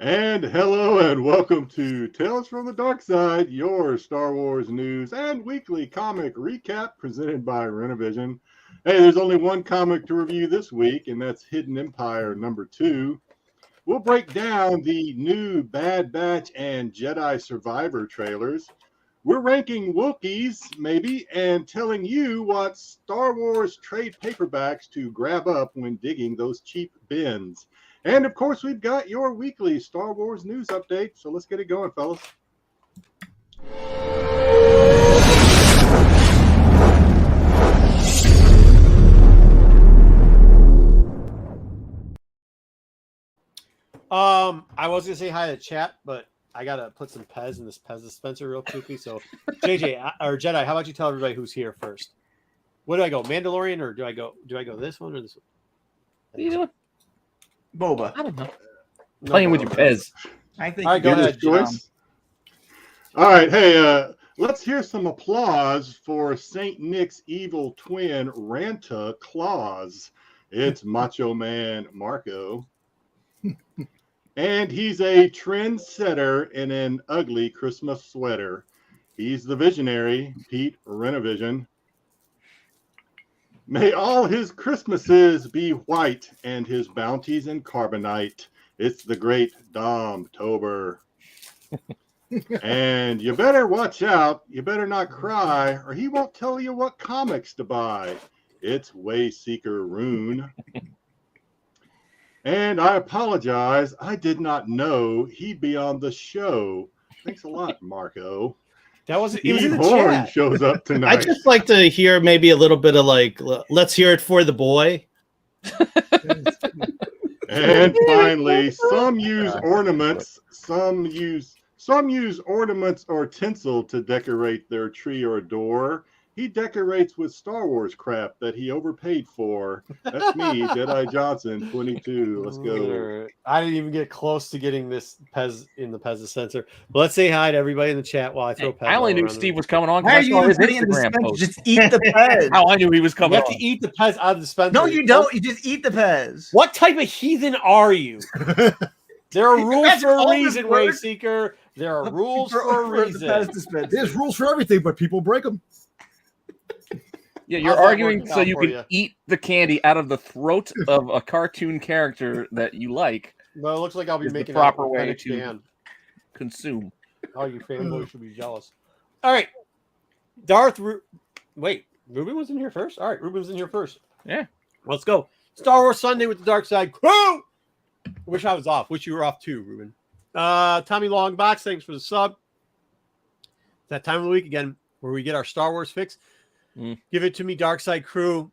And hello and welcome to Tales from the Dark Side, your Star Wars news and weekly comic recap presented by Renovision. Hey, there's only one comic to review this week, and that's Hidden Empire #2. We'll break down the new Bad Batch and Jedi Survivor trailers. We're ranking Wookies, maybe, and telling you what Star Wars trade paperbacks to grab up when digging those cheap bins. And of course, we've got your weekly Star Wars news update. So let's get it going, fellas. I was gonna say hi to chat, but I gotta put some Pez in this Pez dispenser real quickly. So, JJ or Jedi, how about you tell everybody who's here first? What do I go, Mandalorian, or do I go this one or this one? What are you doing? Boba. I don't know. No, Playing with your Pez. I think. All right, go ahead, Joyce. All right, hey, let's hear some applause for Saint Nick's evil twin, Ranta Claus. It's Macho Man Marco. And he's a trendsetter in an ugly Christmas sweater. He's the visionary, Pete Renovision. May all his Christmases be white and his bounties in carbonite. It's the great Dom-tober. And you better watch out. You better not cry, or he won't tell you what comics to buy. It's Wayseeker Rune. And I apologize. I did not know he'd be on the show. Thanks a lot, Marco. That was it. Was in the Horn chat. shows up tonight. I'd just like to hear maybe a little bit of like, let's hear it for the boy. And finally, some use ornaments, some use ornaments or tinsel to decorate their tree or door. He decorates with Star Wars crap that he overpaid for. That's me, Jedi Johnson, 22. Let's go. I didn't even get close to getting this Pez in the Pez dispenser. But let's say hi to everybody in the chat while I throw Pez. I only all knew around Steve the- was coming on Why are because I you saw his putting in the Instagram dispenser? post. Just eat the Pez. How I knew he was You coming have on. to eat the Pez out of the dispenser. No, you don't. You just eat the Pez. What type of heathen are you? There are rules That's for a all the reason, word. Wayseeker. There are rules for a the reason. Pez dispenser. There's rules for everything, but people break them. Yeah, you're How's that arguing working so out you for can you? eat the candy out of the throat of a cartoon character that you like. Well, it looks like I'll be Is the making proper a way Fennec to- fan. Consume. Oh, you fanboys should be jealous. All right, Darth. Wait, Ruben was in here first. All right, Ruben was in here first. Yeah. Let's go. Star Wars Sunday with the Dark Side crew. Wish I was off. Wish you were off too, Ruben. Tommy Longbox, thanks for the sub. It's that time of the week again where we get our Star Wars fix. Give it to me, Dark Side crew.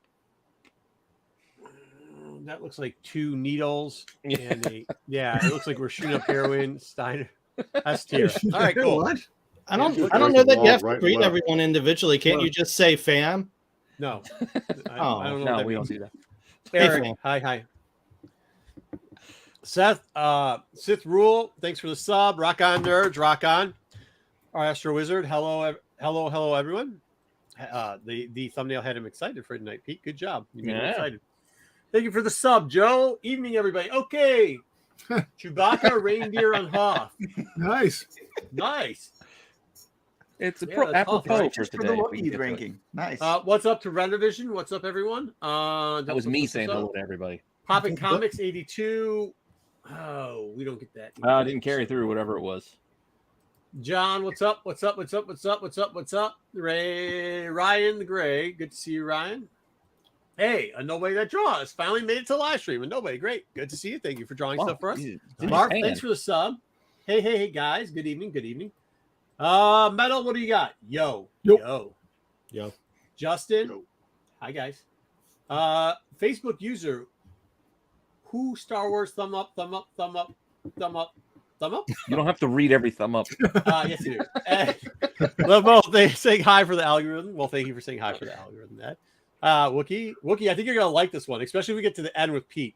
That looks like 2 needles and a it looks like we're shooting up heroin. Steiner. That's tier. All right, cool. What? I don't Yeah, know that you have right to greet and left. everyone individually. Can't you just say fam? No. I Oh, don't know No, what that we don't means. do that. Eric, fam. hi. Seth, Sith Rule, thanks for the sub. Rock on, nerds, rock on. Our Astro Wizard, hello, everyone. The thumbnail had him excited for tonight, Pete. Good job. You made him Yeah. excited. Thank you for the sub, Joe. Evening, everybody. Okay. Chewbacca, reindeer on Hoth. Nice. Nice. It's Yeah, that's apropos awesome. for Just for today. the if we can Wookiee get to it. drinking. Nice. What's up to Renovision? What's up, everyone? That was me saying hello to everybody. Poppin' Comics 82. Oh, we don't get that. I didn't carry through whatever it was. John, what's up? What's up? Ryan the Gray. Good to see you, Ryan. Hey, a Nobody That Draws finally made it to live stream. A Nobody, great. Good to see you. Thank you for drawing stuff for us. Mark, thanks for the sub. Hey, guys. Good evening. Metal, what do you got? Yo. Justin. Yo. Hi, guys. Facebook user. Who Star Wars thumb up. You don't have to read every thumb up. Yes, you do. Well, they saying hi for the algorithm. Well, thank you for saying hi for the algorithm. That Wookiee, I think you're gonna like this one, especially if we get to the end with Pete.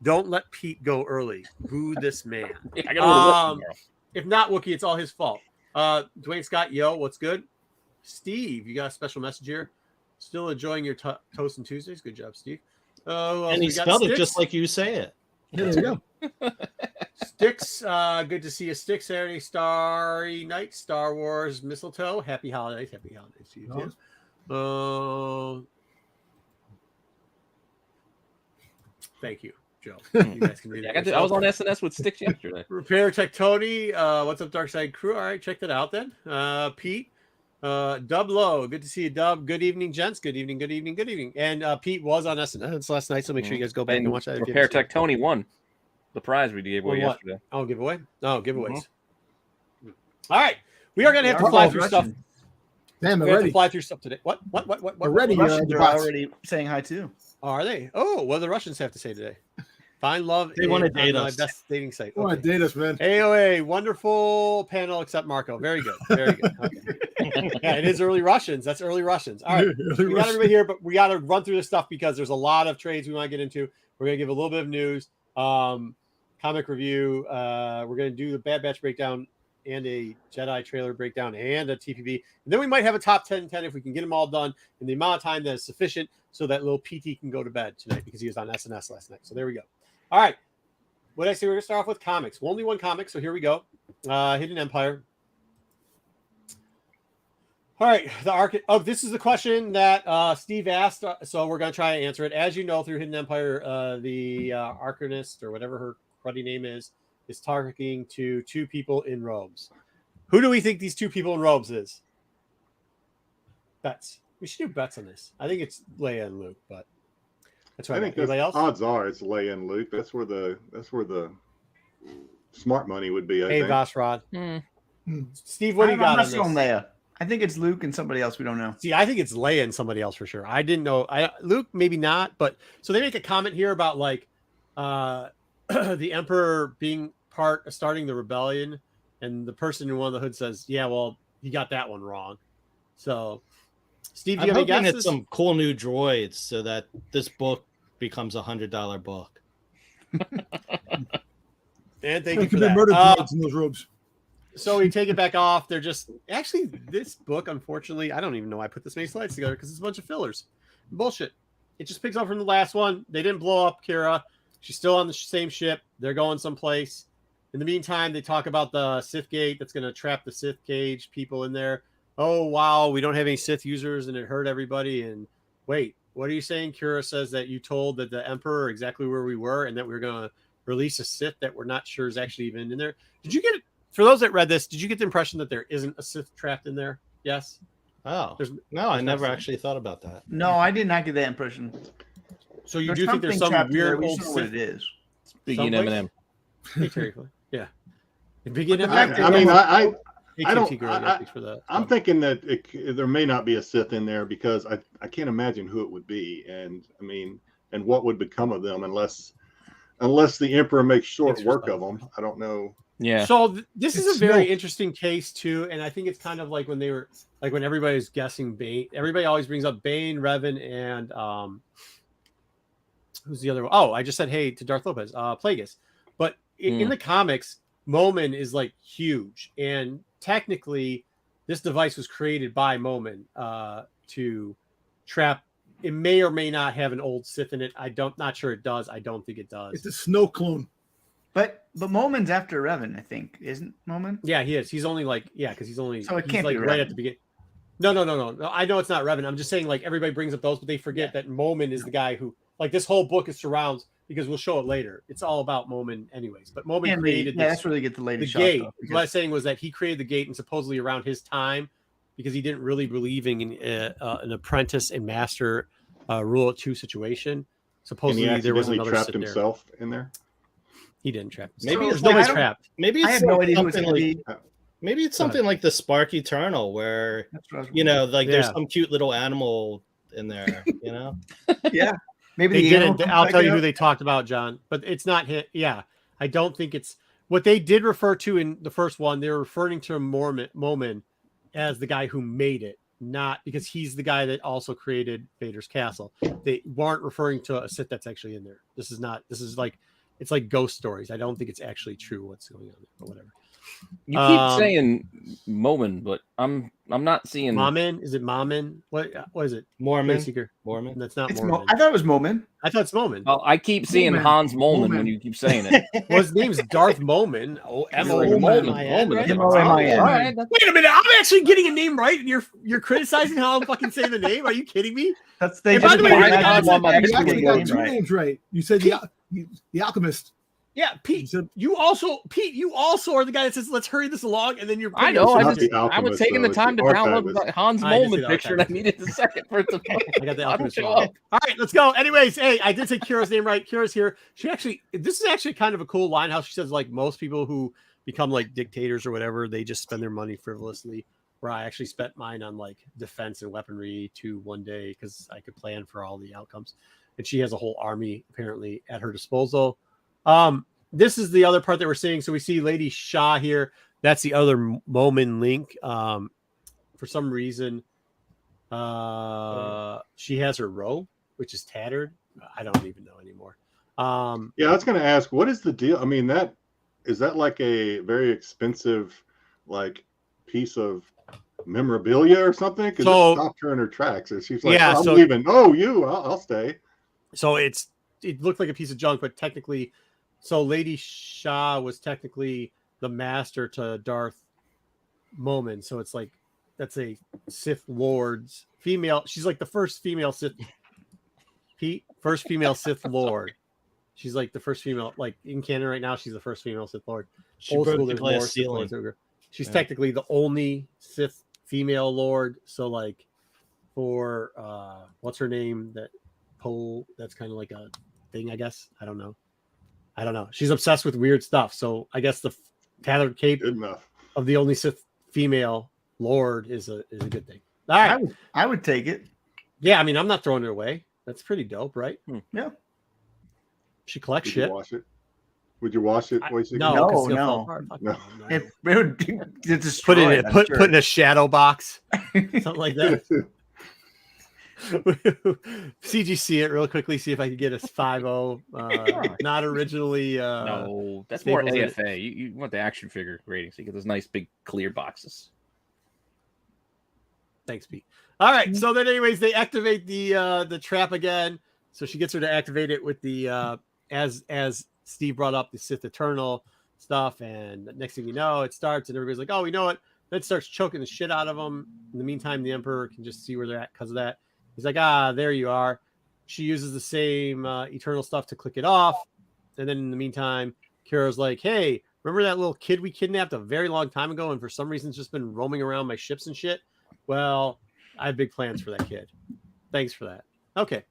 Don't let Pete go early. Boo this man. I got If not Wookiee, it's all his fault. Dwayne Scott, yo, what's good? Steve, you got a special message here. Still enjoying your Toast and Tuesdays. Good job, Steve. And he spelled it just like you say it. There you go. Sticks, good to see you. Sticks, Saturday, Starry Night, Star Wars, Mistletoe. Happy holidays. Happy holidays to you too. Thank you, Joe. You guys can read it. I was on SNS with Sticks yesterday. Repair Tech Tony. What's up, Dark Side Crew? All right, check that out then. Pete. Dub Low. Good to see you, Dub. Good evening, gents. Good evening, good evening, good evening. And Pete was on SNS last night, so make sure you guys go back and watch that. Repair Tech Tony won the prize we gave away yesterday. Oh, giveaway? Oh, giveaways. All right. We are going to have to fly through stuff. Damn, we have to fly through stuff today. What? Already, Russians are already saying hi too. Are they? Oh, what do the Russians have to say today? Find love. They want to date us. My best dating site. They want to date us, man. AOA, wonderful panel, except Marco. Very good. Very good. Okay. Yeah, it is early Russians. That's early Russisions. All right. We got everybody here, but we got to run through this stuff because there's a lot of trades we want to get into. We're going to give a little bit of news, comic review. We're going to do the Bad Batch breakdown and a Jedi trailer breakdown and a TPB. And then we might have a top 10 if we can get them all done in the amount of time that is sufficient so that little PT can go to bed tonight because he was on SNS last night. So there we go. All right. What did I say? We're going to start off with comics. Only one comic, so here we go. Hidden Empire. All right. The arc. Oh, this is the question that Steve asked, so we're going to try to answer it. As you know, through Hidden Empire, the Arcanist, or whatever her cruddy name is targeting to two people in robes. Who do we think these two people in robes is? Bets. We should do bets on this. I think it's Leia and Luke, but that's right. I think anybody else? Odds are it's Leia and Luke. That's where the smart money would be. I think. Vosrod. Steve, what do you got on this? Leia. I think it's Luke and somebody else we don't know. See, I think it's Leia and somebody else for sure. I didn't know. Luke maybe not, but so they make a comment here about like the Emperor being starting the rebellion, and the person in one of the hoods says, "Yeah, well, you got that one wrong." So, Steve, do you have any guesses? It's some cool new droids so that this book becomes $100 book. And thank you for that. Murder droids in those robes. So we take it back off. They're just actually this book. Unfortunately, I don't even know why I put this many slides together because it's a bunch of fillers. Bullshit. It just picks up from the last one. They didn't blow up Kira. She's still on the same ship. They're going someplace. In the meantime, they talk about the Sith gate that's going to trap the Sith cage people in there. Oh, wow, we don't have any Sith users, and it hurt everybody. And wait, what are you saying? Kira says that you told that the Emperor exactly where we were and that we were going to release a Sith that we're not sure is actually even in there. Did you get it? For those that read this, did you get the impression that there isn't a Sith trapped in there? Yes? Oh, no, I never actually thought about that. No, I did not get that impression. So you do think there's some weird old Sith? What it is? Biggie and Eminem. Yeah. Biggie and Eminem. I don't. For that. I'm thinking that there may not be a Sith in there because I can't imagine who it would be, and I mean, and what would become of them unless the Emperor makes short work of them. I don't know. Yeah. So this is a very interesting case too, and I think it's kind of like when they were like when everybody's guessing Bane. Everybody always brings up Bane, Revan, and who's the other one? Oh, I just said hey to Darth Lopez, Plagueis. But in the comics, Momin is like huge, and technically, this device was created by Momin to trap. It may or may not have an old Sith in it. Not sure it does. I don't think it does. It's a snow clone. But Momin's after Revan, I think, isn't Momin? Yeah, he is. He's only because he's only so it can't like be right Revan. at the beginning. No. I know it's not Revan. I'm just saying like everybody brings up those, but they forget that Momin is the guy who like this whole book is surrounds because we'll show it later. It's all about Momin anyways. But Momin created that's where they get the latest gate. What I was saying was that he created the gate, and supposedly around his time, because he didn't really believe in an apprentice and master rule of two situation. Supposedly there was another trapped Sith himself in there. He didn't trap himself. Maybe it's nobody's trapped. Maybe it's I have no idea who it's something going to like be. maybe it's something like the Spark Eternal, where there's some cute little animal in there. You know. Yeah. Maybe they didn't. I'll tell you who they talked about, John. But it's not him. Yeah, I don't think it's what they did refer to in the first one. They were referring to Momin as the guy who made it, not because he's the guy that also created Vader's castle. They weren't referring to a Sith that's actually in there. This is not. This is like it's like ghost stories. I don't think it's actually true what's going on there, but whatever. You keep saying Momin, but I'm not seeing Momin. Is it Momin? What is it? Mormon. Wayseeker. Mormon. That's not It's Mormon. I thought it was Momin. I thought it's Momin. Oh, I keep seeing Momin. Hans Molman Momin. when you keep saying it. Well, his name's Darth Momin. Oh, M-O-M-I-N. Momin. Right? M-O-M-I-N. All right, Wait a minute! I'm actually getting a name right, and you're criticizing how I'm fucking saying the name. Are you kidding me? That's they Hey, by just the way, put you're the it guy as that one by said- You actually got name two right. names right. You said the Alchemist. Yeah, Pete. You also are the guy that says, "Let's hurry this along," and then you're. I putting know. it- not the I was Alchemist, taking the though. time to It's the download Archivist. the Hans I did see Molman the picture, and I Archivist. needed a second for it to. I got the How Alchemist to show wrong. up. All right, let's go. Anyways, hey, I did say Kira's name right. Kira's here. This is actually kind of a cool line. How she says, like, most people who become like dictators or whatever, they just spend their money frivolously. Where I actually spent mine on like defense and weaponry to one day because I could plan for all the outcomes. And she has a whole army apparently at her disposal. This is the other part that we're seeing. So we see Lady Shah here. That's the other Momin link. For some reason, she has her robe, which is tattered. I don't even know anymore. Yeah, I was going to ask, what is the deal? I mean, is that like a very expensive, like, piece of memorabilia or something? Because it stopped her in her tracks. And she's like, yeah, I'm leaving. Oh, I'll stay. So it looked like a piece of junk, but technically, so Lady Shah was technically the master to Darth Momin. So it's like, that's a Sith Lord's female. She's like the first female Sith. First female Sith Lord. She's like the first female, like in canon right now, she's the first female Sith Lord. She Old broke school, the there's glass more Sith ceiling. Lords over. She's Yeah. technically the only Sith female Lord. So like for what's her name? That Poe, that's kind of like a thing, I guess. I don't know. She's obsessed with weird stuff. So I guess the tattered cape Good enough. of the only Sith female Lord is a good thing. All right. I would take it. Yeah, I mean, I'm not throwing it away. That's pretty dope, right? Yeah. She collects Would shit. you wash it? Would you wash it? Wayseeker? No, No, 'cause it's gonna no. fall apart. Fuck No. no. It would Put destroy it in, put in a shadow box, something like that. CGC it real quickly. See if I can get a 5.0. Not originally. No, that's more Staples in it. AFA. You want the action figure rating, so you get those nice big clear boxes. Thanks, Pete. All right. So then, anyways, they activate the trap again. So she gets her to activate it with the as Steve brought up the Sith Eternal stuff, and next thing you know, it starts, and everybody's like, "Oh, we know it." Then it starts choking the shit out of them. In the meantime, the Emperor can just see where they're at because of that. He's like, "Ah, there you are." She uses the same Eternal stuff to click it off, and then in the meantime, Kira's like, "Hey, remember that little kid we kidnapped a very long time ago, and for some reason, it's just been roaming around my ships and shit? Well, I have big plans for that kid. Thanks for that." Okay,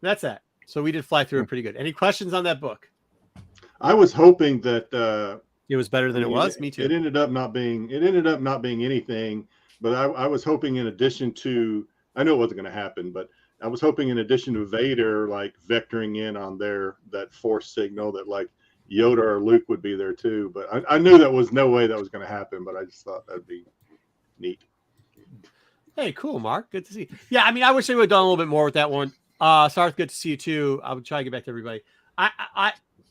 that's that. So we did fly through it pretty good. Any questions on that book? I was hoping that It was better than it was. Me too. It ended up not being anything, but I was hoping in addition to, I know it wasn't going to happen, but I was hoping in addition to Vader like vectoring in on that force signal that like Yoda or Luke would be there too. But I knew that was no way that was going to happen, but I just thought that'd be neat. Hey, cool, Mark. Good to see you. Yeah, I mean, I wish they would have done a little bit more with that one. Sarth, good to see you too. I would try to get back to everybody.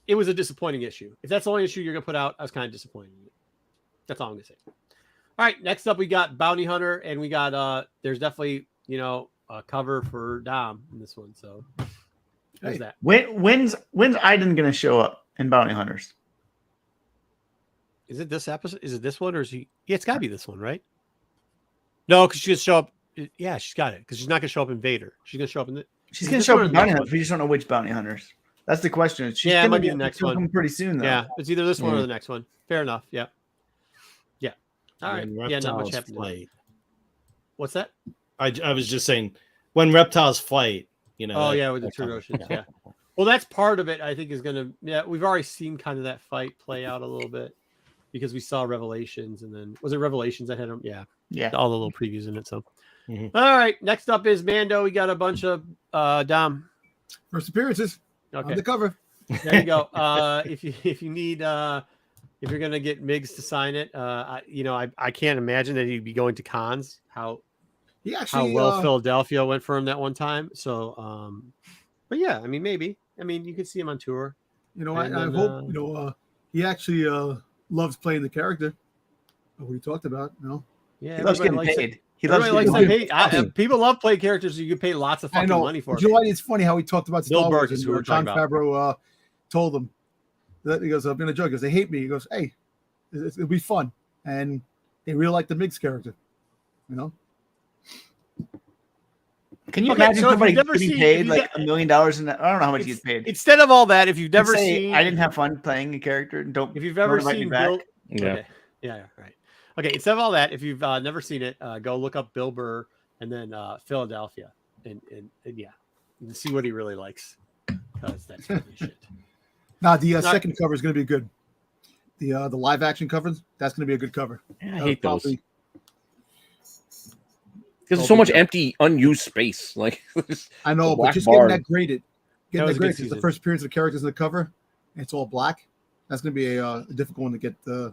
It was a disappointing issue. If that's the only issue you're gonna put out, I was kind of disappointed. That's all I'm gonna say. All right, next up we got Bounty Hunter, and we got there's definitely a cover for Dom in this one. So there's that. When's Aiden gonna show up in Bounty Hunters? Is it this episode? Is it this one, or is he? Yeah, it's got to be this one, right? No, because she's gonna show up. Yeah, she's got it because she's not gonna show up in Vader. She's gonna show up in the. She's gonna show up in Bounty Hunters. We just don't know which Bounty Hunters. That's the question. She's Yeah, it gonna might be the next one. Pretty soon, though. Yeah, it's either this one or the next one. Fair enough. Yeah. Yeah. All right. When Yeah, not much reptiles happened. fight. What's that? I was just saying, when reptiles fight, Oh yeah, with the True Oceans. Yeah. Well, that's part of it. I think is gonna. Yeah, we've already seen kind of that fight play out a little bit because we saw Revelations, and then was it Revelations that had them? Yeah. Yeah. All the little previews in it. So. Mhm. All right. Next up is Mando. We got a bunch of Dom. First appearances on Okay. the cover. There you go. If you need if you're gonna get Miggs to sign it, I can't imagine that he'd be going to cons. How well Philadelphia went for him that one time. So, but yeah, I mean, maybe. I mean, you could see him on tour. You know, And I then, hope he actually loves playing the character. What we talked about, no? Yeah, He loves getting paid. He loves everybody getting likes paid. that pay. People love playing characters you can pay lots of fucking money for. You know what? It's funny how he talked about Bill Star Wars. Burke is And who we're John talking about. Favreau told him that he goes, "I'm gonna joke." He goes, "They hate me." He goes, "Hey, it'll be fun," and they really like the Migs character. You know. Can you Okay, imagine so if somebody you've never getting seen- paid if you like $1 million? I don't know how much he gets paid. Instead of all that, if you've never Say, seen, I didn't have fun playing a character. And don't. if you've ever don't invite me seen back. Bill, Yeah. okay. Yeah, right. Okay, instead of all that, if you've never seen it, go look up Bill Burr and then Philadelphia, and yeah, and see what he really likes, because that's funny shit. Now the second cover is going to be good. The live action covers, that's going to be a good cover. Yeah, I hate those. Probably- Because there's so much empty, unused space. Like I know, but black just bar. getting that graded, That was a good it's the season. first appearance of the characters in the cover. And it's all black. That's going to be a difficult one to get the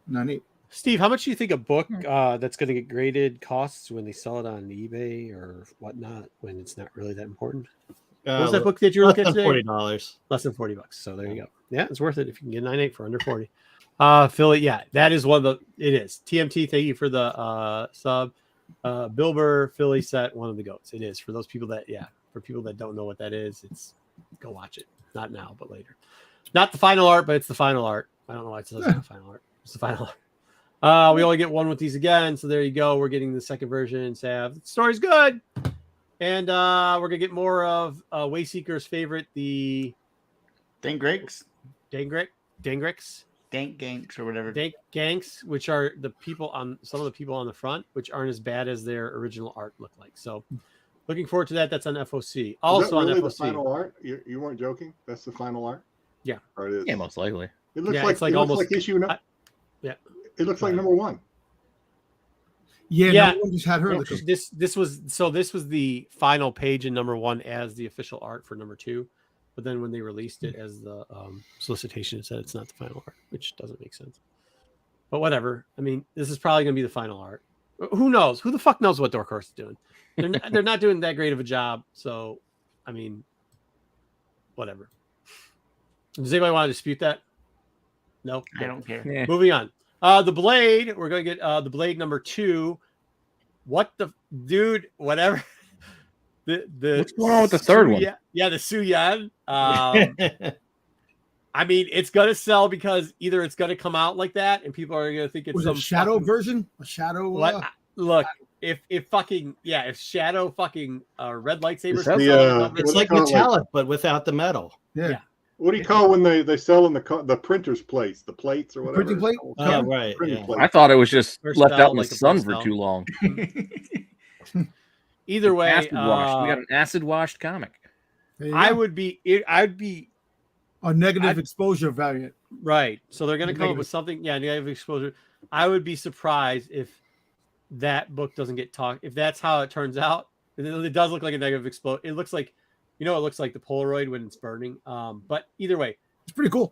9.8. Steve, how much do you think a book that's going to get graded costs when they sell it on eBay or whatnot? When it's not really that important. What was that book that you were looking at today? $40. Less than $40. So there you go. Yeah, it's worth it if you can get 9.8 for under 40. Philly, yeah, that is one of the. It is TMT. Thank you for the sub. Bill Burr, Philly set, one of the goats. It is for those people that, for people that don't know what that is. It's go watch it. Not now, but later. Not the final art, but it's the final art. I don't know why it says not final art. It's the final art. We only get one with these again, so there you go. We're getting the second version. Sav, the story's good, and we're gonna get more of Wayseeker's favorite, the Dangrix, Dangrix, or whatever. Ganks, which are the people on some of the people on the front, which aren't as bad as their original art look like. So, looking forward to that. That's on FOC. Also Is that really on the FOC. final art? You weren't joking? That's the final art? Yeah. Or it is? yeah, most likely. It looks Yeah, like it's like it almost- looks like issue. yeah. It looks like number 1. Yeah, no one just had her. No, look up. this was the final page in number 1 as the official art for number 2, but then when they released it as the solicitation, it said it's not the final art, which doesn't make sense. But whatever. I mean, this is probably going to be the final art. Who knows? Who the fuck knows what Dark Horse is doing? They're not doing that great of a job. So, I mean, whatever. Does anybody want to dispute that? No, I don't care. Yeah. Moving on. The Blade. We're going to get the Blade number 2. What the dude? Whatever. The What's going on with the third one? Yeah, the Su Yan. I mean, it's gonna sell because either it's gonna come out like that, and people are gonna think it's Was some it Shadow fucking, version? A Shadow? What? Look, if Shadow fucking red lightsaber. It's the, It's like metallic, but without the metal. Yeah. What do you call when they sell in the printer's plates, the plates or whatever? Printing plate? Oh, right. Printing Yeah. plate. I thought it was just Or left spell, out in like the a sun spell. for too long. Either way, Acid washed. We got an acid washed comic. There you I'd go. be A negative exposure variant. right. So they're gonna come up Negative. with something. Yeah, negative exposure. I would be surprised if that book doesn't get talked. If that's how it turns out, it does look like a negative explode. It looks like, it looks like the Polaroid when it's burning. But either way, It's pretty cool.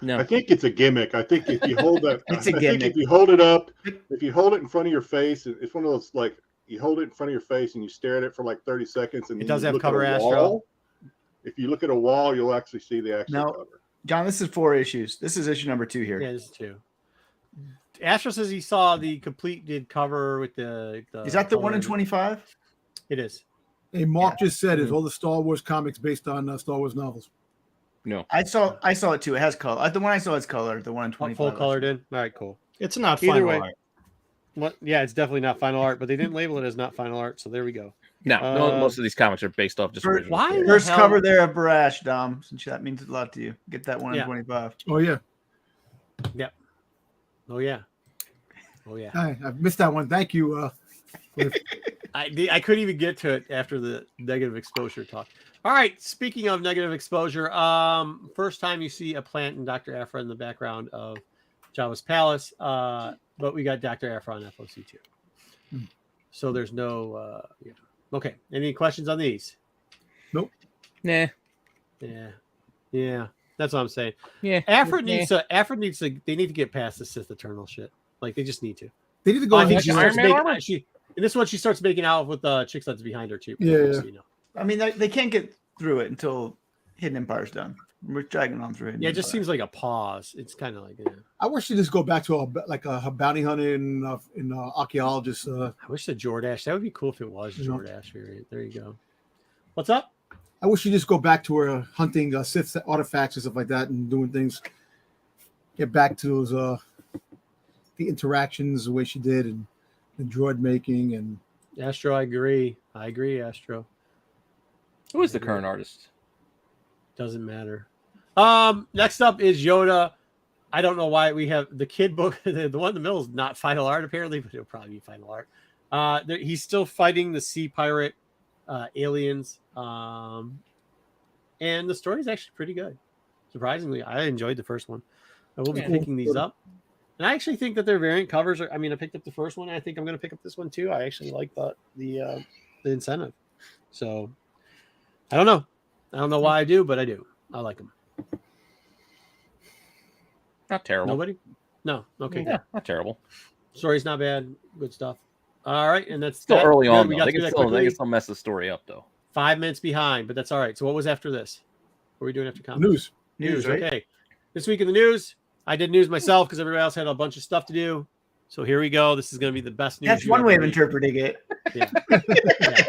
No, I think it's a gimmick. I think if you hold that, It's a I think gimmick. if you hold it up, if you hold it in front of your face, it's one of those like you hold it in front of your face and you stare at it for like 30 seconds, and It then does you have look cover at a Astro. wall. If you look at a wall, you'll actually see the actual No. cover. John, this is 4 issues. This is issue number 2 here. yeah, this is 2. Astro says he saw the completed cover with the Is that the 1 in colored- 25? It is. Hey, Mark just said Mm-hmm. is all the Star Wars comics based on Star Wars novels. no. I saw it too. It has color. The one I saw is color. The 1 in 25. Full colored in. All right, cool. It's not Either final way. art. What? Yeah, it's definitely not final art, but they didn't label it as not final art, so there we go. No, most of these comics are based off just First- original why? stories. First hell? cover there of Barash, Dom, since that means a lot to you. Get that 1 in Yeah. 25. Oh yeah, Oh yeah. Oh yeah. I've missed that one. Thank you. I couldn't even get to it after the negative exposure talk. All right. Speaking of negative exposure, first time you see a plant in Dr. Aphra in the background of Jabba's palace, but we got Dr. Aphra on FOC too. So there's no. Yeah. Okay. Any questions on these? Nah. Yeah. That's what I'm saying. Yeah. Aphra needs to. They need to get past the Sith Eternal shit. Like they just need to. They need to go. I think ahead she and- Iron starts Man making. armor? In this one, she starts making out with the chicks that's behind her too. Yeah, So, yeah. I mean, they can't get through it until Hidden Empire's done. with dragon arms written. Yeah, it just seems like a pause. It's kind of like, yeah. I wish you just go back to a bounty hunter in archaeologist. I wish the Jordache. That would be cool if it was Jordache variant. There you go. What's up? I wish you just go back to her hunting Sith artifacts and stuff like that and doing things. Get back to those the interactions the way she did and the droid making and Astro. I agree, Astro. Who is the current artist? Doesn't matter. Next up is Yoda. I don't know why we have the kid book. The one in the middle is not final art apparently, but it'll probably be final art. He's still fighting the sea pirate aliens, and the story is actually pretty good. Surprisingly, I enjoyed the first one. I will be picking these up, and I actually think that their variant covers are. I mean, I picked up the first one. And I think I'm going to pick up this one too. I actually like the incentive. So I don't know. I don't know why I do, but I do. I like them. Not terrible. Nobody? No. Okay. Yeah, not terrible. Story's not bad. Good stuff. All right, and that's Still early on. We Though. got They can still mess the story up though. 5 minutes behind, but that's all right. So what was after this? What are we doing after comments? News. Right? Okay. This week in the news, I did news myself because everybody else had a bunch of stuff to do. So here we go. This is going to be the best news. That's one way of interpreting it. Yeah. Yeah.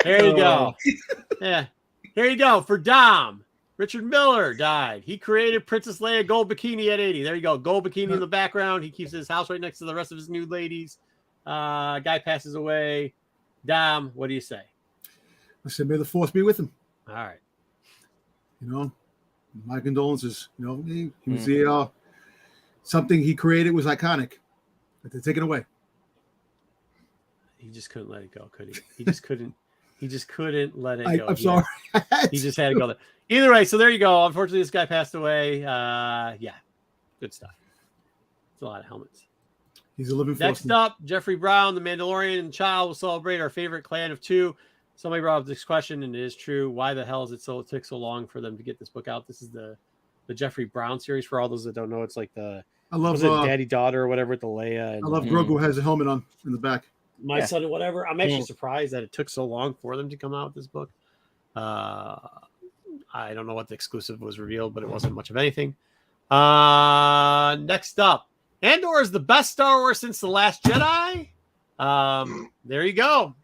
There you go. Yeah. Here you go. For Dom, Richard Miller died. He created Princess Leia gold bikini at 80. There you go. Gold bikini in the background. He keeps his house right next to the rest of his nude ladies. Guy passes away. Dom, what do you say? I said, may the force be with him. All right. You know, my condolences. You know, he was the something he created was iconic, but they take it away. He just couldn't let it go, could he? He just couldn't. He just couldn't let it go. I'm sorry. He just had to go there. Either way, so there you go. Unfortunately, this guy passed away. Yeah, good stuff. It's a lot of helmets. He's a living force. Next up, Jeffrey Brown, the Mandalorian and Child will celebrate our favorite clan of two. Somebody brought up this question, and it is true. Why the hell is it took so long for them to get this book out? This is the Jeffrey Brown series. For all those that don't know, it's like I love Daddy Daughter or whatever with the Leia. And, I love Grogu has a helmet on in the back. My son and whatever. I'm actually surprised that it took so long for them to come out with this book. I don't know what the exclusive was revealed, but it wasn't much of anything. Next up, Andor is the best Star Wars since The Last Jedi. There you go.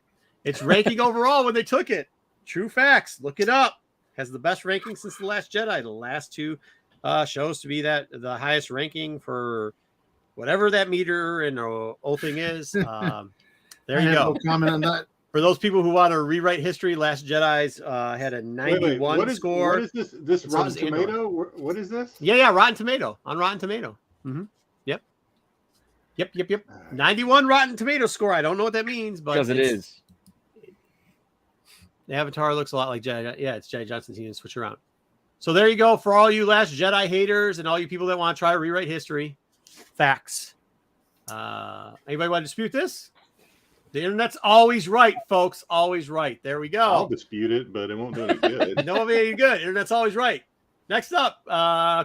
It's ranking overall when they took it. True facts. Look it up. Has the best ranking since The Last Jedi. The last two shows to be that the highest ranking for whatever that meter and whole thing is. There you go. No comment on that. For those people who want to rewrite history, Last Jedi's had a 91 score. What is this? This Rotten Tomato? What is this? Yeah, Rotten Tomato. On Rotten Tomato. Mm-hmm. Yep. 91 Rotten Tomato score. I don't know what that means, but because it is. The Avatar looks a lot like Jedi. Yeah, it's Jedi Johnson. He didn't switch around. So there you go. For all you Last Jedi haters and all you people that want to try to rewrite history, facts. Anybody want to dispute this? The internet's always right, folks. Always right. There we go. I'll dispute it, but it won't do any good. No, any good. Internet's always right. Next up,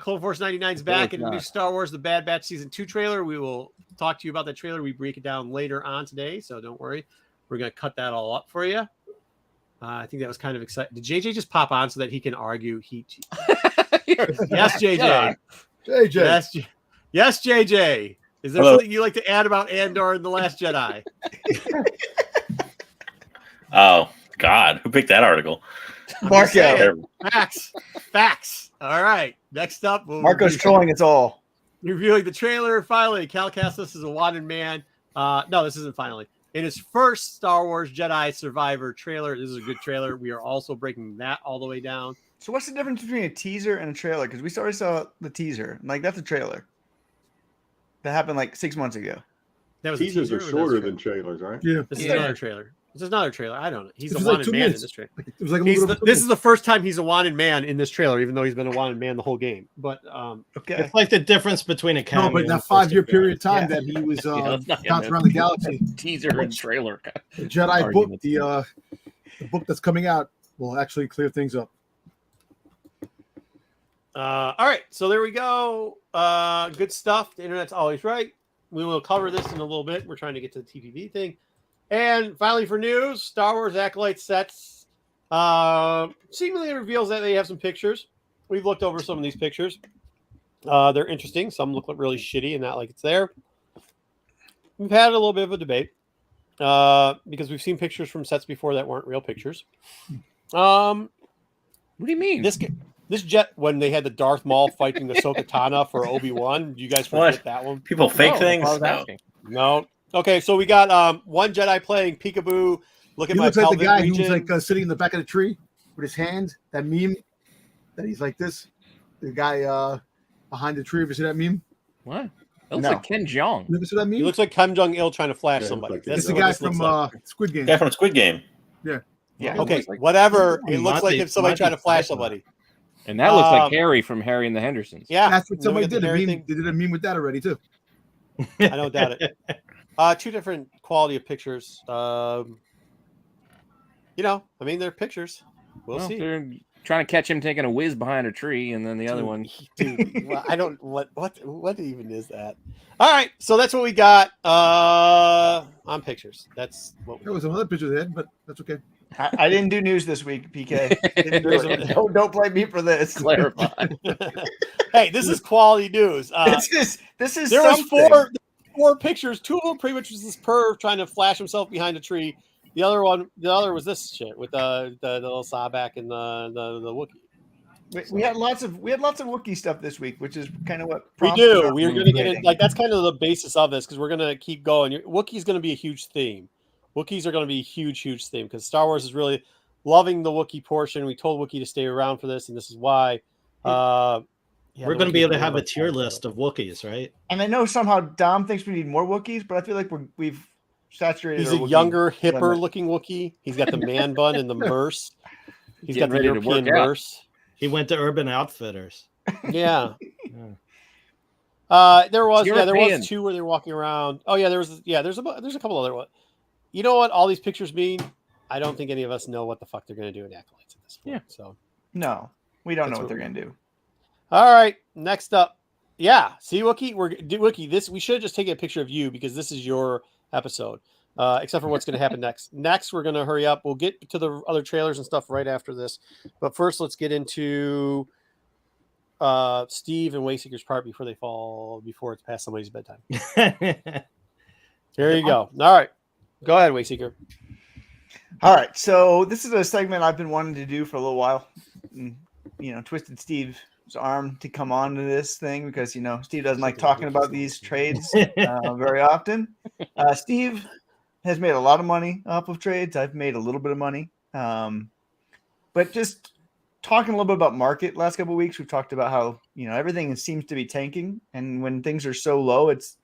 Clone Force 99's back in a new Star Wars The Bad Batch Season 2 trailer. We will talk to you about that trailer. We break it down later on today, so don't worry. We're going to cut that all up for you. I think that was kind of exciting. Did JJ just pop on so that he can argue heat? Yes, JJ. JJ. Yes, JJ. Is there something you like to add about Andor and The Last Jedi? Oh, God. Who picked that article? Marco. Facts. All right. Next up. Marco's trolling us all. Reviewing the trailer. Finally, Cal Kestis is a wanted man. No, this isn't finally. In his first Star Wars Jedi Survivor trailer. This is a good trailer. We are also breaking that all the way down. So what's the difference between a teaser and a trailer? Because we already saw the teaser. Like, that's a trailer. That happened like 6 months ago. That was Teasers are shorter than trailers, right? Yeah. This is another trailer. This is another trailer. I don't know. He's a wanted man in this trailer. It was like this is the first time he's a wanted man in this trailer, even though he's been a wanted man the whole game. But okay, it's like the difference between a cameo. No, but that 5-year period of time that he was bouncing around the galaxy. Teaser and trailer. The Jedi book, the book that's coming out will actually clear things up. All right, so there we go. Good stuff. The internet's always right. We will cover this in a little bit. We're trying to get to the TPB thing. And finally, for news, Star Wars Acolyte sets seemingly reveals that they have some pictures. we've looked over some of these pictures. They're interesting. Some look really shitty and not like it's there. We've had a little bit of a debate because we've seen pictures from sets before that weren't real pictures. What do you mean? This jet when they had the Darth Maul fighting the Ahsoka Tano for Obi-Wan. You guys forget What? that one? People fake No, things. that's what I was No. asking. No. Okay, so we got one Jedi playing peekaboo. Look at He my looks like the pelvic guy region. who's like sitting in the back of the tree with his hand. That meme that he's like this. The guy behind the tree. Ever see that meme? What? That looks No. like Ken Jeong. You ever see that meme? He looks like Kim Jong-il trying to flash Yeah, somebody. looks like That's it's the what guy this looks from like. Squid Game. Guy from Squid Game. Yeah. Okay, Looks like- whatever. It looks like Monty- if somebody tried to Monty flash Python. somebody. And that looks like Um, Harry from Harry and the Hendersons. Yeah, That's what then we somebody got the did. A Harry meme. thing. They did a meme with that already too. I don't doubt it. Two different quality of pictures. You know, I mean, they're pictures. We'll see. They're trying to catch him taking a whiz behind a tree, and then the other one. Dude, well, I don't what even is that? All right, so that's what we got on pictures. That's what There was another picture there, but that's okay. I didn't do news this week, PK. Didn't do it. Don't blame me for this. Clarify. Hey, this is quality news. This is There was something. four pictures. Two of them pretty much was this perv trying to flash himself behind a tree. The other was this shit with the little Sabak and the Wookiee. We had lots of Wookiee stuff this week, which is kind of what We prompted do. our We're going to get in, meeting. like that's kind of the basis of this because we're going to keep going. Wookiee's going to be a huge theme. Wookiees are going to be a huge theme because Star Wars is really loving the Wookiee portion. We told Wookiee to stay around for this, and this is why. We're going to be able to have a Wookiees tier list of Wookiees, right? And I know somehow Dom thinks we need more Wookiees, but I feel like we've saturated. He's our a Wookiee younger, hipper limit. looking Wookiee. He's got the man bun and the merce. He's got Getting the ready to European work out. merce. He went to Urban Outfitters. Yeah. There was European. two where they're walking around. Oh yeah, there's a couple other ones. You know what all these pictures mean? I don't think any of us know what the fuck they're going to do in Acolytes at this point. Yeah. So No, we don't That's know what what they're we- gonna do. all right, next up. Yeah, see Wookiee, Wookiee. This we should have just taken a picture of you because this is your episode. Except for what's going to happen next. Next, we're going to hurry up. We'll get to the other trailers and stuff right after this. But first, let's get into Steve and Wayseeker's part before it's past somebody's bedtime. Here you go. All right, go ahead, Wayseeker. All right, so this is a segment I've been wanting to do for a little while. And, Twisted Steve's arm to come on to this thing because Steve doesn't like talking about these trades very often. Steve has made a lot of money off of trades. I've made a little bit of money, but just talking a little bit about market. Last couple of weeks, we've talked about how everything seems to be tanking, and when things are so low, it's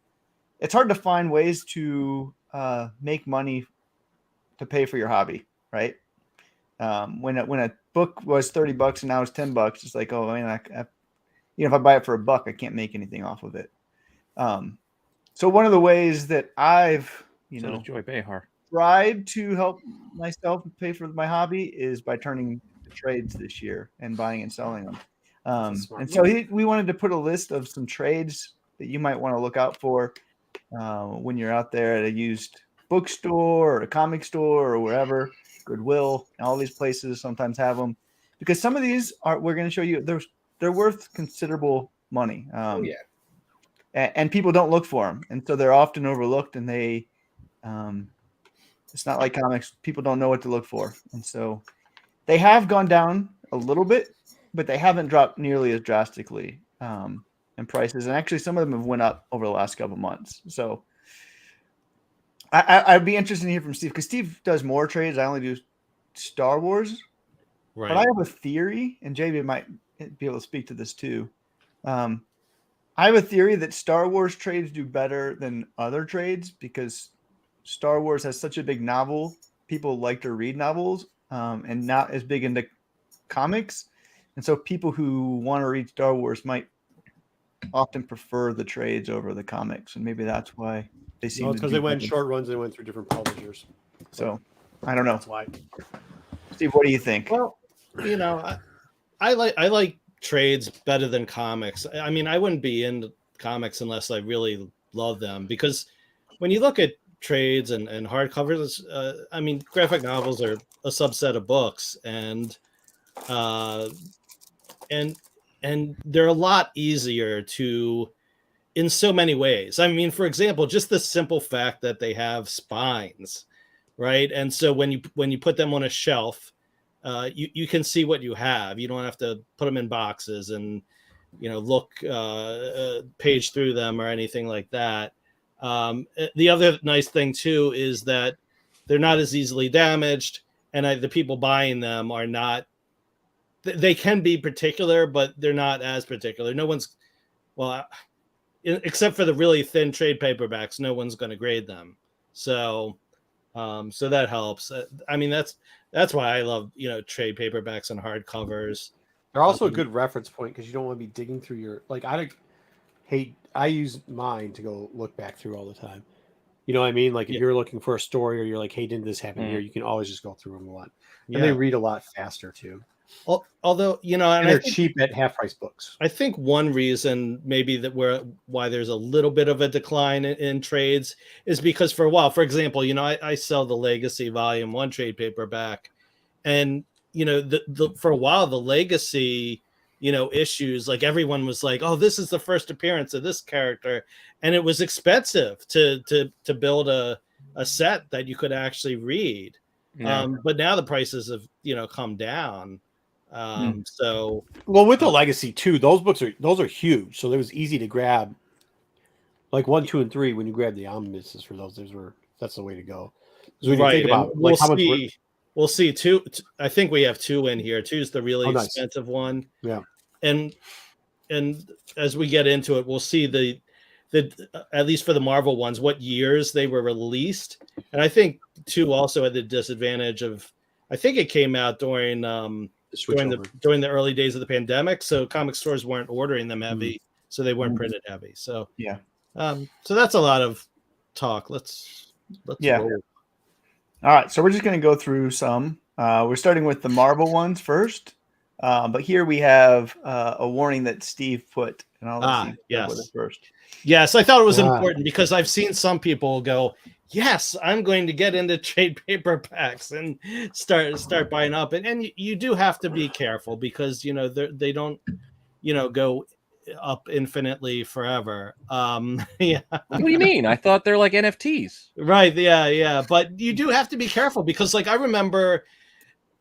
hard to find ways to make money to pay for your hobby, right? When a book was $30 and now it's $10, it's like, oh, I mean, if I buy it for $1, I can't make anything off of it. So one of the ways that I've So does Joy Behar. tried to help myself pay for my hobby is by turning to trades this year and buying and selling them. And so we wanted to put a list of some trades that you might want to look out for when you're out there at a used bookstore or a comic store or wherever, Goodwill, all these places sometimes have them because some of these we're going to show you they're worth considerable money. And people don't look for them, and so they're often overlooked. And they, it's not like comics; people don't know what to look for, and so they have gone down a little bit, but they haven't dropped nearly as drastically in prices. And actually, some of them have went up over the last couple of months. So I'd be interested to hear from Steve because Steve does more trades. I only do Star Wars, Right. but I have a theory, and JB might be able to speak to this too. I have a theory that Star Wars trades do better than other trades because Star Wars has such a big novel. People like to read novels and not as big into comics. And so people who want to read Star Wars might often prefer the trades over the comics. And maybe that's why they seem It's to because do they went better. short runs. They went through different publishers. So I don't know. That's why. Steve, what do you think? Well, I like trades better than comics. I mean, I wouldn't be into comics unless I really love them because when you look at trades and hardcovers, I mean, graphic novels are a subset of books, and and they're a lot easier to, in so many ways. I mean, for example, just the simple fact that they have spines, right? And so when you put them on a shelf, you can see what you have. You don't have to put them in boxes and look page through them or anything like that. The other nice thing too is that they're not as easily damaged, and the people buying them are not. They can be particular, but they're not as particular. No one's, except for the really thin trade paperbacks, no one's going to grade them. So that helps. I mean, that's why I love trade paperbacks and hardcovers. They're also a good reference point because you don't want to be digging through your I use mine to go look back through all the time. You know what I mean? Like if you're looking for a story or you're like, hey, didn't this happen here? You can always just go through them a lot. And they read a lot faster too. Although, and they're cheap at half price books. I think one reason maybe why there's a little bit of a decline in trades is because for a while, for example, I sell the Legacy Volume 1 trade paperback, and for a while the Legacy issues, like everyone was like, oh, this is the first appearance of this character, and it was expensive to build a set that you could actually read. But now the prices have come down. So with the Legacy too, those are huge, so it was easy to grab. Like 1, 2, and 3, when you grab the omnibuses for those, that's the way to go. So when you think about we'll see two. I think we have 2 in here. 2 is the really expensive one. Yeah, and as we get into it, we'll see the at least for the Marvel ones, what years they were released. And I think 2 also had the disadvantage of, I think it came out during the early days of the pandemic, so comic stores weren't ordering them heavy, so they weren't printed heavy. So so that's a lot of talk. Let's roll. All right, so we're just going to go through some. We're starting with the Marvel ones first, but here we have a warning that Steve put, and I'll let Steve go with it first. Yes, I thought it was important because I've seen some people go, yes, I'm going to get into trade paperbacks and start buying up. And you do have to be careful because, they don't, go up infinitely forever. What do you mean? I thought they're like NFTs. Right. Yeah. But you do have to be careful because I remember,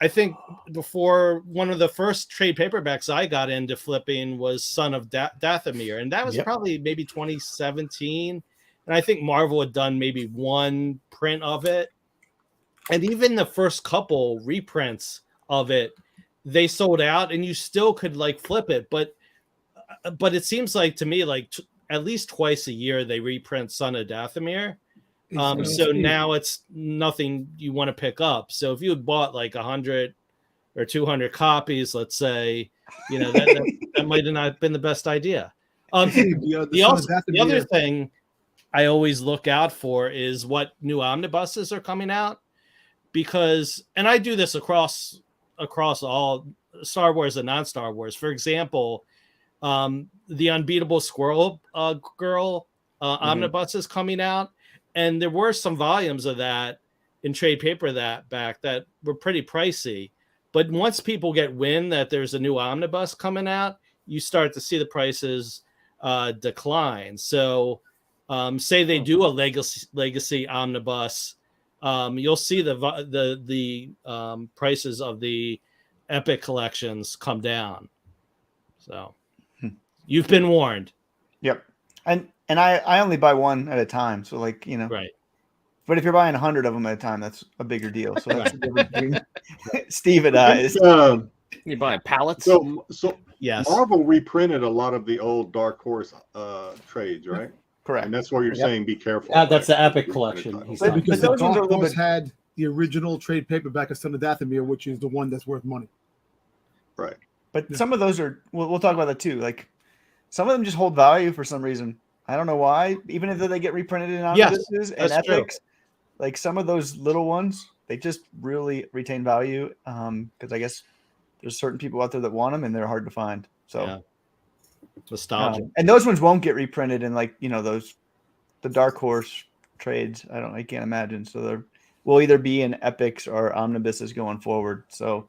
I think before one of the first trade paperbacks I got into flipping was Son of Dathomir. And that was probably maybe 2017. And I think Marvel had done maybe 1 print of it. And even the first couple reprints of it, they sold out and you still could flip it. But it seems like to me, at least twice a year, they reprint Son of Dathomir. So now it's nothing you want to pick up. So if you had bought 100 or 200 copies, let's say, that might have not been the best idea. The other thing I always look out for is what new omnibuses are coming out, because, and I do this across all Star Wars and non-Star Wars. For example, the Unbeatable Squirrel Girl omnibus is coming out, and there were some volumes of that in trade paper that were pretty pricey. But once people get wind that there's a new omnibus coming out, you start to see the prices decline. So say they do a legacy omnibus, you'll see the prices of the Epic collections come down. So you've been warned. Yep. And I only buy 1 at a time. So right. But if you're buying 100 of them at a time, that's a bigger deal. So that's the difference between Steve and I. You're buying pallets. So yes. Marvel reprinted a lot of the old Dark Horse trades, right? Correct. And that's why you're saying be careful. That's the Epic collection. Because those ones had the original trade paperback of Son of Dathomir, which is the one that's worth money. Right. But some of those are, we'll talk about that too. Some of them just hold value for some reason. I don't know why. Even if they get reprinted in omnibuses and epics, some of those little ones, they just really retain value. Because I guess there's certain people out there that want them and they're hard to find. So nostalgia. And those ones won't get reprinted in the Dark Horse trades. I can't imagine. So will either be in epics or omnibuses going forward. So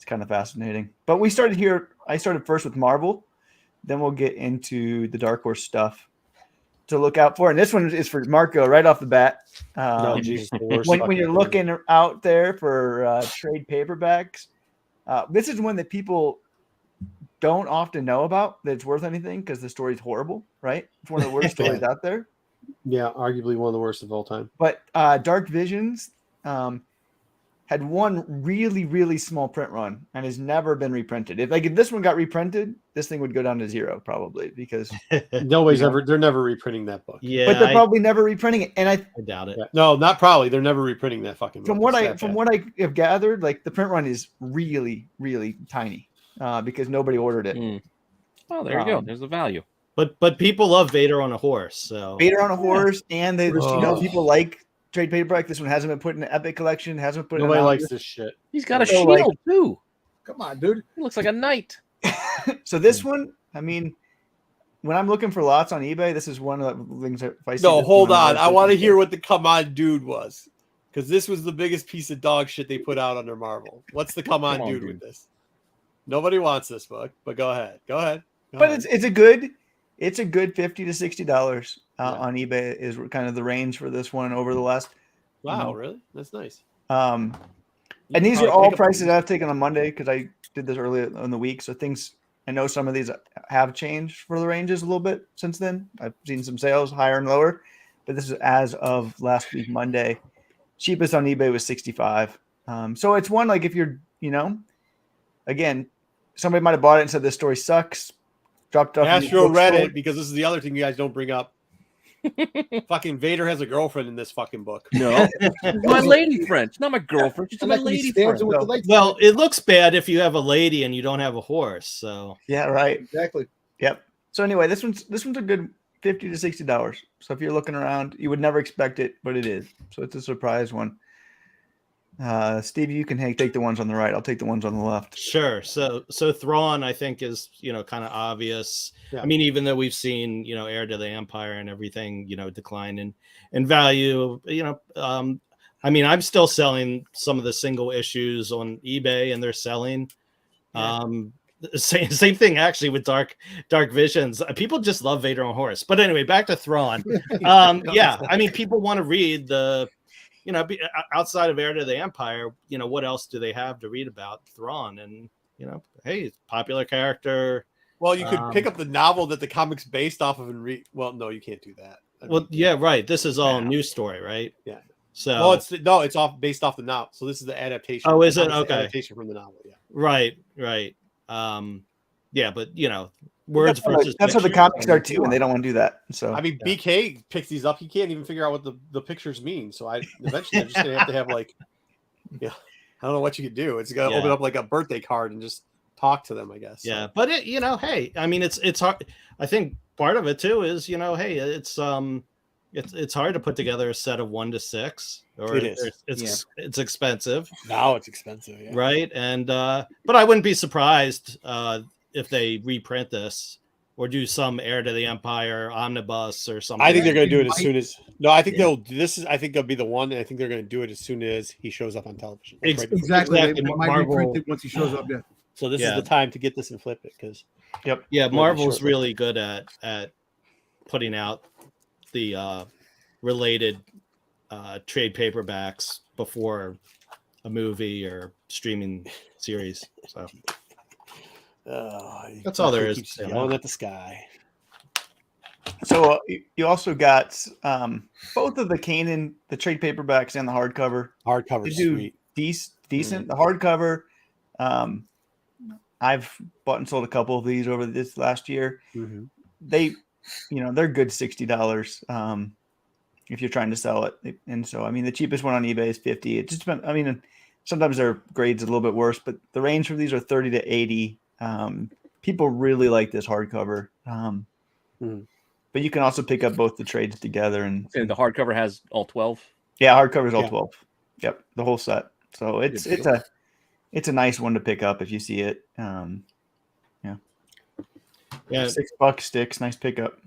it's kind of fascinating. But we started here. I started first with Marvel, then we'll get into the Dark Horse stuff to look out for. And this one is for Marco right off the bat. No, Jesus, the worst when fucking you're thing. looking out there for trade paperbacks, this is one that people don't often know about that it's worth anything because the story's horrible, right? It's one of the worst stories out there. Yeah, arguably one of the worst of all time. But Dark Visions had one really, really small print run and has never been reprinted. If this one got reprinted, this thing would go down to 0 probably because They're never reprinting that book. Yeah, but they're probably never reprinting it. And I doubt it. Yeah. No, not probably. They're never reprinting that fucking book. From what I have gathered, like the print run is really, really tiny because nobody ordered it. Oh, there you go. There's the value. But people love Vader on a horse. So Vader on a horse, and they people like trade paperback. This one hasn't been put in the Epic collection. Hasn't put. Nobody in likes this shit. He's got a So, shield too. Come on, dude. He looks like a knight. So this one, I mean, when I'm looking for lots on eBay, this is one of the things that if I see No, this hold one, on. I'm I want to looking hear what the come on dude was. Because this was the biggest piece of dog shit they put out under Marvel. What's the come on dude with this? Nobody wants this book, but go ahead. Go ahead. But it's a good $50 to $60 on eBay is kind of the range for this one over the last. Wow, really? That's nice. And these are all prices I've taken on Monday because I did this earlier in the week. So I know some of these have changed for the ranges a little bit since then. I've seen some sales higher and lower, but this is as of last week, Monday. Cheapest on eBay was $65. So it's one like if you're, again, somebody might have bought it and said this story sucks. Dropped off. Astro read it because this is the other thing you guys don't bring up. Fucking Vader has a girlfriend in this fucking book. No, my lady friend. She's not my girlfriend. She's my lady friend. Well, it looks bad if you have a lady and you don't have a horse. So yeah, right. Exactly. Yep. So anyway, this one's a good $50 to $60. So if you're looking around, you would never expect it, but it is. So it's a surprise one. Steve, you can take the ones on the right. I'll take the ones on the left. Sure. So Thrawn, I think, is kind of obvious. Yeah. I mean, even though we've seen Heir to the Empire and everything decline in value. I mean, I'm still selling some of the single issues on eBay, and they're selling. Yeah. Same thing actually with Dark Visions. People just love Vader on a horse. But anyway, back to Thrawn. Yeah, I mean, people want to read the. Outside of Heir to the Empire, what else do they have to read about Thrawn? And, hey, popular character. Well, you could pick up the novel that the comic's based off of and read. Well, no, you can't do that. Yeah, right. This is all a news story, right? Yeah. So it's based off the novel. So this is the adaptation. Oh, is it? Okay. Adaptation from the novel. Yeah. Right. Yeah, but words versus. That's how the comics are too, and they don't want to do that. So I mean, BK picks these up. He can't even figure out what the pictures mean. So eventually I'm just gonna have to have I don't know what you could do. It's gonna open up like a birthday card and just talk to them, I guess. Yeah, but hey, I mean, it's hard. I think part of it too is hey, it's hard to put together a set of 1 to 6. Or it is. It's expensive. Now it's expensive, yeah. Right? And but I wouldn't be surprised if they reprint this or do some Heir to the Empire omnibus or something. I think they're going to do it as soon as. No, I think I think they'll be the one, and I think they're going to do it as soon as he shows up on television. Exactly. They might reprint it once he shows up. Yeah. So this is the time to get this and flip it because. Yep. Yeah, Marvel's really good at putting out the related trade paperbacks before a movie or streaming series. So. That's all there is. Yelling at the sky. So you also got both of the Kanan, the trade paperbacks and the hardcover. Hardcover, sweet, decent. The hardcover, I've bought and sold a couple of these over this last year. Mm-hmm. They're good $60 if you're trying to sell it. And so, I mean, the cheapest one on eBay is $50. It just depends. I mean, sometimes their grades a little bit worse, but the range for these are $30 to $80. People really like this hardcover. But you can also pick up both the trades together. And the hardcover has all 12? Yeah, hardcover is all 12. Yep, the whole set. So it's a nice one to pick up if you see it. Yeah. $6 sticks, nice pickup.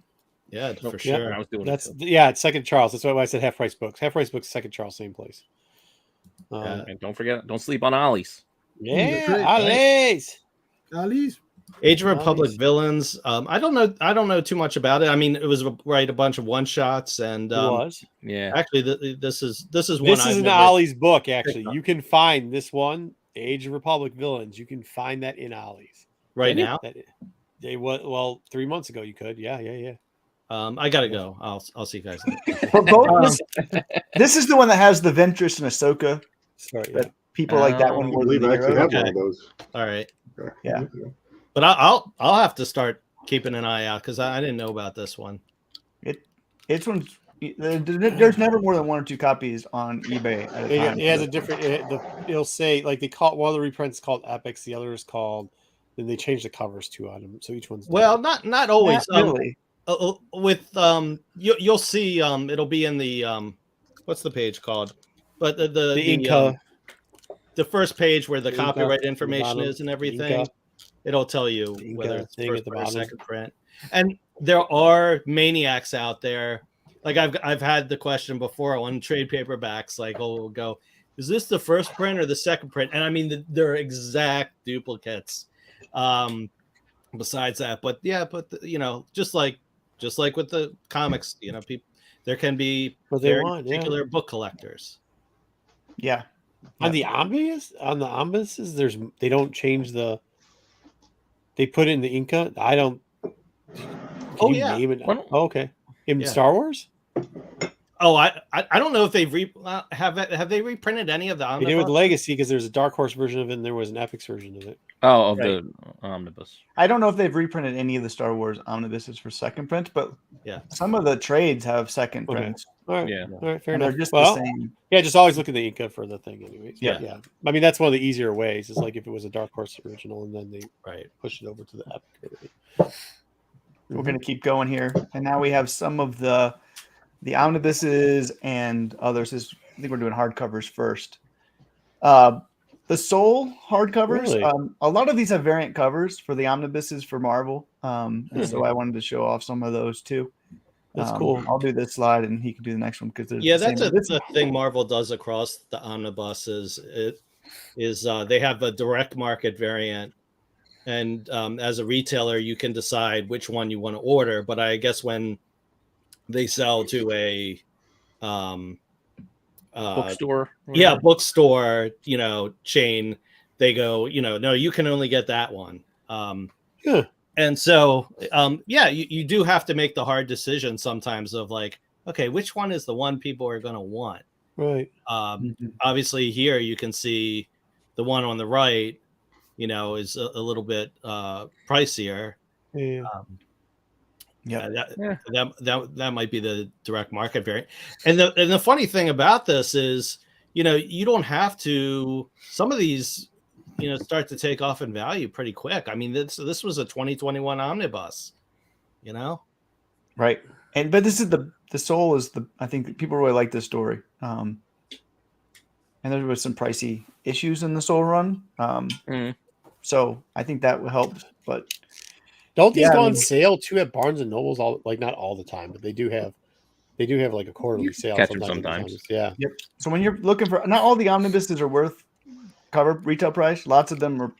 Yeah, for sure. I was doing it's Second Charles. That's why I said Half Price Books. Half Price Books, Second Charles, same place. And don't forget, don't sleep on Ollie's. Yeah, Alice. Alice. Age of Republic villains. I don't know too much about it. I mean, it was a bunch of one shots, and yeah. Actually, this is one. This is in Ollie's book. Actually, you can find this one, Age of Republic villains. You can find that in Ollie's right now. They 3 months ago you could. Yeah. I gotta go. I'll see you guys later. For both, this is the one that has the Ventress and Ahsoka. Sorry, but people like that one I more believe than I the actually hero. have one of those. All right. Okay. Yeah. But I'll have to start keeping an eye out because I didn't know about this one. It's one. There's never more than one or two copies on eBay at a time. It has a different. It'll say like they call one of the reprints called Epics, the other is called. Then they change the covers too on them, so each one's well, not always. Not really. With you'll see. It'll be in the what's the page called? But the Inca. The first page where the The copyright Inca, information is and everything. Inca. It'll tell you Inca whether it's thing first at the print or bottom. second print. And there are maniacs out there. Like I've had the question before on trade paperbacks, like, oh, we'll go, is this the first print or the second print? And I mean, they're exact duplicates. Besides that, but just like with the comics, people, there can be particular book collectors. Yeah. On the omnibuses, they don't change they put it in the Inca. I don't. Can you name it? Oh, okay. In Star Wars? Oh, I don't know if they've have they reprinted any of the omnibus? They did with Legacy because there's a Dark Horse version of it and there was an Epics version of it. Oh, of the omnibus. I don't know if they've reprinted any of the Star Wars omnibuses for second print, but some of the trades have second prints. All right. Yeah. All right. Fair enough. They're just the same. Yeah, just always look at the Inca for the thing, anyways. Yeah. Yeah. I mean, that's one of the easier ways. It's like if it was a Dark Horse original and then they push it over to the Epic. We're going to keep going here. And now we have some of the omnibuses and others. I think we're doing hardcovers first. The Soul hardcovers, Really? a lot of these have variant covers for the omnibuses for Marvel. And so I wanted to show off some of those too. That's cool. I'll do this slide and he can do the next one because that's a thing Marvel does across the omnibuses. It is they have a direct market variant. And as a retailer, you can decide which one you want to order. But I guess when they sell to a bookstore, bookstore, chain, they go, no, you can only get that one. And so, you do have to make the hard decision sometimes of like, okay, which one is the one people are going to want? Right. Obviously, here you can see the one on the right. Is a little bit pricier. Yeah. That might be the direct market variant. And the funny thing about this is, you don't have to. Some of these, start to take off in value pretty quick. I mean, this was a 2021 omnibus. Right. But this is the Soul is I think people really like this story. And there was some pricey issues in the Soul run. So I think that would help. But don't these go on sale too at Barnes and Nobles? Not all the time, but they do have like a quarterly sale sometimes. Yeah. Yep. So when you're looking for, not all the omnibuses are worth cover retail price. Lots of them are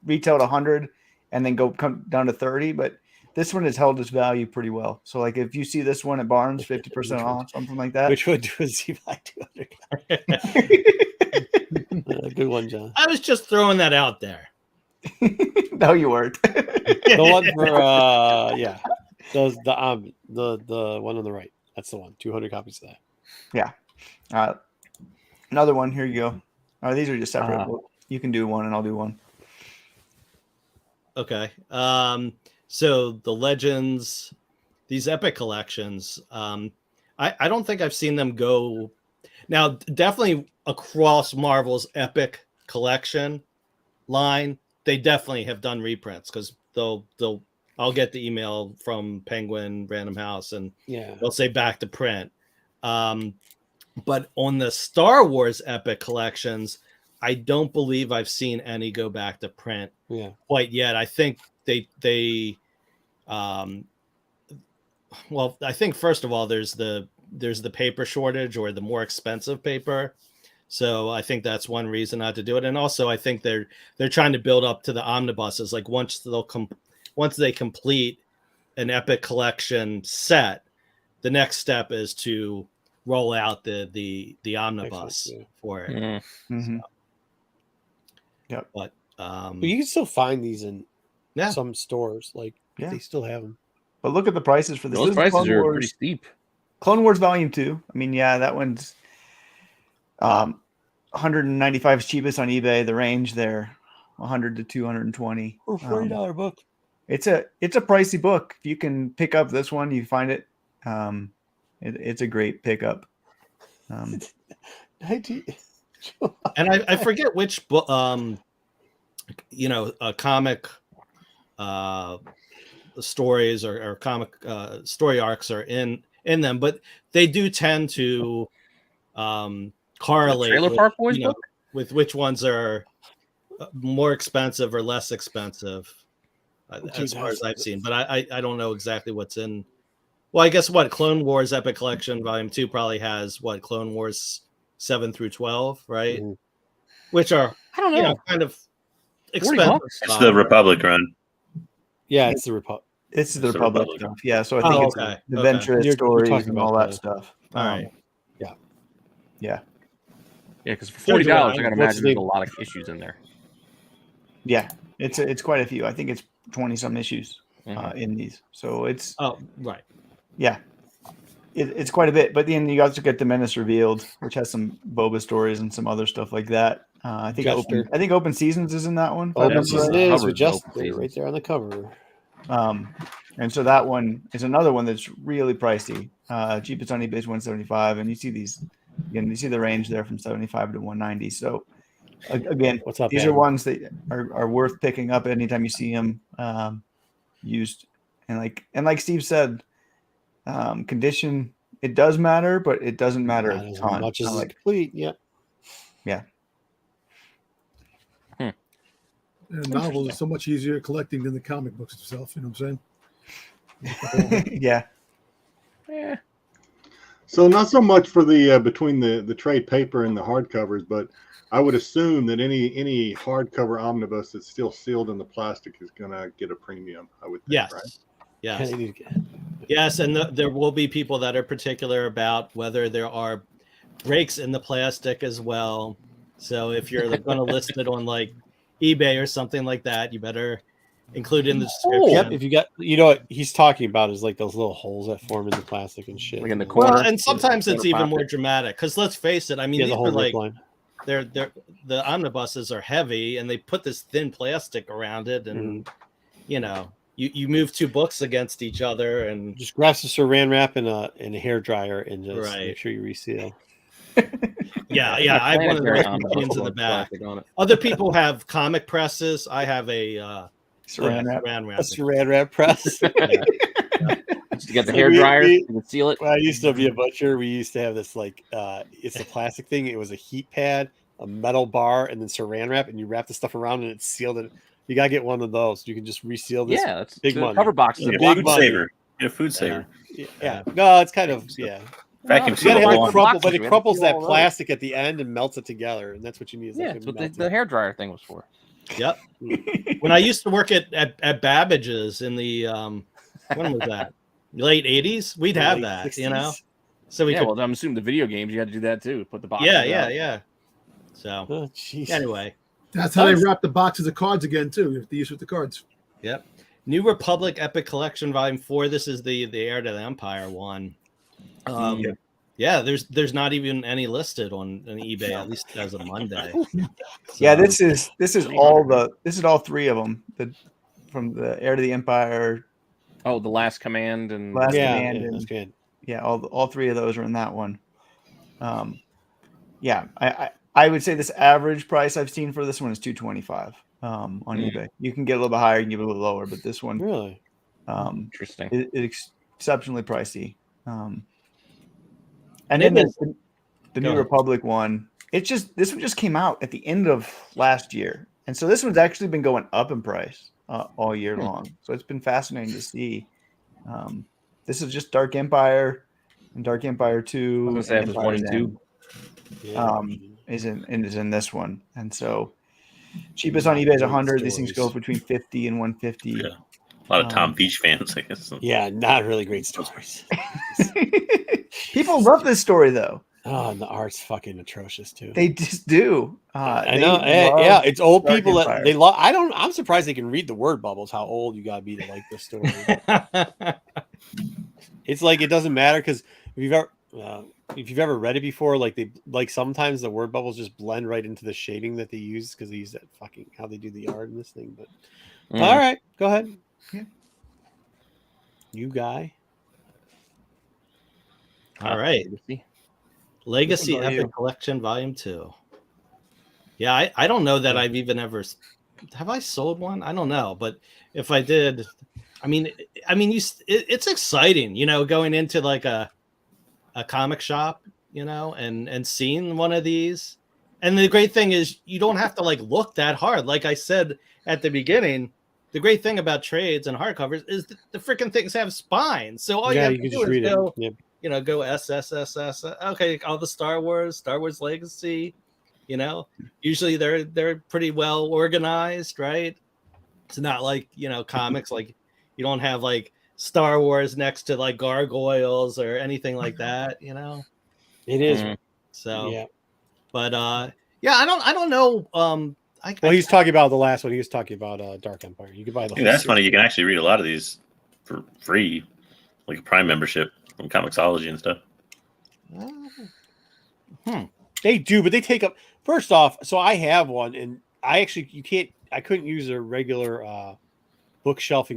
retail at 100 and then come down to 30. But this one has held its value pretty well. So like if you see this one at Barnes, 50% off, something like that. Which would do a Z-Buy 200. Good one, John. I was just throwing that out there. No, you weren't. The one for the one on the right. That's the one. 200 copies of that. Yeah. Another one. Here you go. These are just separate. You can do one, and I'll do one. Okay. So the Legends, these Epic collections. I don't think I've seen them go. Now, definitely across Marvel's Epic collection line, they definitely have done reprints because I'll get the email from Penguin Random House and they'll say back to print. But on the Star Wars Epic collections, I don't believe I've seen any go back to print quite yet. I think they I think first of all there's the paper shortage or the more expensive paper. So I think that's one reason not to do it. And also I think they're trying to build up to the omnibuses. Like once they complete an Epic Collection set, the next step is to roll out the omnibus for it. Mm-hmm. So, yep. But you can still find these in Yeah. some stores. Like Yeah. they still have them. But look at the prices for this. Those This is prices Clone are Wars- pretty steep. Clone Wars Volume 2. I mean, yeah, that one's 195 is cheapest on eBay. The range there, 100 to 220. Or $40 book. It's a pricey book. If you can pick up this one, you find it. It's a great pickup. And I forget which book, comic stories or comic story arcs are in them, but they do tend to correlate Trailer Park Boys book? With which ones are more expensive or less expensive, as far as I've seen. But I don't know exactly what's in. Well, I guess Clone Wars Epic Collection Volume 2 probably has Clone Wars 7 through 12, right? Mm-hmm. Which are, I don't know, kind of expensive. It's the Republic run. Yeah, it's the Republic. It's the Republic stuff. Yeah, so I think it's okay. the adventurous You're stories talking and all about that stuff. All right. Yeah. Yeah, because for $40, I gotta imagine there's a lot of issues in there. Yeah, it's quite a few. I think it's 20 some issues in these. So it's right. Yeah, it's quite a bit. But then you also get the Menace Revealed, which has some Boba stories and some other stuff like that. I think Open Seasons is in that one. Open Seasons is just right there on the cover. And so that one is another one that's really pricey. Cheapest on eBay is $175, and you see these again. You see the range there from $75 to $190. So again, these are ones that are worth picking up anytime you see them used. And like Steve said, condition, it does matter, but it doesn't matter a ton. As much as it's complete. Yeah. And novels are so much easier collecting than the comic books itself. You know what I'm saying? Yeah. So not so much for the between the trade paper and the hardcovers, but I would assume that any hardcover omnibus that's still sealed in the plastic is going to get a premium. I would think, Yes. right? Yes. Yes, and there will be people that are particular about whether there are breaks in the plastic as well. So if you're going to list it on eBay or something like that, you better include in the description. Yep. If you got, what he's talking about is those little holes that form in the plastic and shit. Like in the corner. Well, and sometimes it's even more dramatic because let's face it. I mean, the whole line. The omnibuses are heavy and they put this thin plastic around it, and you move two books against each other and just grab some saran wrap and a hair dryer and just make sure you reseal. Yeah, I have one of those machines in the back. Other people have comic presses. I have a saran wrap. A saran wrap press. To get the hair dryer to seal it. When I used to be a butcher, we used to have this it's a plastic thing. It was a heat pad, a metal bar, and then saran wrap, and you wrap the stuff around and it's sealed. And you gotta get one of those. You can just reseal this. Yeah, that's big money. Cover box. Food saver. Get a food saver. Yeah. No, it's kind of Vacuum you gotta have seal. it crumple, but it crumples that plastic at the end and melts it together, and that's what you need. That's what the hair dryer thing was for. Yep. When I used to work at Babbage's in the when was that? Late 80s? We'd have that, 60s. So we could. Well, I'm assuming the video games you had to do that too. Put the box. Yeah. So anyway, that's how they wrap the boxes of cards again too. You have to use with the cards. Yep. New Republic Epic Collection Volume 4. This is the Heir to the Empire one. Yeah, there's not even any listed on eBay, at least as of Monday. So, yeah, this is all three of them. From the Heir to the Empire. Oh, the Last Command and Command. That's good. Yeah, all three of those are in that one. I would say this average price I've seen for this one is $225 on eBay. You can get a little bit higher, you can get a little lower, but this one really interesting. It's exceptionally pricey. And then the New Republic one, this one just came out at the end of last year, and so this one's actually been going up in price all year long. So it's been fascinating to see. This is just Dark Empire and Dark Empire 2. I was gonna say it was 1 and 2. is in this one, and so cheapest on eBay is 100. These things go between 50 and 150. Yeah. A lot of Tom Beach fans, I guess. Yeah, not really great stories. People love this story though. Oh, and the art's fucking atrocious too. They just do. I know. Yeah, it's old people that they love. I'm surprised they can read the word bubbles. How old you gotta be to like this story? It's like it doesn't matter because if you've ever read it before, like sometimes the word bubbles just blend right into the shading that they use because they use that fucking how they do the art in this thing. But all right, go ahead. Yeah. You guy. All right. Legacy Epic Collection Volume 2. Yeah, I don't know that I've even ever have I sold one? I don't know, but if I did, I mean it's exciting, going into like a comic shop, and seeing one of these. And the great thing is you don't have to like look that hard. Like I said at the beginning, the great thing about trades and hardcovers is the freaking things have spines. So all you have to do is go, go SSSS. Okay, all the Star Wars Legacy. Usually they're pretty well organized, right? It's not like comics like you don't have like Star Wars next to like gargoyles or anything like that. It is. So yeah, but I don't know. He's talking about the last one. He was talking about Dark Empire. You can buy the. Yeah, that's funny. You can actually read a lot of these for free, like a Prime membership from Comixology and stuff. They do, but they take up. First off, so I have one, and I couldn't use a regular bookshelf.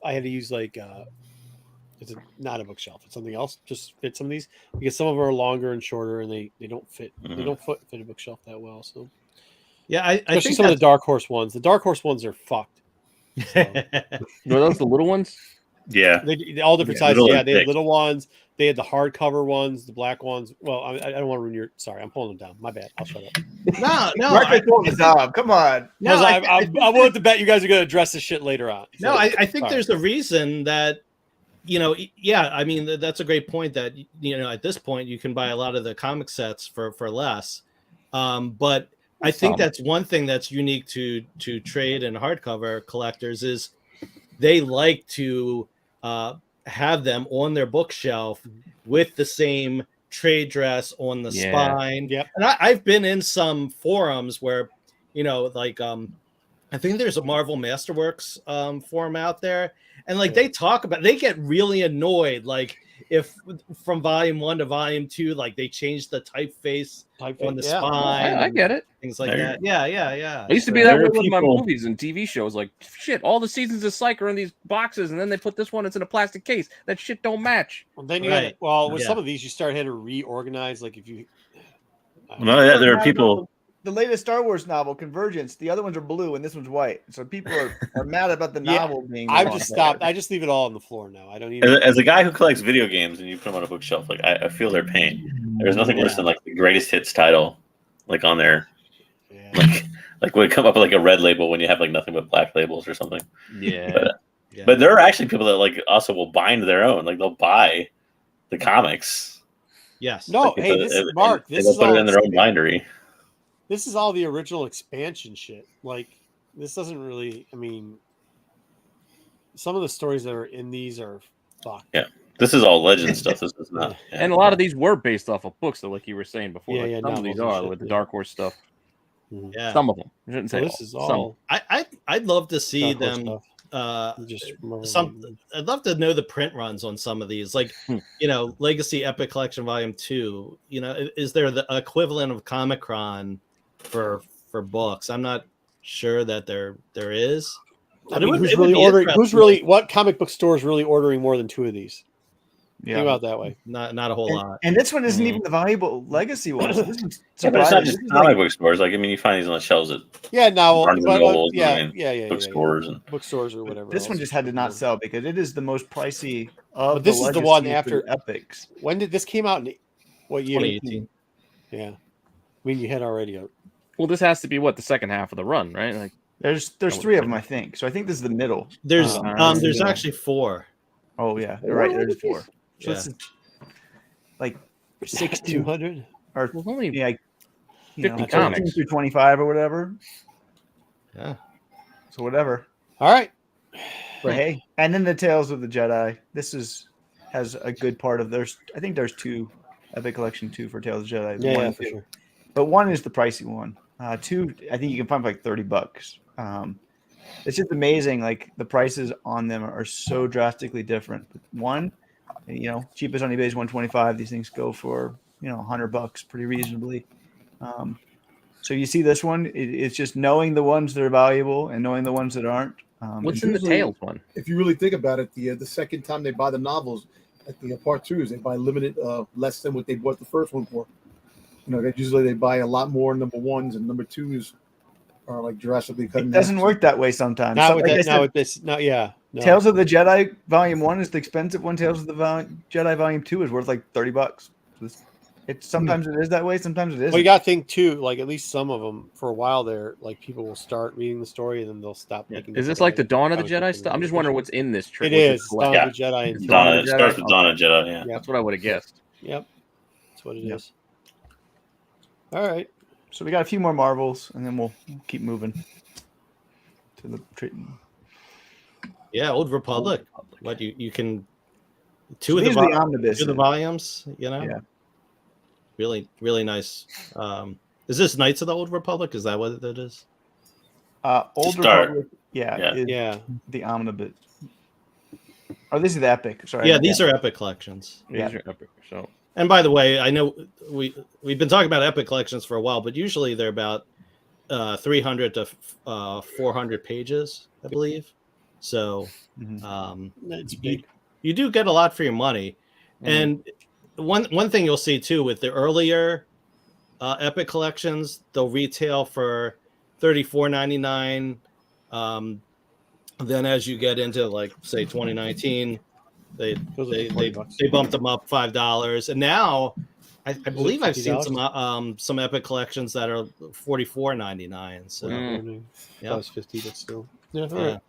I had to use it's not a bookshelf. It's something else. Just fit some of these because some of them are longer and shorter, and they don't fit. Mm-hmm. They don't fit a bookshelf that well. So. Yeah, I think some of the Dark Horse ones. The Dark Horse ones are fucked. So. Were those the little ones? Yeah, they all different sizes. Yeah, they had little ones. They had the hardcover ones, the black ones. Well, I don't want to ruin your. Sorry, I'm pulling them down. My bad. I'll shut up. No, come on. No, I wanted to bet you guys are going to address this shit later on. So, no, I think there's a reason that. I mean that's a great point. That at this point you can buy a lot of the comic sets for less, but. I think that's one thing that's unique to trade and hardcover collectors is they like to have them on their bookshelf with the same trade dress on the spine. Yep. And I've been in some forums where, I think there's a Marvel Masterworks forum out there. And they talk about, they get really annoyed. Like if from volume 1 to volume 2, they changed the typeface on the spine. I get it. Things like that. Yeah. It used to be that way with my movies and TV shows. Like, shit, all the seasons of Psych are in these boxes, and then they put this one, it's in a plastic case. That shit don't match. Well, then with some of these, you start having to reorganize. Like, if you... there are people... The latest Star Wars novel, Convergence, the other ones are blue, and this one's white. So people are mad about the novel being... I've just stopped. I just leave it all on the floor now. I don't even... As a guy who collects video games, and you put them on a bookshelf, I feel their pain. There's nothing worse than, the greatest hits title, on there. Yeah. Like would come up with a red label when you have nothing but black labels or something. Yeah. But there are actually people that also will bind their own. They'll buy the comics. Yes. No. Hey, Mark. They'll put it in their own bindery. This is all the original expansion shit. This doesn't really. I mean, some of the stories that are in these are fucked. Yeah. This is all legend stuff. This is not. Yeah. And a lot of these were based off of books, though, like you were saying before. Some of these are with the Dark Horse stuff. Yeah, some of them. I shouldn't say this is all. I'd love to see them. I'd love to know the print runs on some of these, Legacy Epic Collection Volume 2. Is there the equivalent of Comic-Con for books? I'm not sure that there is. I mean, who's really ordering? What comic book store is really ordering more than 2 of these? Yeah. Think about it that way. Not a whole lot. And this one isn't even the valuable Legacy one. So but it's not just comic book stores. You find these on the shelves at bookstores and bookstores or whatever. This one just had to not sell because it is the most pricey of. But this is the one after Epics. When did this came out? What year? 2018. Yeah, I mean you had already. Well, this has to be the second half of the run, right? There's 3 of them, I think. So I think this is the middle. There's actually 4. Oh yeah, you're right. There's 4. So Yeah. it's 6,200 or 50 comics 13 through 25 or whatever. Yeah. So whatever. All right. But hey, and then the Tales of the Jedi. This has a good part of I think there's 2 Epic Collection 2 for Tales of the Jedi. Yeah, One yeah, and for 2. sure. But 1 is the pricey one. 2, I think you can find for like $30. It's just amazing. Like the prices on them are so drastically different. 1, cheapest on eBay is $125. These things go for $100 pretty reasonably. So you see this one, it's just knowing the ones that are valuable and knowing the ones that aren't. What's in the Tales one? If you really think about it, the second time they buy the novels at the part 2s, they buy limited less than what they bought the first one for. Usually they buy a lot more number 1s, and number 2s are like drastically cut. It doesn't work that way sometimes. Not So, with like I that, said, not with this. No, yeah. No. Tales of the Jedi Volume 1 is the expensive one. Tales of the Jedi Volume 2 is worth like $30. It's sometimes it is that way, sometimes it isn't. Well, you got to think too. Like at least some of them, for a while there, like people will start reading the story and then they'll stop making. Is this like the Dawn of the Jedi stuff? I'm just wondering what's in this trade. It is Dawn of the Jedi. It's Dawn of the Jedi. It starts with Dawn of the Jedi. Yeah, that's what I would have guessed. Yep, that's what it is. All right. So we got a few more Marvels, and then we'll keep moving to the treatment. Yeah, Old Republic. What you can Two of the omnibus. 2 of the volumes. Yeah. Really, really nice. Is this Knights of the Old Republic? Is that what it is? Old Start. Republic. Yeah. Yeah. The omnibus. Oh, this is the epic. Sorry. Yeah, these are epic collections. These are epic. So. And by the way, I know we've been talking about epic collections for a while, but usually they're about 300 to 400 pages, I believe. So That's big. You do get a lot for your money. And one thing you'll see too with the earlier epic collections, they'll retail for $34.99. Then as you get into like say 2019, they bumped them up $5. And now I believe I've seen some epic collections that are $44.99. So that was 50, but still. Yeah. All right.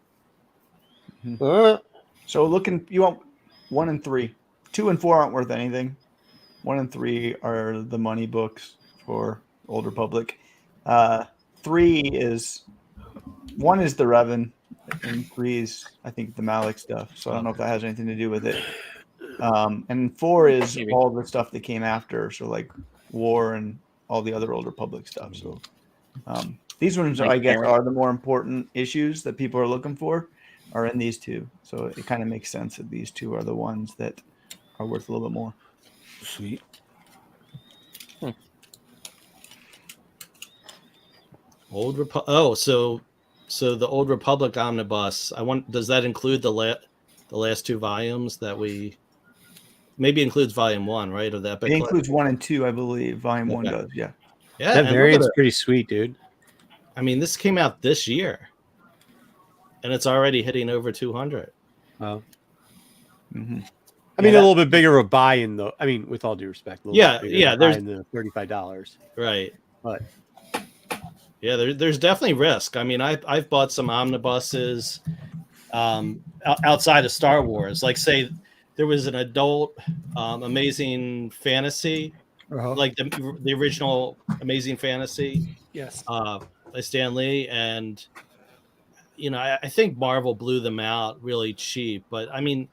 All right. So you want 1 and 3. 2 and 4 aren't worth anything. 1 and 3 are the money books for Old Republic. 3 is 1 is the Revan, and 3 is I think the Malik stuff. So I don't know if that has anything to do with it. And 4 is all the stuff that came after, so like War and all the other Old Republic stuff. So these ones, I guess, are the more important issues that people are looking for. Are in these 2, so it kind of makes sense that these 2 are the ones that are worth a little bit more. Sweet. Old Republic. Oh, so the Old Republic omnibus. Does that include the last 2 volumes that we? Maybe includes volume 1, right? Of the epic. It includes 1 and 2, I believe. Volume 1 does. Yeah. Yeah. That variant's pretty sweet, dude. I mean, this came out this year. And it's already hitting over 200. Wow. Mm-hmm. I mean, a little bit bigger of a buy-in, though. I mean, with all due respect, there's the $35, right? But yeah, there's definitely risk. I mean, I've bought some omnibuses outside of Star Wars. Like, say, there was an adult Amazing Fantasy, like the original Amazing Fantasy. Yes. By Stan Lee, and I think Marvel blew them out really cheap, but I mean,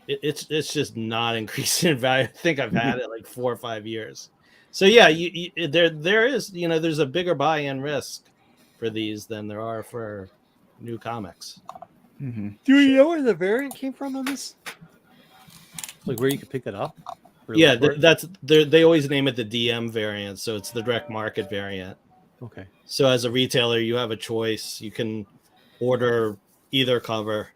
it's just not increasing in value. I think I've had it like 4 or 5 years. So yeah, there is there's a bigger buy-in risk for these than there are for new comics. Mm-hmm. Do you know where the variant came from on this? Like where you could pick that up? Yeah, they always name it the DM variant, so it's the direct market variant. Okay. So as a retailer, you have a choice. You can order either cover.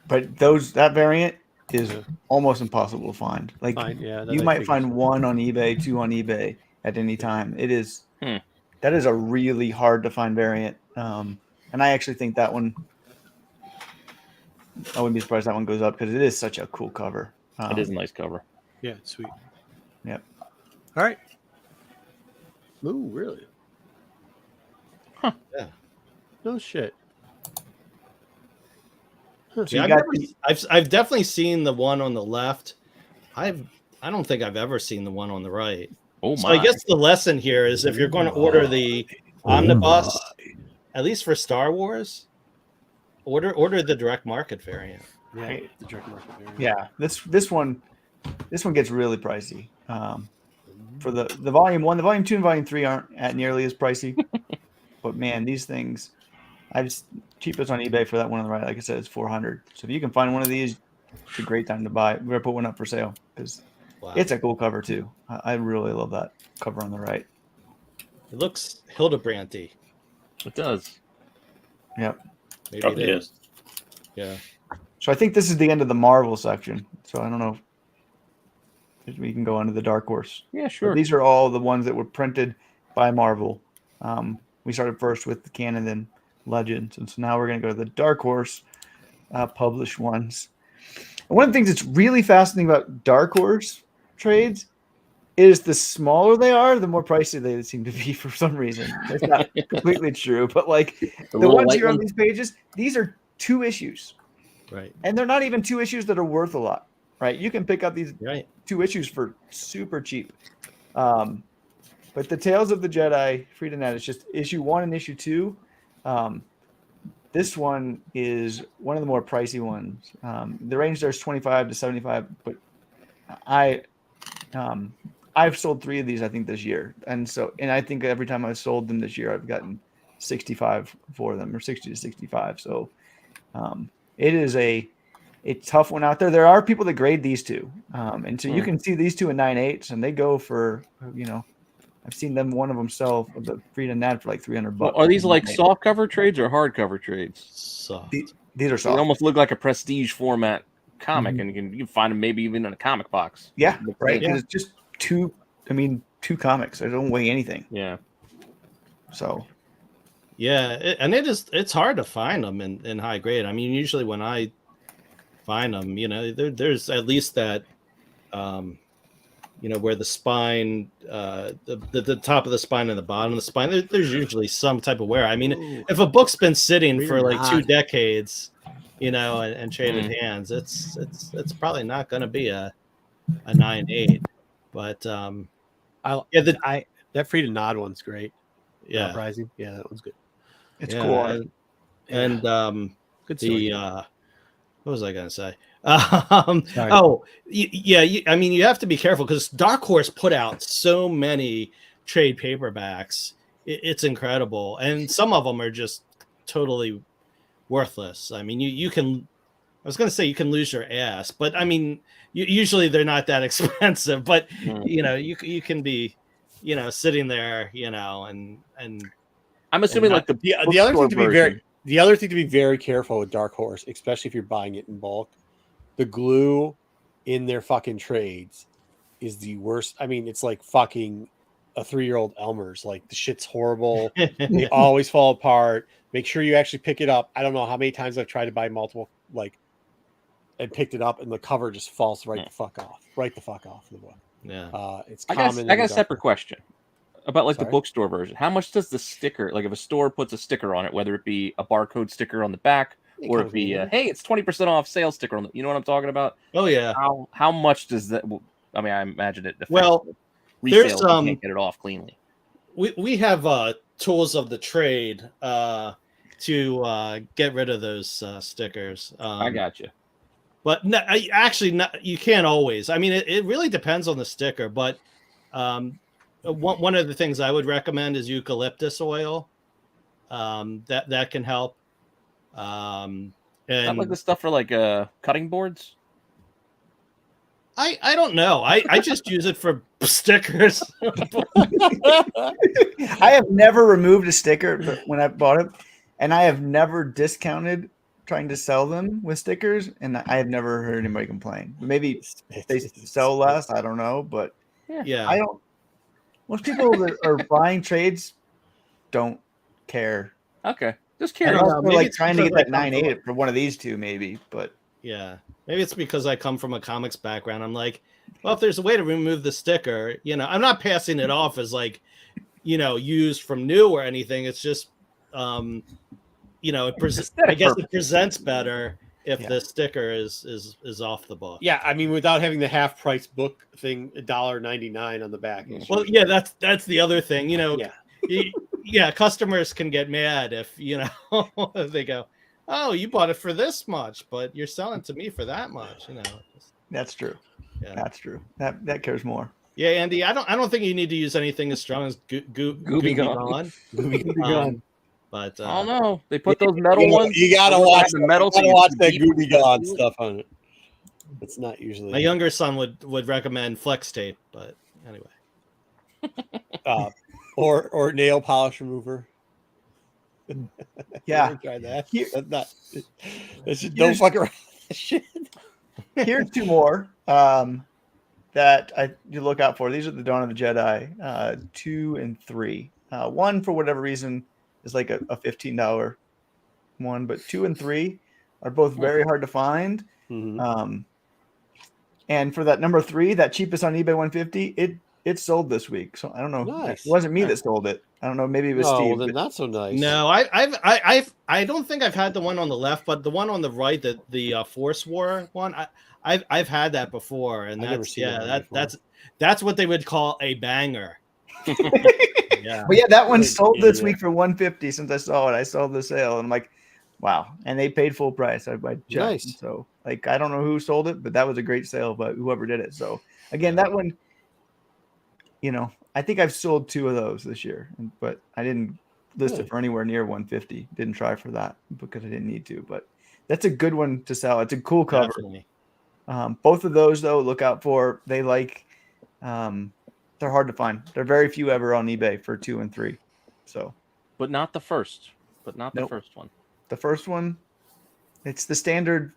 But that variant is almost impossible to find. Like you might find 1 on eBay, 2 on eBay at any time. It is that is a really hard to find variant. And I actually think that one, I wouldn't be surprised that one goes up because it is such a cool cover. It is a nice cover. Yeah, it's sweet. Yep. All right. Ooh, really? Huh. Yeah. No shit. Huh. Yeah, I've definitely seen the one on the left. I don't think I've ever seen the one on the right. Oh my! So I guess the lesson here is if you're going to order the omnibus, at least for Star Wars, order the direct market variant. Yeah, the direct market variant. Yeah, this one gets really pricey. For the volume 1, the volume 2 and volume 3 aren't at nearly as pricey. But man, these things, cheapest on eBay for that one on the right, like I said, is $400. So if you can find one of these, it's a great time to buy. We're gonna put one up for sale because it's a cool cover too. I really love that cover on the right. It looks Hildebrandy. It does. Yep. Maybe it is. Yeah. So I think this is the end of the Marvel section. So I don't know if we can go on to the Dark Horse. Yeah, sure. But these are all the ones that were printed by Marvel. We started first with the canon, then Legends, and so now we're going to go to the Dark Horse published ones. And one of the things that's really fascinating about Dark Horse trades is the smaller they are, the more pricey they seem to be for some reason. It's not completely true, but like the ones here on these pages, these are 2 issues. Right. And they're not even 2 issues that are worth a lot, right? You can pick up these 2 issues for super cheap. But the Tales of the Jedi, Free to Net, is just issue 1 and issue 2. This one is one of the more pricey ones. The range there is 25 to 75, but I've sold 3 of these, I think, this year. And I think every time I've sold them this year, I've gotten 65 for them, or 60 to 65. So it is a tough one out there. There are people that grade these 2. And so you can see these 2 in 9/8, and they go for, I've seen one of them sell the Free to Net for like $300. Well, are these like soft cover trades or hard cover trades? Soft. These are soft. They almost look like a prestige format comic, and you can find them maybe even in a comic box. Yeah, right. Yeah. It's just 2 comics. They don't weigh anything. Yeah. So. Yeah, it's hard to find them in high grade. I mean, usually when I find them, there's at least that, where the spine, the top of the spine and the bottom of the spine, there's usually some type of wear. I mean, if a book's been sitting for like 2 decades, and traded hands, it's probably not going to be a 9/8. But that Free to Nod one's great. Yeah, Uprising. Yeah, that one's good. It's cool. And good. What was I going to say? I mean, you have to be careful because Dark Horse put out so many trade paperbacks. It's incredible, and some of them are just totally worthless. I mean, you can. I was going to say you can lose your ass, but I mean, usually they're not that expensive. But you can be, sitting there, and I'm assuming like the other thing to be the other thing to be very careful with Dark Horse, especially if you're buying it in bulk, the glue in their fucking trades is the worst. I mean, it's like fucking a 3-year-old Elmer's. Like the shit's horrible. They always fall apart. Make sure you actually pick it up. I don't know how many times I've tried to buy multiple and picked it up, and the cover just falls right the fuck off of the book. Yeah, it's common. I got a separate question about the bookstore version. How much does the sticker, like if a store puts a sticker on it, whether it be a barcode sticker on the back or it be hey, it's 20% off sales sticker on the, you know what I'm talking about? Oh yeah. How much does that? I mean, I imagine it. There's can't get it off cleanly. We have tools of the trade to get rid of those stickers. I got you. But you can't always. I mean, it really depends on the sticker. But one of the things I would recommend is eucalyptus oil. That can help. And not like the stuff for like cutting boards. I don't know. I just use it for stickers. I have never removed a sticker when I bought it, and I have never discounted trying to sell them with stickers, and I have never heard anybody complain. Maybe they sell less. I don't know, but yeah, I don't. Most people that are buying trades don't care. Okay, just curious. Maybe like trying to get that 9/8 for one of these 2, maybe, but yeah, maybe it's because I come from a comics background. I'm like, well, if there's a way to remove the sticker, I'm not passing it off as like, used from new or anything. It's just, I guess it presents better if the sticker is off the book. Yeah, I mean, without having the half price book thing, $1.99 on the back. Well, yeah, that's the other thing. Customers can get mad if if they go, oh, you bought it for this much, but you're selling to me for that much. That's true. Yeah. That's true. That cares more. Yeah, Andy, I don't think you need to use anything as strong as Gooby Gone. Gooby Gone. But I don't know. They put those metal ones. You gotta watch the metal. You gotta watch that Gooby Gone stuff on it. It's not usually. My younger son would recommend flex tape, but anyway. Or nail polish remover. Yeah, try that. That's not. Don't fuck around with that shit. Here's two more that you look out for. These are the Dawn of the Jedi 2 and 3. One, for whatever reason, is like a $15 one, but 2 and 3 are both very hard to find. Mm-hmm. And for that number 3, that cheapest on eBay 150, it sold this week. So I don't know. Nice. It wasn't me that sold it. I don't know. Maybe it was Steve. Steve. Well, then not so nice. No, I don't think I've had the one on the left, but the one on the right, the Force War one, I've had that before, and that's what they would call a banger. Yeah, but yeah, that one sold this week for 150. Since I saw it, I saw the sale, and I'm like, wow! And they paid full price. I checked. Nice. So like, I don't know who sold it, but that was a great sale. But whoever did it. So again, that one, I think I've sold 2 of those this year, but I didn't list it for anywhere near 150. Didn't try for that because I didn't need to. But that's a good one to sell. It's a cool cover. Definitely. Both of those, though, look out for. They they're hard to find. There are very few ever on eBay for 2 and 3. So, but not the first. The first one. The first one, it's the standard,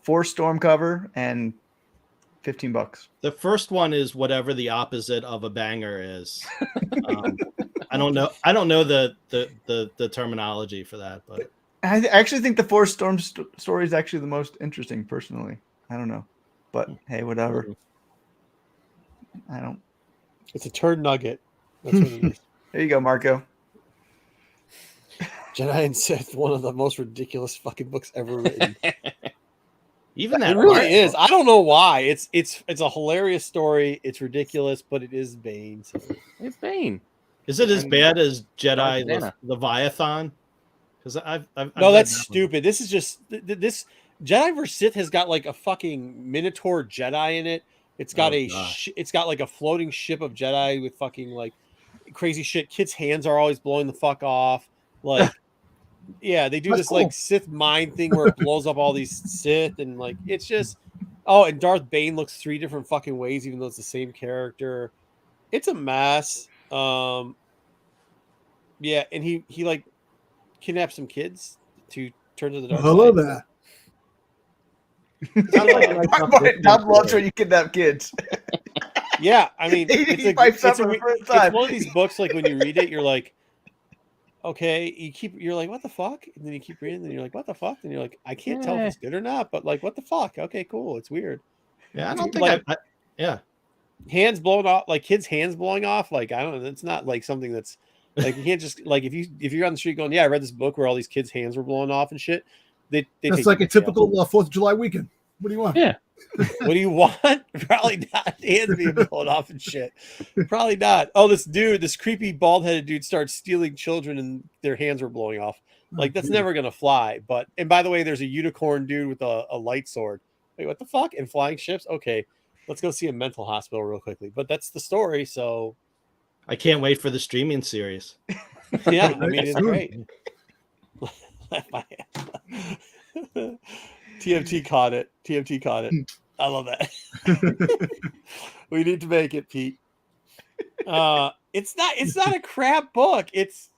Force Storm cover and $15. The first one is whatever the opposite of a banger is. I don't know. I don't know the terminology for that, but I actually think the Force Storm story is actually the most interesting, personally. I don't know, but hey, whatever. I don't. It's a turd nugget. That's what it is. There you go, Marco. Jedi and Sith, one of the most ridiculous fucking books ever written. Even that it really is. I don't know why. It's a hilarious story. It's ridiculous, but it is Bane. So. It's Bane. Is it as bad as Jedi Leviathan? Because I've no, that's stupid. This is just this Jedi vs. Sith has got like a fucking Minotaur Jedi in it. It's got it's got like a floating ship of Jedi with fucking like crazy shit. Kids' hands are always blowing the fuck off. Like, yeah, they do that's this cool. Like Sith mind thing where it blows up all these Sith and like it's just and Darth Bane looks 3 different fucking ways, even though it's the same character. It's a mess. Yeah, and he like kidnaps some kids to turn to the dark side. Hello there. Dad loves when you kidnap kids. Yeah, I mean, it's one of these books. Like when you read it, you're like, okay, you're like, what the fuck? And then you keep reading, and you're like, what the fuck? And you're like, I can't tell if it's good or not, but like, what the fuck? Okay, cool. It's weird. Yeah, I don't think hands blowing off, like kids' hands blowing off. Like I don't know. It's not like something that's like you can't just like if you're on the street going, yeah, I read this book where all these kids' hands were blowing off and shit. That's like a typical 4th of July weekend. What do you want? Yeah. What do you want? Probably not. Hands being blown off and shit. Probably not. Oh, this creepy bald-headed dude starts stealing children and their hands were blowing off. Like that's never gonna fly. And by the way, there's a unicorn dude with a light sword. Wait, what the fuck? And flying ships? Okay, let's go see a mental hospital real quickly. But that's the story. So I can't wait for the streaming series. Yeah, I mean it's great. TMT caught it. I love that. We need to make it, Pete. It's not a crap book. It's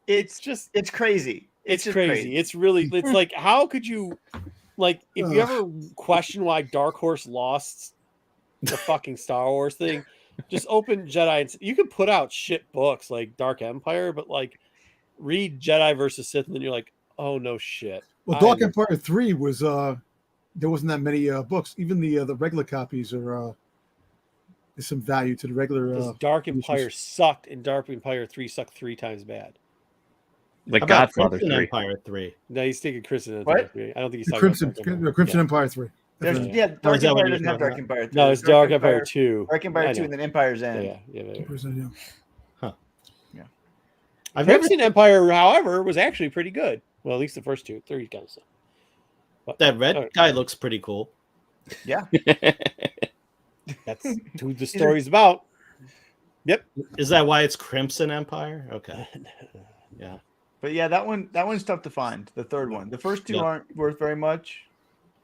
crazy. It's crazy. It's really it's like how could you like if you ever question why Dark Horse lost the fucking Star Wars thing, just open Jedi and you can put out shit books like Dark Empire, but like read Jedi versus Sith and then you're like, oh no shit. Well, Dark Empire 3 was there wasn't that many books. Even the regular copies are there's some value to the regular. Dark Empire sucked, and Dark Empire 3 sucked 3 times bad. Like How about Godfather Crimson 3. Empire 3. No, he's thinking Crimson. What? I don't think he's The talking Crimson, about Dark Empire. the Crimson Empire 3. There's, Definitely. yeah, Or Dark is that what Empire you're doesn't have talking Dark about? Empire 3. No, There's it's Dark Empire 2. Dark Empire I 2 know. and then Empire's End. Yeah. I've never Crimson Empire, however, was actually pretty good. Well, at least the first two. Third kind of stuff. But that red guy looks pretty cool. Yeah. That's who the story's about. Yep. Is that why it's Crimson Empire? Okay. Yeah. But yeah, that one's tough to find. The third one. The first two aren't worth very much.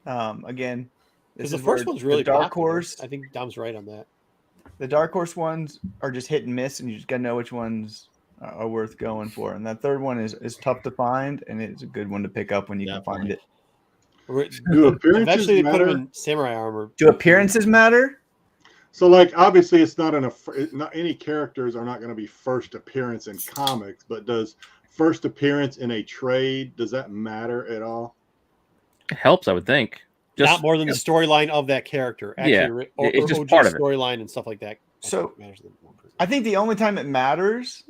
Again, Because the first one's really the Dark popular. Horse. I think Dom's right on that. The Dark Horse ones are just hit and miss, and you just gotta know which ones are worth going for. And that third one is tough to find, and it's a good one to pick up when you can find it. Do appearances Eventually, they put him matter? in samurai armor. Do appearances matter? So, like, obviously, it's not not any characters are not going to be first appearance in comics, but does first appearance in a trade, does that matter at all? It helps, I would think. Not more than the storyline of that character. Actually, it's just OG part of it. storyline and stuff like that. So, I think the only time it matters,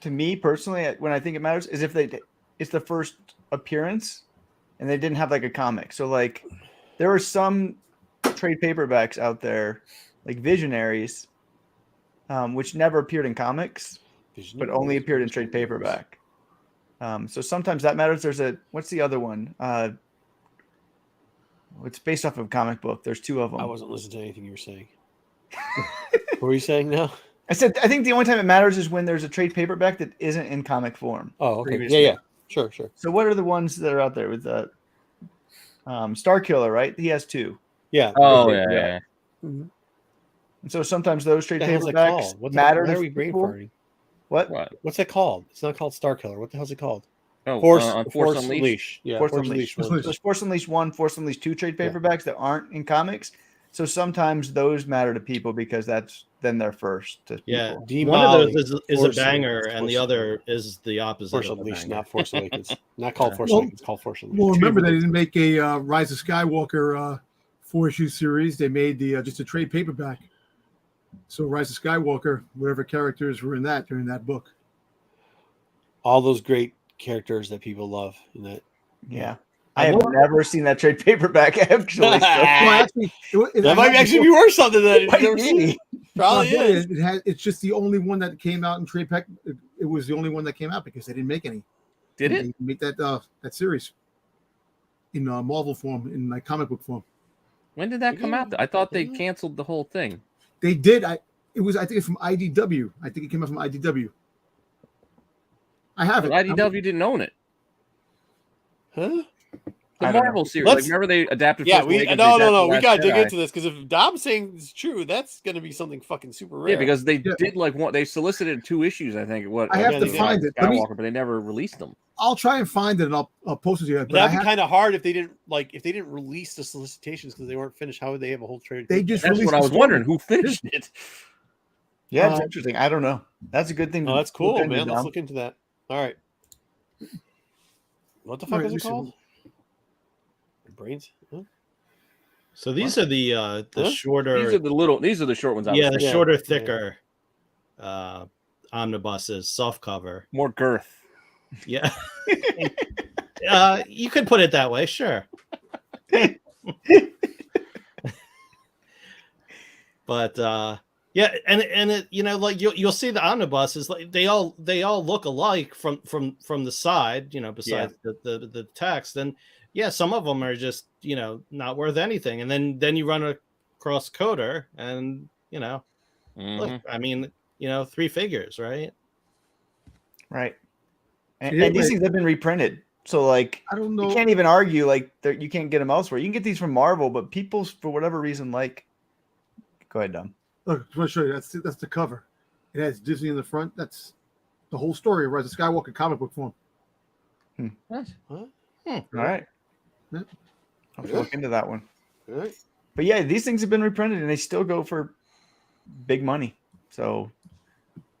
to me personally, when I think it matters, is if it's the first appearance, and they didn't have like a comic. So, like, there are some trade paperbacks out there, like Visionaries, which never appeared in comics, but only appeared in trade paperback. So sometimes that matters. There's what's the other one? It's based off of a comic book. There's two of them. I wasn't listening to anything you were saying. What were you saying now? I said I think the only time it matters is when there's a trade paperback that isn't in comic form. Oh, okay. Previously. Yeah. Sure. So what are the ones that are out there with the Star Killer? Right, he has two. Yeah. Oh yeah. And so sometimes those trade What the hell's it paperbacks called? matter. Why to are we brain people. farting? What? What's that called? It's not called Star Killer. What the hell's it called? Oh, Force Unleashed. Yeah, Force Unleashed. There's Force Unleashed 1, Force Unleashed 2 trade paperbacks that aren't in comics. So sometimes those matter to people because that's then they're first to Yeah, people. one of those is a banger, and the other is is the opposite. Force of a Unleashed, banger. not Force Awakens. Not called Force Awakens. It's called Force Unleashed. Well, remember they didn't make a Rise of Skywalker 4-issue series. They made the just a trade paperback. So Rise of Skywalker, whatever characters were in that during that book. All those great characters that people love in that. Yeah. I have never seen that trade paperback actually. So. That might actually be worth something that you've never seen. Probably is. It's just the only one that came out in trade pack. It was the only one that came out because they didn't make any. Did it? They make that series in Marvel form, in like comic book form. When did that come out? I thought they canceled the whole thing. They did. I think it's from IDW. I think it came out from IDW. I have it. But IDW didn't own it. Huh? The Marvel series. Like, remember they adapted? Yeah, Force Awakens, no. We gotta Last dig Jedi. into this because if Dom's saying it's true, that's gonna be something fucking super rare. Yeah, because they did like one. They solicited 2 issues, I think. What I have to find it. Skywalker, but they never released them. I'll try and find it and I'll post it to you. But that'd be kind of hard if they didn't release the solicitations because they weren't finished. How would they have a whole trade? They just That's what I was wondering. Who finished it? Yeah, it's interesting. I don't know. That's a good thing. Oh, that's cool, man. Let's look into that. All right. What the fuck is it called? Brains. Huh? So these are the shorter. These are the short ones. Yeah, the shorter, thicker omnibuses, soft cover, more girth. Yeah. You could put it that way, sure. But yeah, and it, like you'll see the omnibuses, like they all look alike from the side, besides the text. And yeah, some of them are just not worth anything, and then you run across Coder, and look, I mean, 3 figures, right? Right. And these things have been reprinted, so like I don't know. You can't even argue like you can't get them elsewhere. You can get these from Marvel, but people for whatever reason like. Go ahead, Dom. Look, I want to show you. That's the cover. It has Disney in the front. That's the whole story of Rise of Skywalker comic book form. All right. Yeah. I'll have to look into that one. All right. But yeah, these things have been reprinted and they still go for big money. So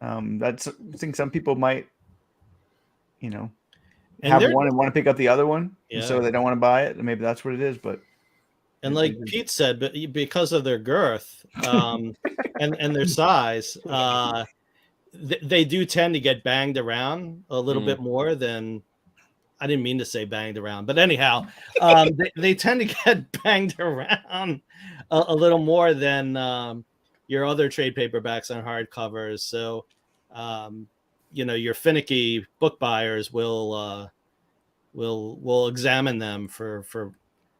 I think some people might, have one and want to pick up the other one. Yeah. So they don't want to buy it. And maybe that's what it is. But and like Pete said, but because of their girth and their size, they do tend to get banged around a little bit more than. I didn't mean to say banged around, but anyhow, they tend to get banged around a little more than your other trade paperbacks and hardcovers. So, your finicky book buyers will examine them for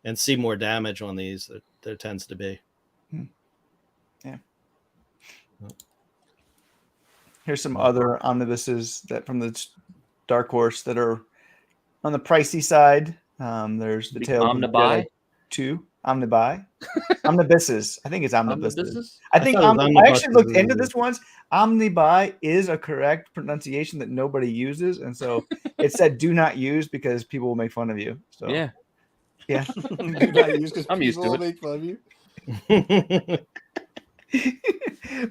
and see more damage on these. There tends to be. Yeah. Here's some other omnibuses that from the Dark Horse that are on the pricey side. There's the Tale of the Jedi 2. Omnibuy. Omnibuses. I think it's omnibuses. I actually looked into this once. Omnibuy is a correct pronunciation that nobody uses. And so it said do not use because people will make fun of you. So Yeah. Do not use because I'm used to people it. will make fun of you.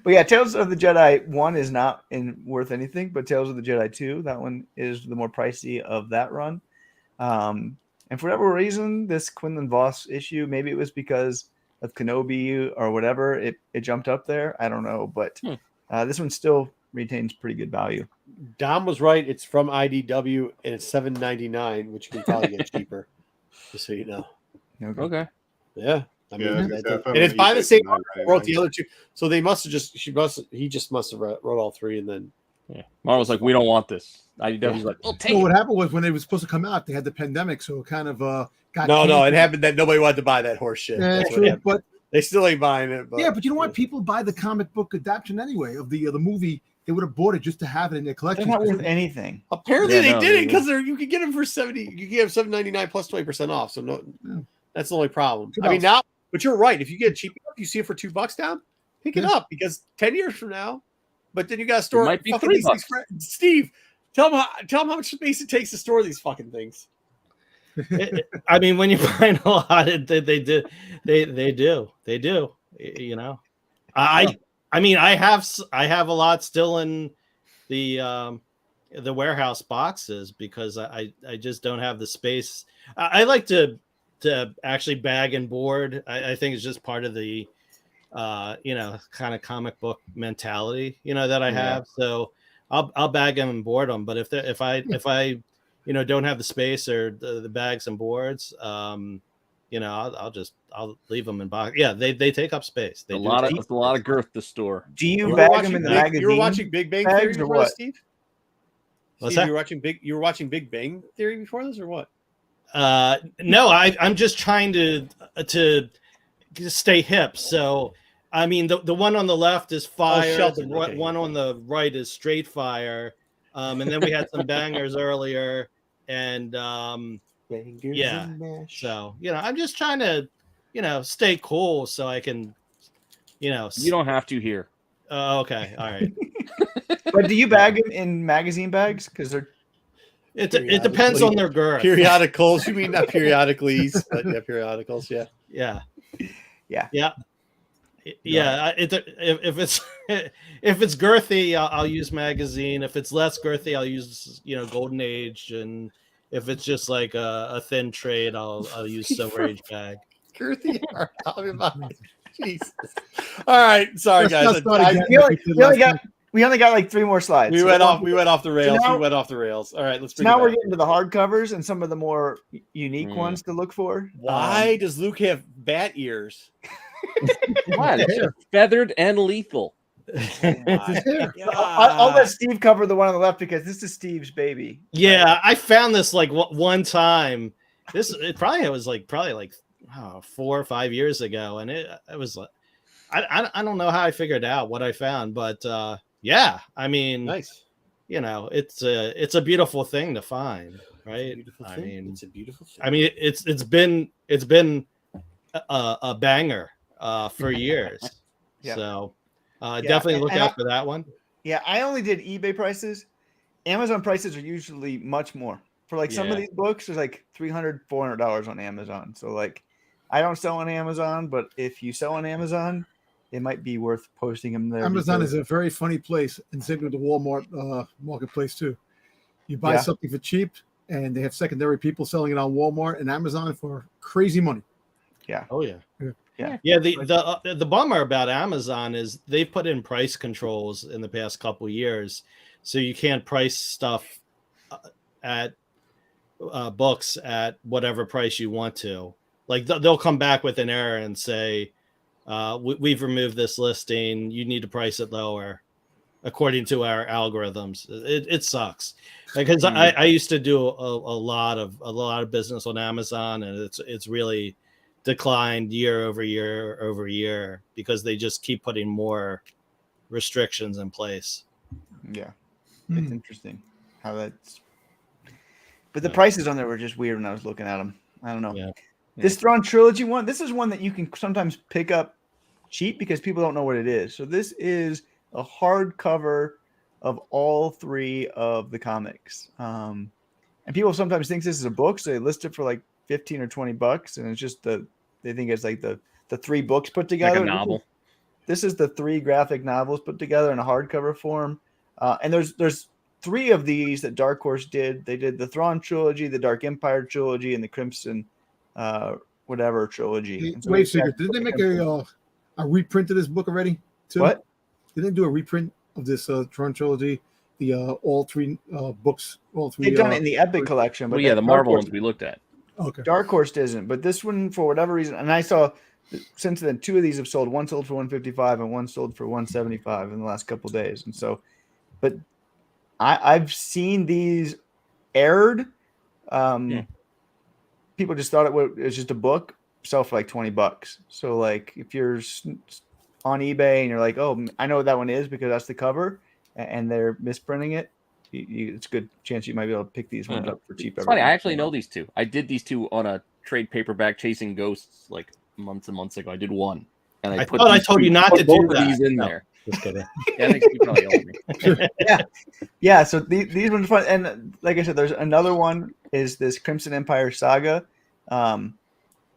But yeah, Tales of the Jedi 1 is not worth anything, but Tales of the Jedi 2, that one is the more pricey of that run. And for whatever reason, this Quinlan Voss issue, maybe it was because of Kenobi or whatever, it jumped up there. I don't know, but this one still retains pretty good value. Dom was right. It's from IDW and it's $7.99, which you can probably get cheaper. Just so you know. Okay. Yeah. I mean, Yeah, and it's by the same $9.99. who wrote the other two. So they must have he just must have wrote all three and then. Yeah. Marvel's like, we don't want this. IDW's like, we'll take So it. what happened was when they were supposed to come out, they had the pandemic, so it kind of got No, it happened that nobody wanted to buy that horse shit. Yeah, That's what true, happened. but They still ain't buying it. But, but you know what? People buy the comic book adaptation anyway of the movie. They would have bought it just to have it in their collection. They're not worth anything. Apparently Yeah, they no, didn't they because you could get them for $70. You can get them $7.99 plus 20% off. So no, that's the only problem. $2. I mean now, but you're right. If you get it cheap enough, you see it for $2 down, pick it up because 10 years from now. But then you got to store. It might be fucking $3. these things for- Steve, tell them how much space it takes to store these fucking things. I mean, when you find a lot, they do. You know, I mean, I have a lot still in the warehouse boxes because I just don't have the space. I like to actually bag and board. I think it's just part of the kind of comic book mentality that I have. So I'll bag them and board them. But if I don't have the space or the bags and boards, I'll leave them in box. Yeah, they take up space. It's a lot of girth to store. Do you bag them in the magazine? You were watching Big Bang Theory before this, Steve? What's Steve, that? You were watching Big Bang Theory before this, or what? No, I'm just trying to stay hip. So I mean, the one on the left is fire. Shelton, the okay. one on the right is straight fire. And then we had some bangers earlier. And yeah, so I'm just trying to stay cool so I can You don't have to here. Okay, all right. But do you bag them in magazine bags? Because It depends on their girth. Periodicals, you mean not periodicals, but yeah, periodicals, yeah. If it's girthy, I'll use magazine. If it's less girthy, I'll use Golden Age, and if it's just like a thin trade, I'll use Silver Age bag. Girthy, Jesus. All right, sorry guys. we only got like 3 more slides. We went off the rails. So now, we went off the rails. All right, let's bring now it we're back. getting to the hardcovers and some of the more unique ones to look for. Why does Luke have bat ears? What? Feathered and lethal. I'll let Steve cover the one on the left because this is Steve's baby. Yeah, I found this like one time. It probably was like 4 or 5 years ago, and it was like I don't know how I figured out what I found, but yeah, I mean, nice. It's a beautiful thing to find, right? I mean, it's a beautiful thing. I mean, it's been a banger for years. Yeah. So definitely look out for that one. Yeah, I only did eBay prices. Amazon prices are usually much more. For like some of these books, there's like $300, $400 on Amazon. So like, I don't sell on Amazon, but if you sell on Amazon, it might be worth posting them there. Amazon is a very funny place, and same with the Walmart marketplace too. You buy something for cheap, and they have secondary people selling it on Walmart and Amazon for crazy money. Yeah. Oh yeah. Yeah. The bummer about Amazon is they've put in price controls in the past couple years, so you can't price stuff at books at whatever price you want to. Like they'll come back with an error and say, we've removed this listing. You need to price it lower according to our algorithms. It sucks because I used to do a lot of business on Amazon, and it's really declined year over year because they just keep putting more restrictions in place. Yeah, it's interesting how that's. But the prices on there were just weird when I was looking at them. I don't know. Yeah. This Thrawn trilogy one, this is one that you can sometimes pick up cheap because people don't know what it is. So this is a hardcover of all 3 of the comics. And people sometimes think this is a book, so they list it for like $15 or $20, and it's just they think it's like the 3 books put together. Like a novel. This is the 3 graphic novels put together in a hardcover form. And there's 3 of these that Dark Horse did. They did the Thrawn trilogy, the Dark Empire trilogy, and the Crimson whatever trilogy. So wait a second. Did they make a reprint of this book already? Too? What? Did they do a reprint of this Thrawn trilogy? The all 3 books, all 3. They've done it in the Epic collection, but the Marvel ones we looked at. Okay. Dark Horse isn't, but this one for whatever reason, and I saw since then 2 of these have sold. One sold for $155 and one sold for $175 in the last couple of days, and so, but I've seen these aired. People just thought it was just a book, sell for like $20. So like if you're on eBay and you're like, oh, I know what that one is because that's the cover, and they're misprinting it, it's a good chance you might be able to pick these ones up for cheap. It's funny, I actually know these 2. I did these 2 on a trade paperback Chasing Ghosts like months and months ago. I did one, and I told you not to do that. These in there. Just kidding. Yeah, I think you probably owe me. Yeah. So these ones are fun, and like I said, there's another one. Is this Crimson Empire Saga?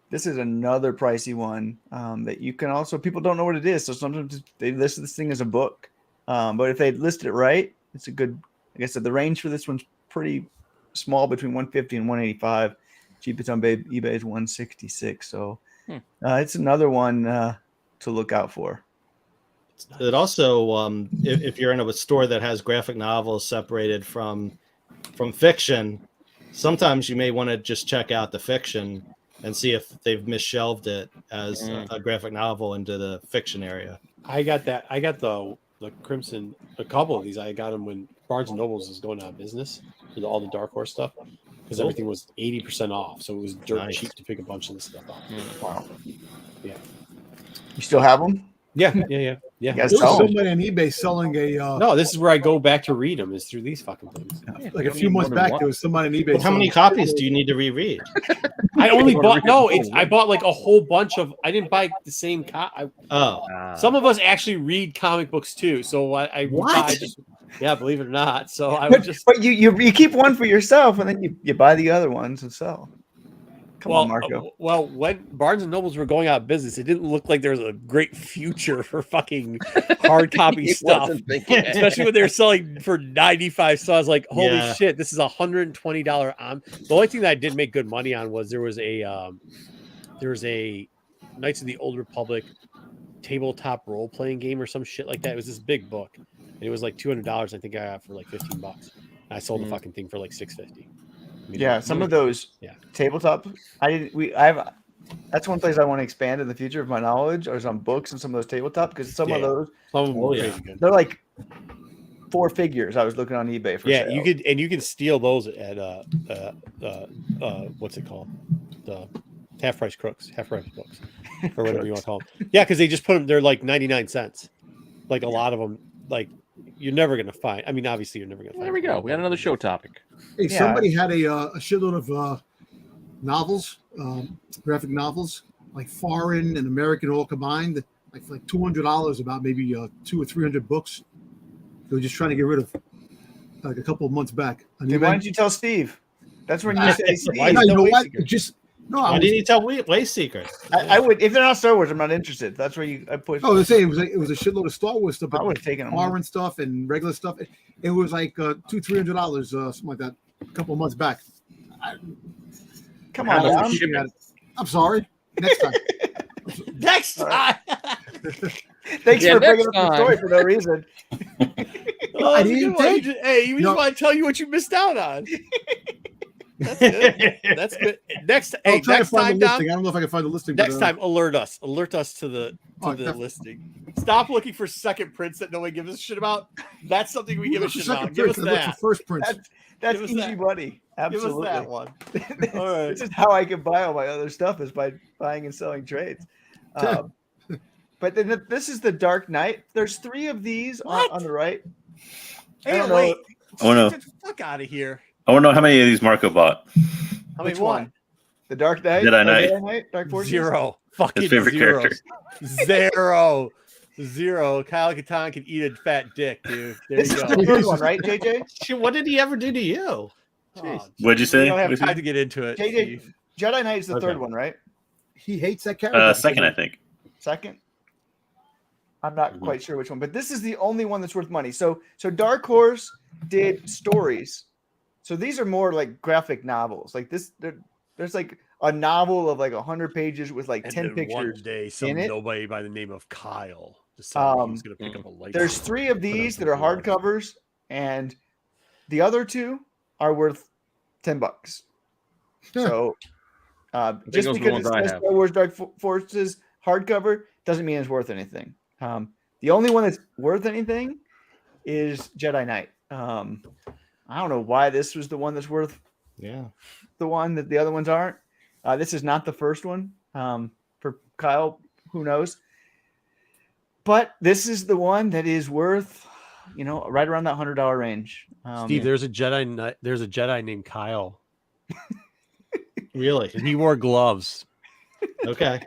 This is another pricey one that you can also, people don't know what it is, so sometimes they list this thing as a book. But if they listed it right, it's a good. Like I said, the range for this one's pretty small, between $150 and $185. Cheapest on eBay is $166. So it's another one to look out for. It also, if you're in a store that has graphic novels separated from fiction, sometimes you may want to just check out the fiction and see if they've misshelved it as a graphic novel into the fiction area. I got that. I got the Crimson, a couple of these. I got them when Barnes and Nobles was going out of business with all the Dark Horse stuff because everything was 80% off. So it was dirt cheap to pick a bunch of this stuff up. Wow. Yeah. You still have them? Yeah. There's somebody on eBay selling a. No, this is where I go back to read them. Is through these fucking things. Like a few months back, there was somebody on eBay. Well, how many copies do you need to reread? I only bought I bought like a whole bunch of. I didn't buy the same. Some of us actually read comic books too. So believe it or not. So I would just. But you keep one for yourself, and then you buy the other ones and sell. Come on, Marco. Well, when Barnes and Nobles were going out of business, it didn't look like there was a great future for fucking hard copy stuff, especially when they were selling for 95. So I was like, "Holy shit, this is $120." The only thing that I did make good money on was there was a Knights of the Old Republic tabletop role playing game or some shit like that. It was this big book, and it was like $200. I think I got for like $15. And I sold the fucking thing for like $650. Some of those tabletop. That's one place I want to expand in the future of my knowledge, or some books and some of those tabletop, because some of those, they're like 4 figures. I was looking on eBay for sale. you can steal those at what's it called, the half price books or whatever you want to call them. Yeah, because they just put them. They're like 99 cents. Like a lot of them, like. You're never going to find. I mean, obviously, you're never going to find. There we go. We got another show topic. Hey, somebody had a shitload of novels, graphic novels, like foreign and American all combined, like $200, about maybe 200 or 300 books. They were just trying to get rid of, like a couple of months back. Why didn't you tell Steve? That's when you say Steve. You know what? Why didn't you tell Wayseeker? I would, if they're not Star Wars, I'm not interested. That's where I put. Oh, they say it was a shitload of Star Wars stuff, I would have taken foreign stuff and regular stuff. It was like $200-300, something like that, a couple of months back. Come on, I'm sorry. Next time. Next time. Thanks Yeah, for bringing next up the story for no reason. Oh, I that's a didn't good one. think. Hey, we just want to tell you what you missed out on. That's good. That's good. Next, I'll hey, try to next find time, the Dom. listing. I don't know if I can find the listing. Next but, time, alert us. Alert us to the definitely. listing. Stop looking for second prints that nobody gives a shit about. That's something we give a look for shit second about. Give us prints. I look for that. first prints. That's Give us easy that. money. Give Absolutely. us that one. this, All right. this is how I can buy all my other stuff is by buying and selling trades. But then this is the Dark Knight. There's 3 of these on the right. Hey, don't know. wait. I wanna- Get the fuck out of here. I want to know how many of these Marco bought. How Which many one? The Dark Knight? Jedi Or Knight. Dark Forces? 0. Fucking His favorite zeros. character. 0. 0. Kyle Katarn can eat a fat dick, dude. There This you is go. the third one, right, JJ? Shit, what did he ever do to you? Oh, What'd you say? we don't have What'd you time say? to get into it. JJ, Steve. Jedi Knight is the Okay. third one, right? He hates that character. Second, I think. Second? I'm not Mhm. quite sure which one, but this is the only one that's worth money. So Dark Horse did stories. So these are more like graphic novels. Like this, there's like a novel of like 100 pages with like And 10 then pictures. One day, some in it. nobody by the name of Kyle decided he was going to pick up a light. There's 3 of these that are hardcovers, and the other 2 are worth $10. So just those are the because ones it I says have. Star Wars Dark Forces hardcover doesn't mean it's worth anything. The only one that's worth anything is Jedi Knight. I don't know why this was the one that's worth the one that the other ones aren't. This is not the first one. For Kyle, who knows? But this is the one that is worth, right around that $100 range. Steve, there's a Jedi named Kyle, Really? and he wore gloves Okay. and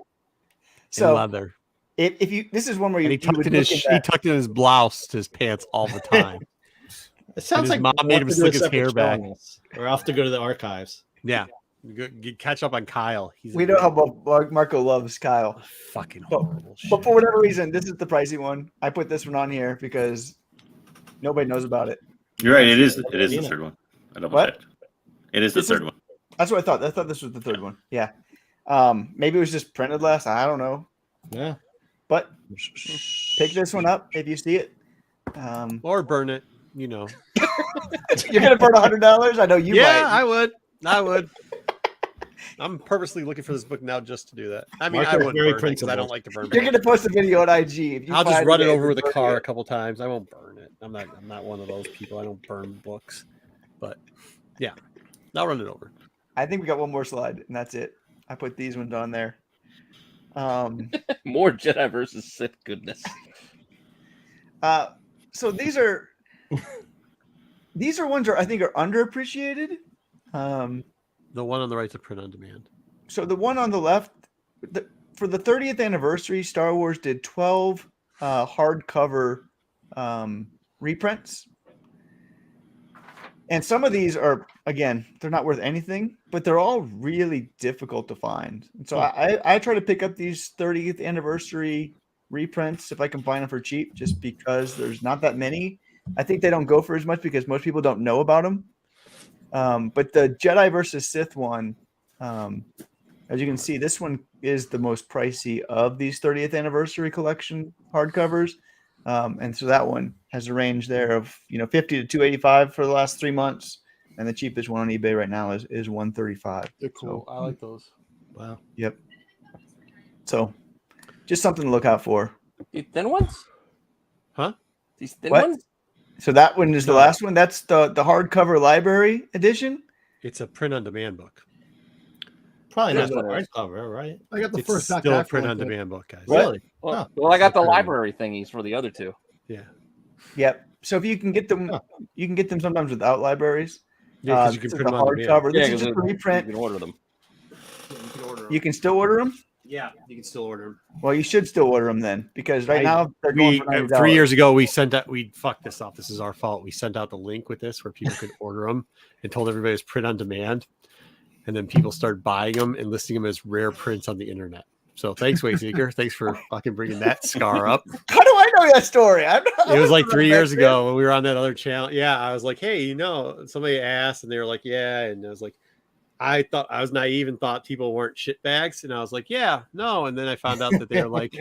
So leather. if you, this is one where And you he tucked in his blouse to his pants all the time. It sounds his like mom we'll made have him to do slick a his separate hair show back. on this. We're off to go to the archives. Yeah, catch up on Kyle. we know how Marco loves Kyle. fucking But- horrible shit. But for whatever reason, this is the pricey one. I put this one on here because nobody knows about it. You're right. It is the Seen it. third one. I double What? checked. It is the This is- third one. That's what I thought. I thought this was the third one. Yeah. Maybe it was just printed less. I don't know. Yeah. But pick this one up if you see it. Or burn it. You're gonna burn $100. I know you Yeah, might. I would. I'm purposely looking for this book now just to do that. I mean, I Marco's wouldn't very burn it 'cause I principled. don't like to burn You're books. gonna post a video on IG. If you I'll just find run it it, over with a burn car a it. couple times. I won't burn it. I'm not one of those people. I don't burn books. But yeah, I'll run it over. I think we got one more slide, and that's it. I put these ones on there. More Jedi versus Sith goodness. So these are ones that I think are underappreciated. The one on the right's a print on demand. So the one on the left, for the 30th anniversary, Star Wars did 12 hardcover reprints. And some of these are, again, they're not worth anything, but they're all really difficult to find. And so I try to pick up these 30th anniversary reprints if I can find them for cheap, just because there's not that many. I think they don't go for as much because most people don't know about them. But the Jedi versus Sith one, as you can see, this one is the most pricey of these 30th anniversary collection hardcovers. And so that one has a range there of, $50 to $285 for the last 3 months. And the cheapest one on eBay right now is $135. They're cool. I like those. Wow. Yep. So just something to look out for. These thin ones? Huh? These thin What? ones? So that one is the last one. That's the hardcover library edition. It's a print on demand book. Probably not That's the what it is. hardcover, right? I got the It's first back still a half print one, on but- demand book, guys. Really? Well, Oh. well, I got the Okay. library thingies for the other two. Yeah. Yep. So if you can get them, Huh. you can get them sometimes without libraries. Yeah, because you This can is print the them on demand. hardcover. This Yeah, is just a 'cause reprint. You can order them. You can order them. You can still order them. Yeah, you can still order them. Well, you should still order them then, because right now they're going for $90. 3 years ago, we fucked this up. This is our fault. We sent out the link with this where people could order them and told everybody it's print on demand. And then people started buying them and listing them as rare prints on the internet. So thanks, Wayseeker. Thanks for fucking bringing that scar up. How do I know that story? It was like 3 years ago when we were on that other channel. Yeah, I was like, hey, somebody asked, and they were like, yeah, and I was like, I thought I was naive and thought people weren't shit bags, and I was like, yeah, no. And then I found out that they were like,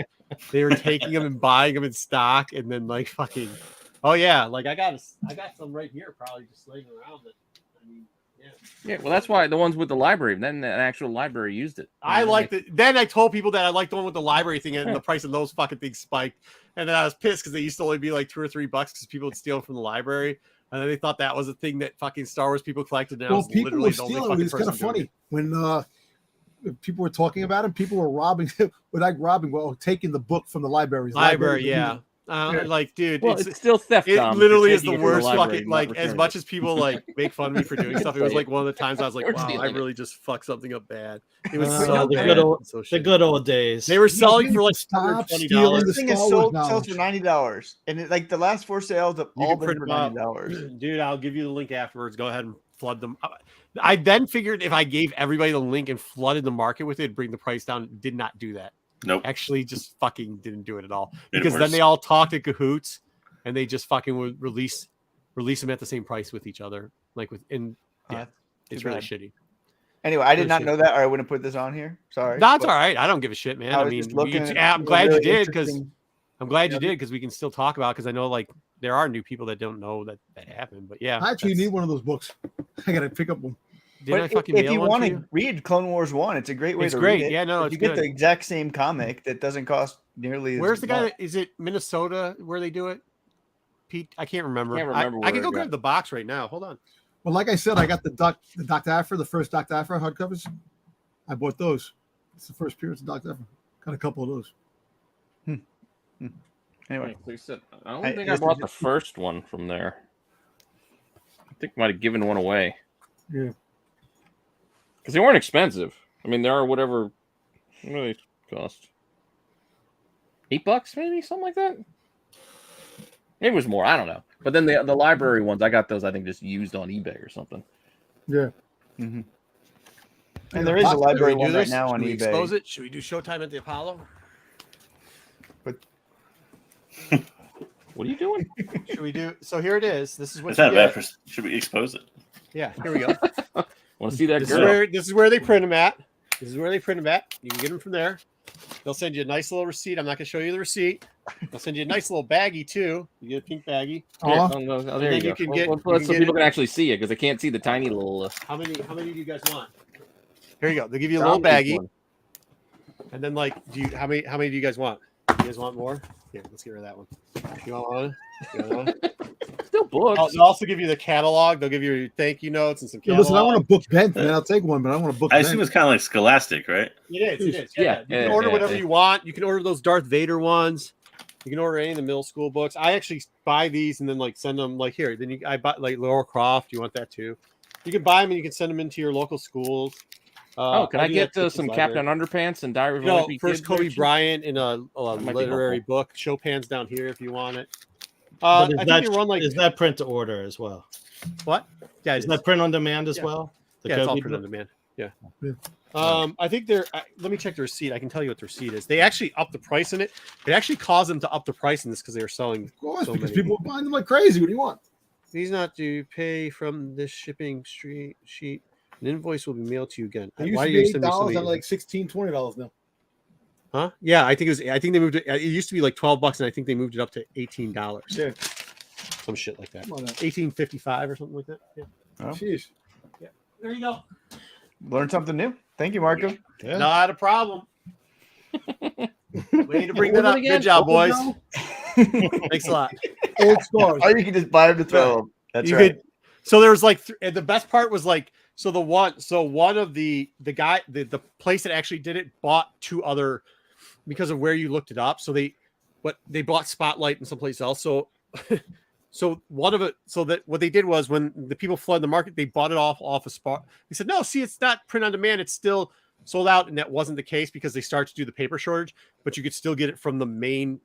they were taking them and buying them in stock, and then like fucking, oh yeah, like I got some right here, probably just laying around. That I mean, Yeah, well, that's why the ones with the library. Then the actual library used it. I liked it. Then I told people that I liked the one with the library thing, and the price of those fucking things spiked. And then I was pissed because they used to only be like $2 or $3 because people would steal from the library. And then they thought that was a thing that fucking Star Wars people collected. And Well, I was people literally were the only stealing. fucking It's kind of person doing funny it. when people were talking about it. People were robbing, taking the book from the libraries. Library, yeah. Like, dude, well, it's still theft. It Tom, literally is taking the it from worst library, fucking, not like, as returning much it. as people like make fun of me for doing stuff, it was like one of the times I was like, We're wow, I stealing it. really just fucked something up bad. It was Oh, so the bad. good old- So The shitty. good old days. They were selling for like Stop $120. stealing the This thing is Star sold Wars sells for $90, and it, like the last 4 sales have You all can been print for them out. $90. Dude, I'll give you the link afterwards. Go ahead and flood them. I then figured if I gave everybody the link and flooded the market with it, it'd bring the price down. Did not do that. Nope. Actually, just fucking didn't do it at all. Did it Because then worse. they all talked in cahoots, and they just fucking would release them at the same price with each other. Like yeah, it's really bad. shitty. Anyway, I did Really not shitty. know that, or I wouldn't put this on here. Sorry. That's but all right. I don't give a shit, man. I I was mean, just looking I'm at glad really you did because interesting- I'm glad you did because we can still talk about because I know like there are new people that don't know that happened. But yeah, I actually that's- need one of those books. I gotta pick up one. Didn't But I fucking if mail you one want to to you? read Clone Wars 1, it's a great way It's to great. read it. Yeah, no, If it's you get good. the exact same comic that doesn't cost nearly as Where's the guy? much. Is it Minnesota where they do it? Pete, I can't remember. Can't remember I where can go it got- grab the box right now. Hold on. Well, like I said, I got the Dr. Aphra, the first Dr. Aphra hardcovers. I bought those. It's the first appearance of Dr. Aphra. Got a couple of those. Anyway, Like I said, I don't I- think I this bought is- the first one from there. I think I might have given one away. Yeah. Because they weren't expensive. I mean, they are whatever. What do they cost? $8, maybe something like that. Maybe it was more. I don't know. But then the library ones, I got those. I think just used on eBay or something. Yeah. and there is a Should library we do one right this? now on Should we eBay. expose it? Should we do Showtime at the Apollo? What are you doing? Should we do? So here it is. This is what It's you not bad get. for. Should we expose it? Yeah, here we go. Want to see that This is girl? where they print them at. This is where they print them at. You can get them from there. They'll send you a nice little receipt. I'm not going to show you the receipt. They'll send you a nice little baggie too. You get a pink baggie. Yeah, Oh, there then you you go. can Well, get- well, you can so get people it- can actually see it because they can't see the tiny little. How many do you guys want? Here you go. They'll give you a little baggie, and then like, how many do you guys want? You guys want more? Here, let's get rid of that one. You want one? You want one? Still books. They'll also give you the catalog. They'll give you your thank you notes and some yeah, catalog. listen, I want a book bent, man. I'll take one, but I want a book I bent. assume it's kind of like Scholastic, right? It is. Yeah, You can order yeah, whatever yeah. you want. You can order those Darth Vader ones. You can order any of the middle school books. I actually buy these and then like send them like here. Then I buy like Laura Croft. You want that too? You can buy them and you can send them into your local schools. Can I get some Captain Underpants and Diary of a No, Wimpy first Kid Kobe version? Bryant in a might be literary helpful. book. Chopin's down here if you want it. But I think they run like is that print to order as well? what? Yeah, Is that print on demand as Yeah. well? The yeah, it's all Kobe print on book? demand. Yeah. Yeah. I think they're. Let me check the receipt. I can tell you what the receipt is. They actually upped the price in it. It actually caused them to up the price in this because they were selling. Of course, so because many. people are buying them like crazy. What do you want? These not to pay from this shipping sheet. An invoice will be mailed to you again. It used Why to are be you $8 sending so and many? like $16, $20 now. Huh? Yeah, I think it was. I think they moved it. It used to be like $12, and I think they moved it up to $18. Yeah. Some shit like that. Come on now. $18.55 or something like that. Yeah. Oh, Jeez. There you go. learn something new. Thank you, Marco. Yeah. Not a problem. Way to bring that What was it up. again? Good job, boys. Old Thanks a lot. stars. Or you can just buy them to throw them. That's You right. could- so there was like and the best part was like one of the guy the place that actually did it bought two other because of where you looked it up. So they bought Spotlight in someplace else. So so one of it so that what they did was when the people flooded the market, they bought it off a spot. They said, no, see, it's not print on demand, it's still sold out, and that wasn't the case because they started to do the paper shortage, but you could still get it from the main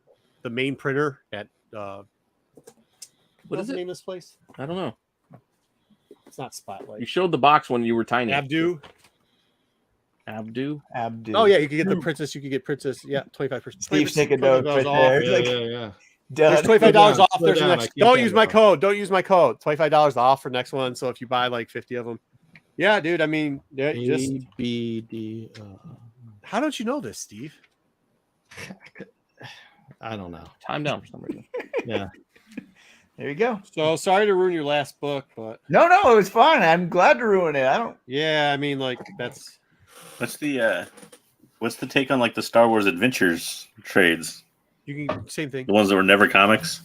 printer at what is the name of this place? I don't know. It's not You Spotlight. showed the box when you were tiny. Abdu. Abdu. Oh yeah, you could get the princess. You could get princess. Yeah, 25%. Steve's taking notes right there. He's Yeah, like, yeah. There's done. $25 off. Slow There's the down, next. I keep Don't that use my down. code. Don't use my code. $25 off for next one. So if you buy like 50 of them, Yeah, dude. I mean, just ABD. how don't you know this, Steve? I don't know. Time down for some reason. Yeah. There you go. So sorry to ruin your last book, but No, it was fine. I'm glad to ruin it. I don't. yeah, I mean, like that's What's the take on like the Star Wars Adventures trades? you can same thing. The ones that were never comics.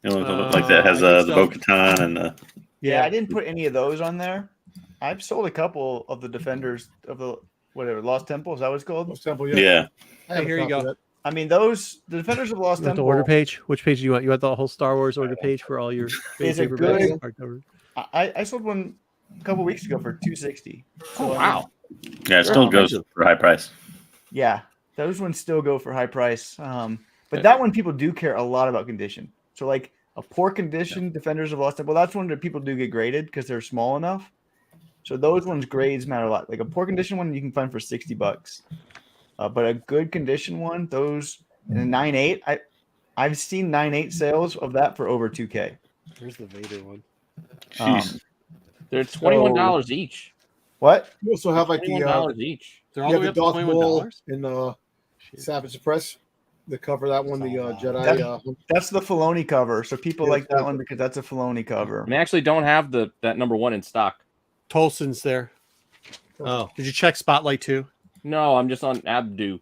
You know, like that has I the think so. Bo-Katan and the. Yeah, I didn't put any of those on there. I've sold a couple of the Defenders of the whatever Lost Temple. Is that what it's called? Lost Temple, Yeah. I have a Here you copy go. of that. I mean, the Defenders of Lost You want the Temple. order page? Which page do you want? You want the whole Star Wars order page for all your Is it paperbacks, good? hardcover? I sold one a couple weeks ago for $260. Oh wow! Yeah, it still goes for a high price. Yeah, those ones still go for high price. But that one people do care a lot about condition. So like a poor condition Defenders of Lost Temple, that's one that people do get graded because they're small enough. So those ones grades matter a lot. Like a poor condition one you can find for $60. But a good condition one, those in a 9.8, I've seen 9.8 sales of that for over $2K. Here's the Vader one. Jeez. They're $21 each. What? You also have like the $21 each. They're all you the way have up the to Darth Maul $21. and Savage Press. The cover that one, the Jedi. That's the Filoni cover. So people like that one because that's a Filoni cover. And they actually don't have that number 1 in stock. Tolson's there. Oh, Did you check Spotlight too? No, I'm just on Abdu.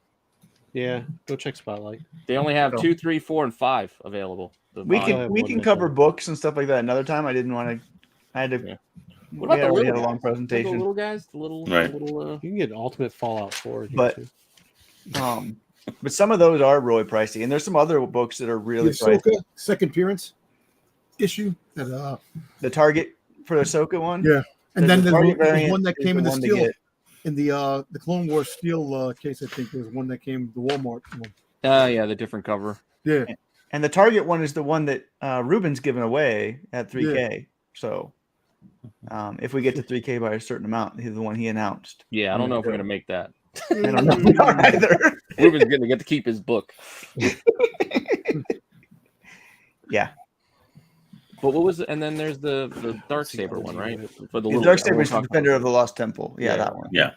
Yeah, go check Spotlight. They only have 2, 3, 4, and 5 available. The We volume. can cover books and stuff like that another time. I didn't want to. I had to. Yeah. We What about the already little had a long guys? The presentation. little guys, the little, Right. little You can get Ultimate Fallout 4. here, But- too. But some of those are really pricey, and there's some other books that are really The pricey. Ahsoka second appearance issue. That The Target for the Ahsoka one. Yeah. and There's then a there's Target one variant that is came in the one to steel. get. In the Clone Wars steel case, I think there's one that came the Walmart one. yeah, the different cover. Yeah, And the Target one is the one that Ruben's given away at 3K. So if we get to 3K by a certain amount, he's the one he announced. Yeah, I don't know if we're gonna make that. I don't know either. Ruben's gonna get to keep his book. Yeah. But what was it? And then there's the Darksaber one, right? For the The little Dark guy. Saber is We'll the talk Defender about of the Lost Temple. Yeah, that one. Yeah.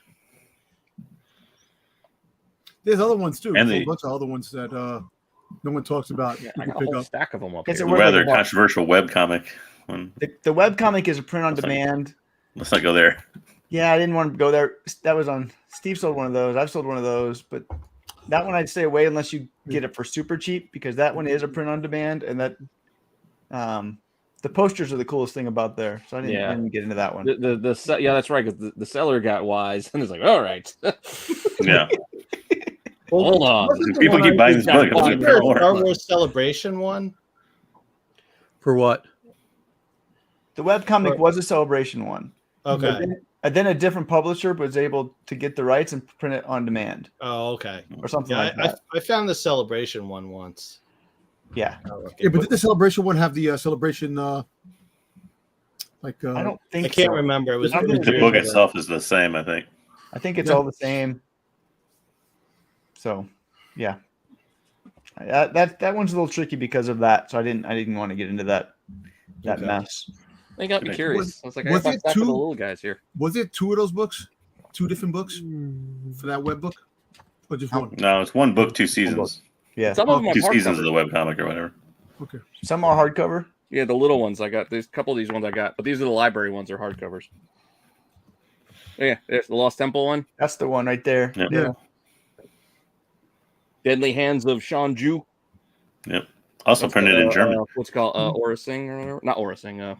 there's other ones too. And There's the- a bunch of other ones that no one talks about. it. You Yeah, I can got a pick whole up. stack of them up It's here. a The Where rather the- controversial webcomic one. The webcomic is a print on That's like- demand. Let's not go there. Yeah, I didn't want to go there. That was on Steve sold one of those. I've sold one of those, but that one I'd stay away unless you get it for super cheap because that one is a print on demand and that the posters are the coolest thing about there. So I didn't get into that one. Yeah, that's right. Because the seller got wise and was like, all right, Yeah. hold on. People keep buying this book. Wasn't It's there a more. Star Wars Celebration one? For what? The webcomic was a celebration one. Okay. And then a different publisher was able to get the rights and print it on demand Oh, okay. or something Yeah, like that. I found the Celebration one once. Yeah. Yeah, but did the celebration one have the celebration? I don't think I can't so. remember. It was I think The book itself is the same, I think. I think it's Yeah. all the same. So, yeah. That one's a little tricky because of that. So I didn't want to get into that Okay. mess. They got me curious. I was like, I was got it back to the two- little guys here. Was it two of those books? Two different books for that web book, or just one? No, it's one book, 2 seasons. Yeah. Some of them are 2 seasons of hardcover. the webcomic or whatever. Okay. Some are hardcover. Yeah, the little ones I got. There's a couple of these ones I got, but these are the library ones. Are hardcovers. Yeah, there's the Lost Temple one. That's the one right there. Yeah. Yeah. Deadly Hands of Shanju. Yep. Also That's printed the, in German. What's it called Orasing or whatever? Not Orasing.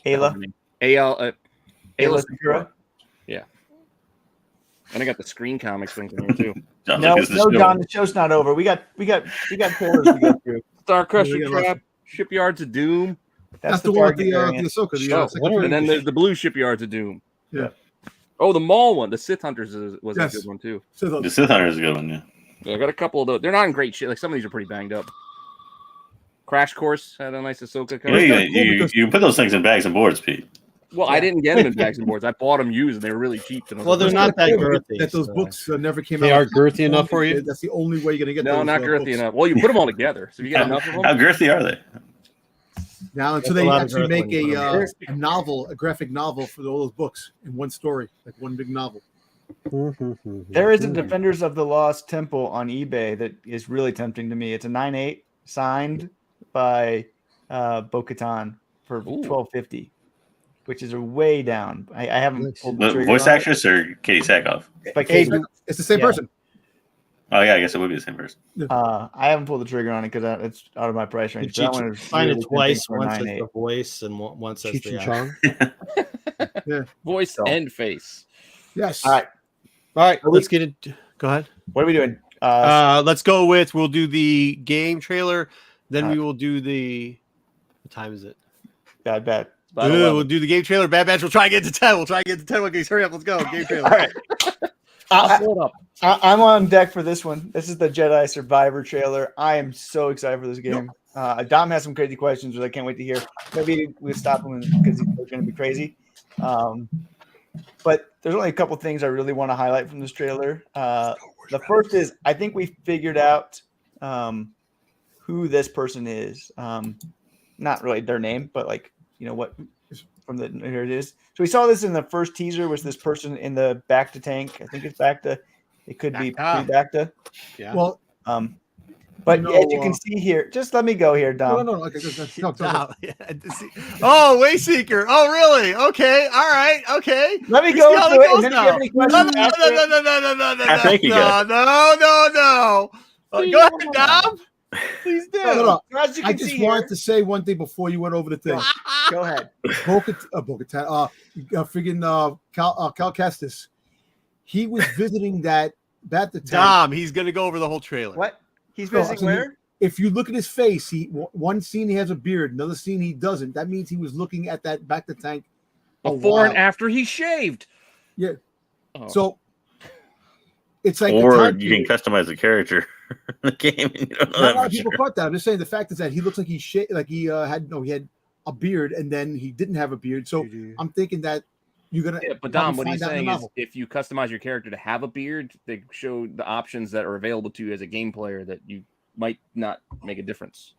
Ayla. Ayla Sakura. Yeah. And I got the Screen Comics things in here too. Sounds No, like this is no, the John, the show's not over. We got trailers to go through. Star Crusher Yeah, we got Trap, Shipyards of Doom, That's the one with Target the variant. Ahsoka. The, Oh, second and then appearance. there's the Blue Shipyards of Doom. Yeah. Oh, the Maul one, the Sith Hunters was Yes. a good one too. So The Sith Hunter is a good one, yeah. Yeah, I got a couple of those. They're not in great shape. Like some of these are pretty banged up. Crash Course had a nice Ahsoka cover. Yeah, you put those things in bags and boards, Pete. Well, I didn't get them in bags and boards. I bought them used, and they were really cheap. And I was Well, like, they're not that girthy. that those so- books never came They out. are girthy enough for you? That's the only way you're gonna get. no, those, not girthy books. enough. Well, you put them all together, so if you got enough of How them. girthy are they? Now, until they actually make a novel, a graphic novel for all those books in one story, like one big novel. There is a Defenders of the Lost Temple on eBay that is really tempting to me. It's a 9.8 signed by Bo-Katan for $12.50, which is a way down. I haven't pulled the trigger. Voice actress or Katie Sackhoff? It's the same person. Oh yeah, I guess it would be the same person. I haven't pulled the trigger on it because it's out of my price range. Did you find it twice? Once as the voice and once as the yeah. Voice and face. Yes. All right. Let's get it. Go ahead. What are we doing? Let's go with. We'll do the game trailer. Then we will do the. What time is it? Bad. We'll do the game trailer. Bad Batch. We'll try and get to 10. Okay, hurry up. Let's go. Game trailer. All right. I'm on deck for this one. This is the Jedi Survivor trailer. I am so excited for this game. Dom has some crazy questions, which I can't wait to hear. Maybe we'll stop him because he's going to be crazy. But there's only a couple things I really want to highlight from this trailer. The first is I think we figured out who this person is. Not really their name, but like, you know what, from the, here it is. So we saw this in the first teaser, was this person in the back to tank. I think it's back to, it could be back to. Yeah. Well, but as you can see here, just let me go here, Dom. No. Okay, go. Oh, Wayseeker. Oh, really? Okay. All right. Okay. Let me go through it. And then if you have any questions, No. Thank you, guys. No. Go ahead, Dom. Please do. No. I just wanted to say one thing before you went over the thing. Go ahead. Bo-Katan, friggin' Cal Kestis. He was visiting that Dom, he's gonna go over the whole trailer. What? He's visiting where? If you look at his face, one scene he has a beard, another scene he doesn't. That means he was looking at that back to tank before and after he shaved. Yeah. So it's like, or you can customize the character in the game. And you don't know a lot of people caught that. I'm just saying the fact is that he looks like he had a beard and then he didn't have a beard. So I'm thinking that you're gonna. Yeah, but Dom, what he's saying is, if you customize your character to have a beard, they show the options that are available to you as a game player that you might not make a difference.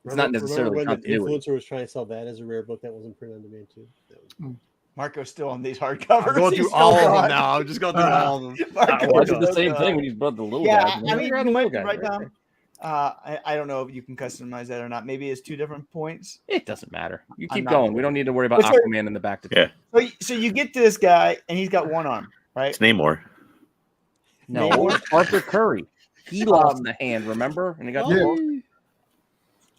It's not necessarily when continuity. the influencer was trying to sell that as a rare book that wasn't printed on demand too. Marco's still on these hardcovers. I'm going through all of them now. I'm just going through all of them. I did the same thing when he's brought the little guy. I mean, you might be right, Dom. I don't know if you can customize that or not. Maybe it's 2 different points. It doesn't matter. You keep going. We don't need to worry about Aquaman in the back to tank. So you get to this guy and he's got one arm, right? It's Namor. No, Arthur Curry. He lost the hand, remember? And he got the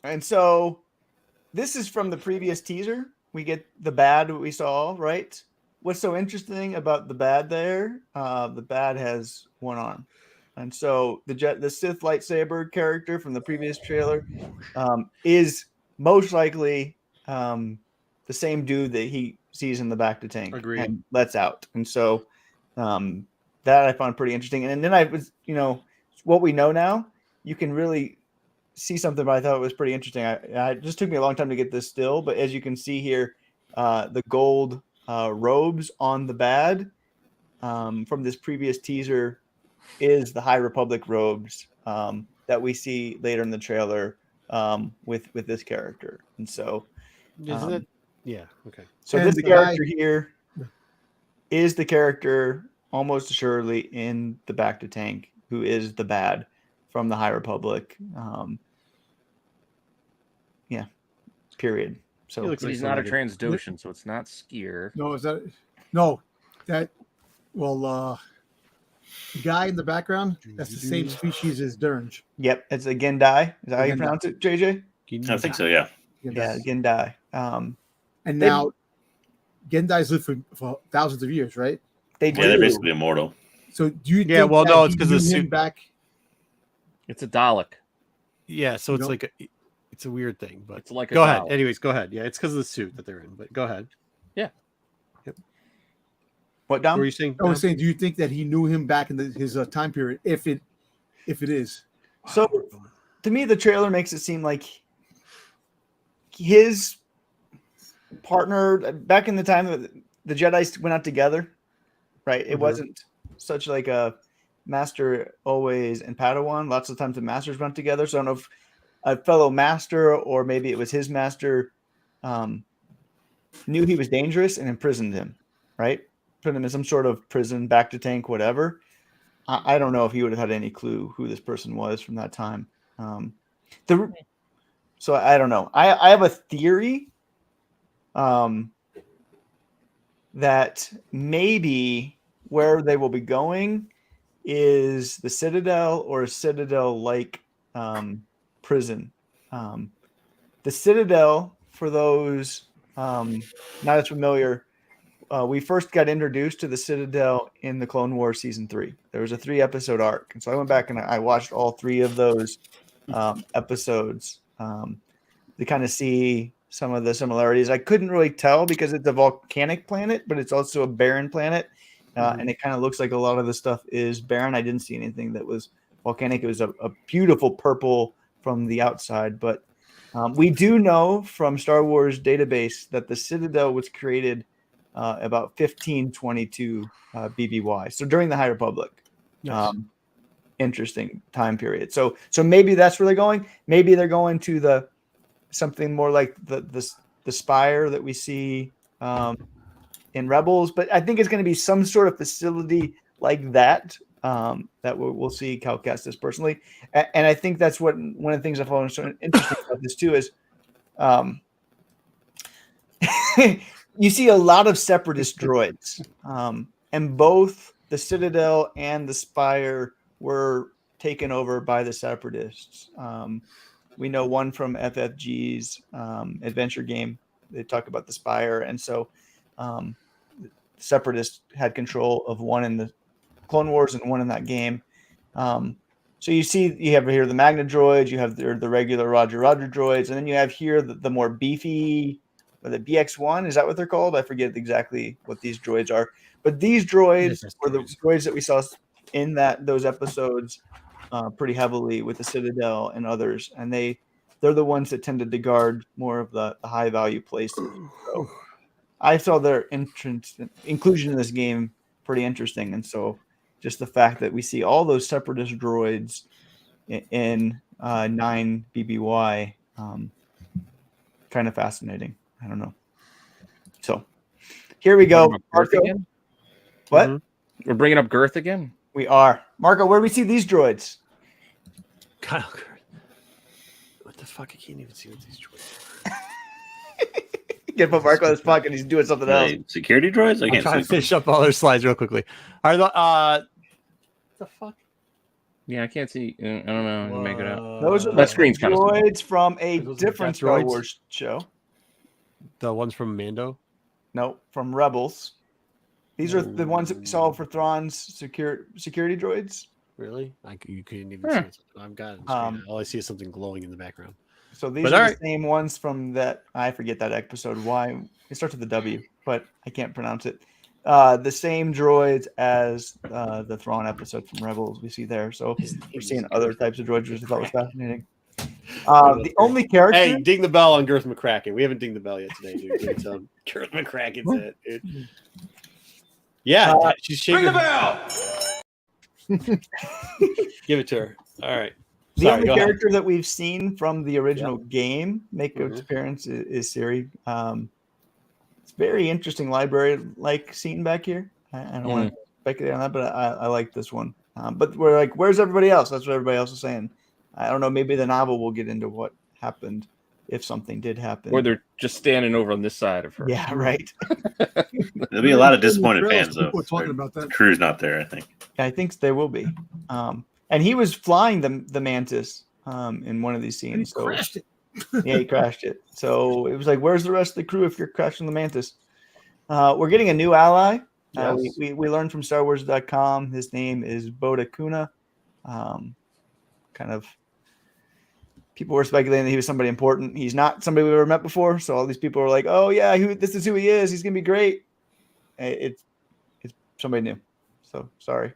And so this is from the previous teaser. We get the bad we saw, right? What's so interesting about the bad there? The bad has one arm. And so the Sith lightsaber character from the previous trailer is most likely the same dude that he sees in the back to tank and lets out. And so that I found pretty interesting. And then I was, what we know now, you can really see something, but I thought it was pretty interesting. It just took me a long time to get this still, but as you can see here, the gold robes on the bad from this previous teaser is the High Republic robes that we see later in the trailer with this character. And so isn't it? Yeah. Okay. So this character here is the character almost assuredly in the back to tank who is the bad from the High Republic. Period. So he's not a Transdoshan, so it's not Skier. No, the guy in the background, that's the same species as Durnge. Yep, it's a Gendai. Is that how you pronounce it, JJ? I think so, yeah. Yeah, Gendai. And now Gendai's lived for thousands of years, right? They're basically immortal. So do you think it's because the suit back? It's a Dalek. Yeah, so it's like it's a weird thing, but it's like go ahead. Anyways, go ahead. Yeah, it's because of the suit that they're in, but go ahead. Yeah. Yep. What, Dom? What were you saying? I was saying, do you think that he knew him back in his time period? If it is, so to me, the trailer makes it seem like his partner back in the time that the Jedi went out together, right? It wasn't such like a master always and Padawan. Lots of times the masters went together. So I don't know if a fellow master or maybe it was his master knew he was dangerous and imprisoned him, right? Put him in some sort of prison, back to tank, whatever. I don't know if he would have had any clue who this person was from that time. So I don't know. I have a theory that maybe where they will be going is the Citadel or a Citadel-like prison. The Citadel, for those not as familiar, we first got introduced to the Citadel in the Clone Wars Season 3. There was a 3-episode arc. And so I went back and I watched all 3 of those episodes to kind of see some of the similarities. I couldn't really tell because it's a volcanic planet, but it's also a barren planet. And it kind of looks like a lot of the stuff is barren. I didn't see anything that was volcanic. It was a beautiful purple from the outside. But we do know from Star Wars database that the Citadel was created about 1522 BBY. So during the High Republic. Yes. Interesting time period. So maybe that's where they're going. Maybe they're going to something more like the spire that we see in Rebels, but I think it's going to be some sort of facility like that that we'll see Cal Kestis personally, and I think that's what one of the things I found so interesting about this too is you see a lot of separatist droids, and both the Citadel and the Spire were taken over by the separatists. We know one from FFG's adventure game. They talk about the Spire, and so separatists had control of one in the Clone Wars and one in that game. So you have here the Magna droids, you have the regular Roger droids, and then you have here the more beefy, the BX-1. Is that what they're called? I forget exactly what these droids are. But these droids were the droids that we saw in those episodes pretty heavily with the Citadel and others, and they're the ones that tended to guard more of the high value places. So I saw their inclusion in this game pretty interesting, and so just the fact that we see all those separatist droids in 9 BBY, kind of fascinating. I don't know. So here we go. Girth again? What? Mm-hmm. We're bringing up Girth again? We are. Marco, where do we see these droids? Kyle Girth. What the fuck? I can't even see what these droids are. Get put Marco in his pocket. He's doing something else. Security droids? I'm trying to finish up all their slides real quickly. All right, what the fuck? Yeah, I can't see. I don't know. I can make it out. Those are that screen's kind of droids from a different Star Wars show. The ones from Mando? No, from Rebels. These are the ones that we saw for Thrawn's security droids. Really? You couldn't even see it. I've got it. All I see is something glowing in the background. So these are the same ones from that. I forget that episode. Why it starts with a W, but I can't pronounce it. The same droids as the Thrawn episode from Rebels we see there. So we're seeing other types of droids, which I thought was fascinating. The only character. Hey, ding the bell on Girth McCracken. We haven't dinged the bell yet today, dude. It's Girth McCracken's it. Yeah, she's shaking. Ring the bell. Give it to her. All right. The only character that we've seen from the original game make its appearance is Siri. It's very interesting library-like scene back here. I don't want to speculate on that, but I like this one. But we're like, where's everybody else? That's what everybody else is saying. I don't know. Maybe the novel will get into what happened if something did happen. Or they're just standing over on this side of her. Yeah, right. There'll be a lot of disappointed fans, though. People talking about that. The crew's not there, I think. I think there will be. And he was flying the Mantis in one of these scenes. He crashed it. Yeah, he crashed it. So it was like, where's the rest of the crew if you're crashing the Mantis? We're getting a new ally. Yes. We learned from StarWars.com. His name is Boda Kuna. Kind of people were speculating that he was somebody important. He's not somebody we've ever met before. So all these people were like, oh, yeah, this is who he is. He's going to be great. It's somebody new. So sorry.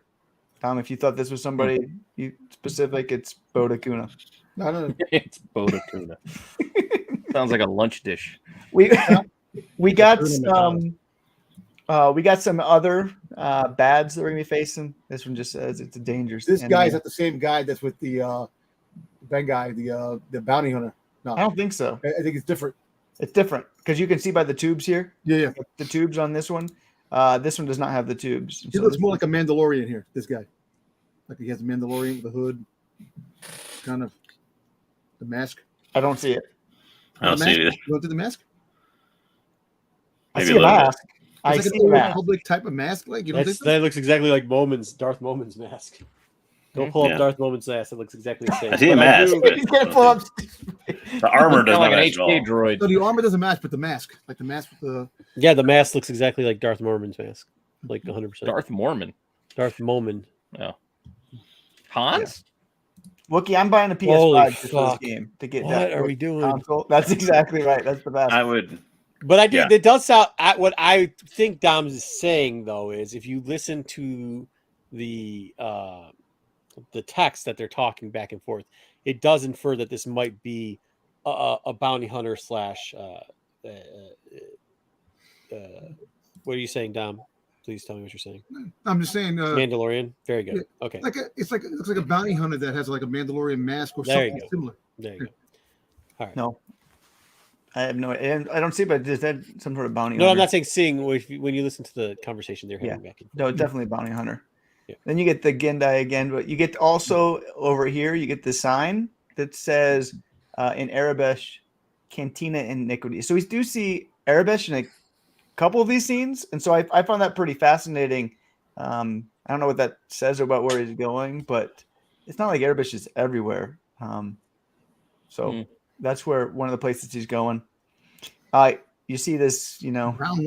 Tom, if you thought this was somebody specific, it's Boda Kuna. No. It's Boda Kuna. Sounds like a lunch dish. We got some other bads that we're gonna be facing. This one just says it's a dangerous. This guy's not the same guy that's with the bad guy, the bounty hunter. No, I don't think so. I think it's different. It's different because you can see by the tubes here. Yeah. The tubes on this one. This one does not have the tubes. He looks more like a Mandalorian here. This guy, like he has a Mandalorian with a hood, kind of the mask. I don't see it. I don't see it either. You don't do the mask? I see a mask. I It's like see an a old mask. public type of mask. Like you don't think so? That looks exactly like Darth Momin's mask. Go pull up Darth Momin's mask. It looks exactly the same. I see a mask. You can't pull up. The armor does not like an match at all. HK droid. So the armor doesn't match, but the mask, like the mask with the. Yeah, the mask looks exactly like Darth Mormon's mask, like 100%. Darth Mormon. Darth Momin. Oh. Hans? Wookie, I'm buying a PS5 Holy just for fuck. this game to get What that are we doing? console. That's exactly right. That's the best. I would. But I do. Yeah. It does sound. What I think Dom's is saying though is, if you listen to the text that they're talking back and forth, it does infer that this might be a bounty hunter slash. What are you saying, Dom? Please tell me what you're saying. I'm just saying. Mandalorian. Very good. Yeah, Okay. it looks like a bounty hunter that has like a Mandalorian mask or There you something go. similar. There you go. All right. No, I have no. I don't see, but is that some sort of bounty? No, hunter? I'm not saying seeing. When you listen to the conversation they're having back and No, definitely a bounty hunter. Yeah. Then you get the Gendai again, but you get also over here, you get the sign that says in Arabic, Cantina Iniquity. So we do see Arabic in a couple of these scenes. And so I found that pretty fascinating. I don't know what that says about where he's going, but it's not like Arabic is everywhere. That's where one of the places he's going. You see this, Brown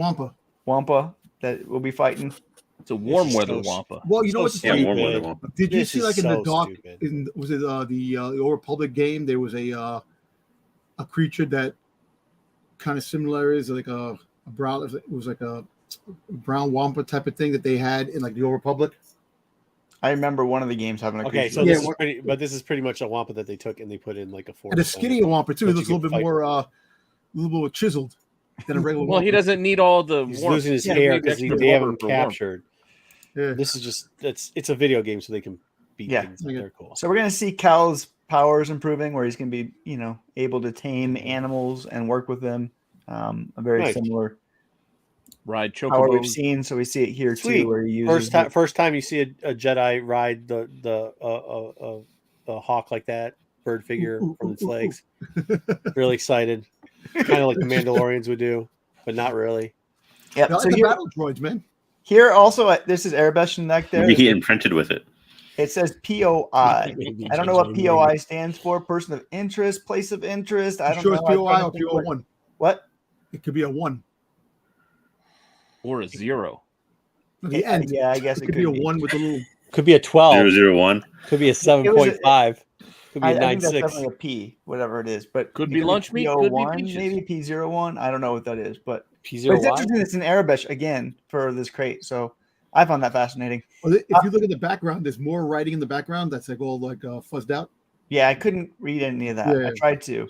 Wampa that we'll be fighting. It's a warm weather Wampa. Well, you know what's Yeah, funny? warm weather one. Did you This see is like in the so dock? stupid. Was it the Old Republic game? There was a creature that kind of similar is like a brown. It was like a brown wampa type of thing that they had in like the Old Republic. I remember one of the games having a Okay, creature. so Yeah, this is pretty much a Wampa that they took and they put in like a form. And a skinnier wampa too. It But looks a you little can bit more, a little more chiseled than a regular. Well, he wampa. doesn't need all the He's warmth. losing his He hair needs because extra they have blubber him for warmth. captured. Yeah. This is just it's a video game, so they can beat Yeah. things. They're cool. So we're gonna see Cal's powers improving, where he's gonna be, able to tame animals and work with them. A very Nice. similar Ride power we've chocobos. seen. So we see it here Sweet. too, where he uses First time you see a Jedi ride the hawk like that, bird figure from its legs. Really excited, kind of like the Mandalorians would do, but not really. Yep. I like So the here, battle droids, man. here also, this is Arabic neck there. Maybe he imprinted with it. It says POI. I don't know what POI stands for. Person of interest, place of interest. I You don't sure know. it's I'm POI trying or to think what- PO1? What? It could be a 1. Or a 0. At the end, Yeah, I guess it could be a 1 with a little. Could be a 12. 001. Could be a 7.5. Could be I a think that's 9.6. definitely a P, whatever it is. But Could it be lunch meat, could be P01, peaches. maybe P01. I don't know what that is, but it's P0Y. interesting. It's in Arabic again for this crate, so I found that fascinating. Well, if you look at the background, there's more writing in the background that's like all like fuzzed out. Yeah, I couldn't read any of that. Yeah. I tried to.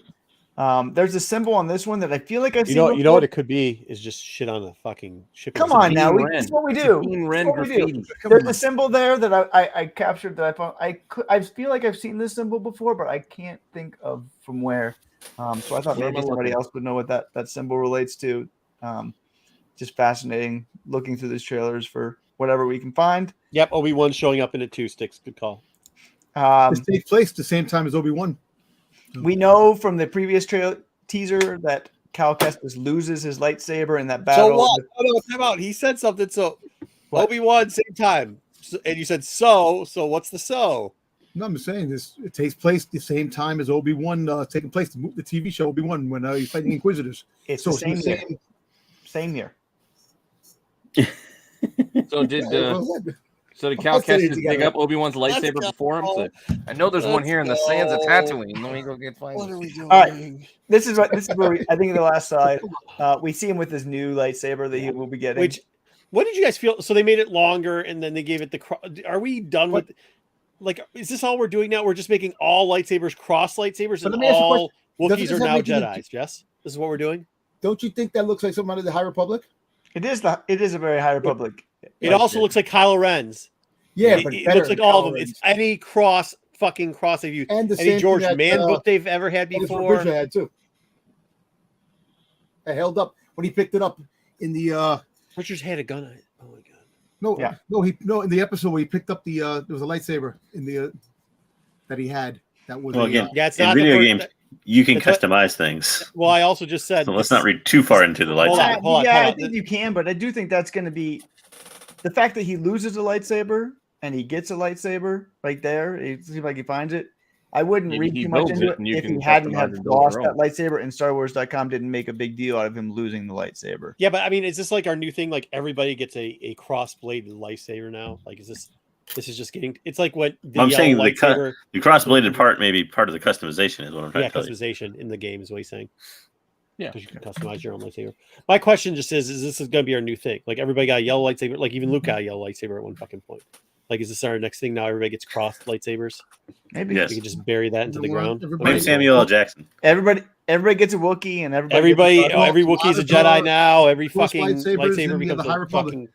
There's a symbol on this one that I feel like I've You seen. know before. what it could be is just shit on the fucking shipping. Come on Dean now, Wren. this is what we It's a do. Dean This is Wren what we do. graffiti. There's a symbol there that I captured that I found. I feel like I've seen this symbol before, but I can't think of from where. So I thought Where am maybe I somebody looking? else would know what that symbol relates to. Just fascinating looking through these trailers for whatever we can find. Yep, Obi-Wan showing up in it too. Sticks. Good call. This takes place the same time as Obi-Wan. We know from the previous teaser that Cal Kestis loses his lightsaber in that battle. So what? Oh, no, time out. He said something. So What? Obi-Wan same time, and you said so. So what's the so? No, I'm just saying this. It takes place the same time as Obi-Wan taking place the TV show Obi-Wan when he's fighting Inquisitors. It's So the it's same the year. same. Same year. So did Cal I'll say it Kestis dig together. up Obi-Wan's lightsaber before him? So, I know there's one here in the sands of Tatooine. Let me go get find it. we doing? All right. This is where I think the last slide. We see him with his new lightsaber that he will be getting. Which, what did you guys feel? So they made it longer, and then they gave it the. Are we done with? Like, is this all we're doing now? We're just making all lightsabers cross lightsabers, But and let me ask you a all Doesn't Wookiees this are have now anything to Jedi's. Yes, this is what we're doing. Don't you think that looks like something out of the High Republic? it is a very high republic. It also looks like Kylo Ren's. Yeah, it, but it better looks like than all of Kylo them. It's Ren's. any cross they've used. And the Any same George thing that, Mann book they've ever had Bridge before. had too. held up when he picked it up in the. Richards had a gun on it. Oh my god. No, in the episode where he picked up the there was a lightsaber in the that he had that was again, it's in not video the games you can customize things. Well, I also just said so let's not read too far into the lightsaber. Hold on. I think you can, but I do think that's going to be the fact that he loses a lightsaber and he gets a lightsaber right there. It seems like he finds it. I wouldn't read too much into it if he hadn't have lost that lightsaber and StarWars.com didn't make a big deal out of him losing the lightsaber. Yeah, but I mean, is this like our new thing? Like everybody gets a cross-bladed lightsaber now? Like, is this is just getting? It's like what I'm saying. The cross-bladed part may be part of the customization. Is what I'm trying to tell you. Customization in the game is what he's saying. Yeah, because you can customize your own lightsaber. My question just is this going to be our new thing? Like everybody got a yellow lightsaber. Like even Luke got a yellow lightsaber at one fucking point. Like, is this our next thing now? Everybody gets crossed lightsabers. Maybe yes. We can just bury that into the ground. Maybe Samuel L. Jackson. Everybody gets a Wookiee, and every Wookiee's a Jedi now. Every fucking lightsaber becomes the High Republic. Fucking...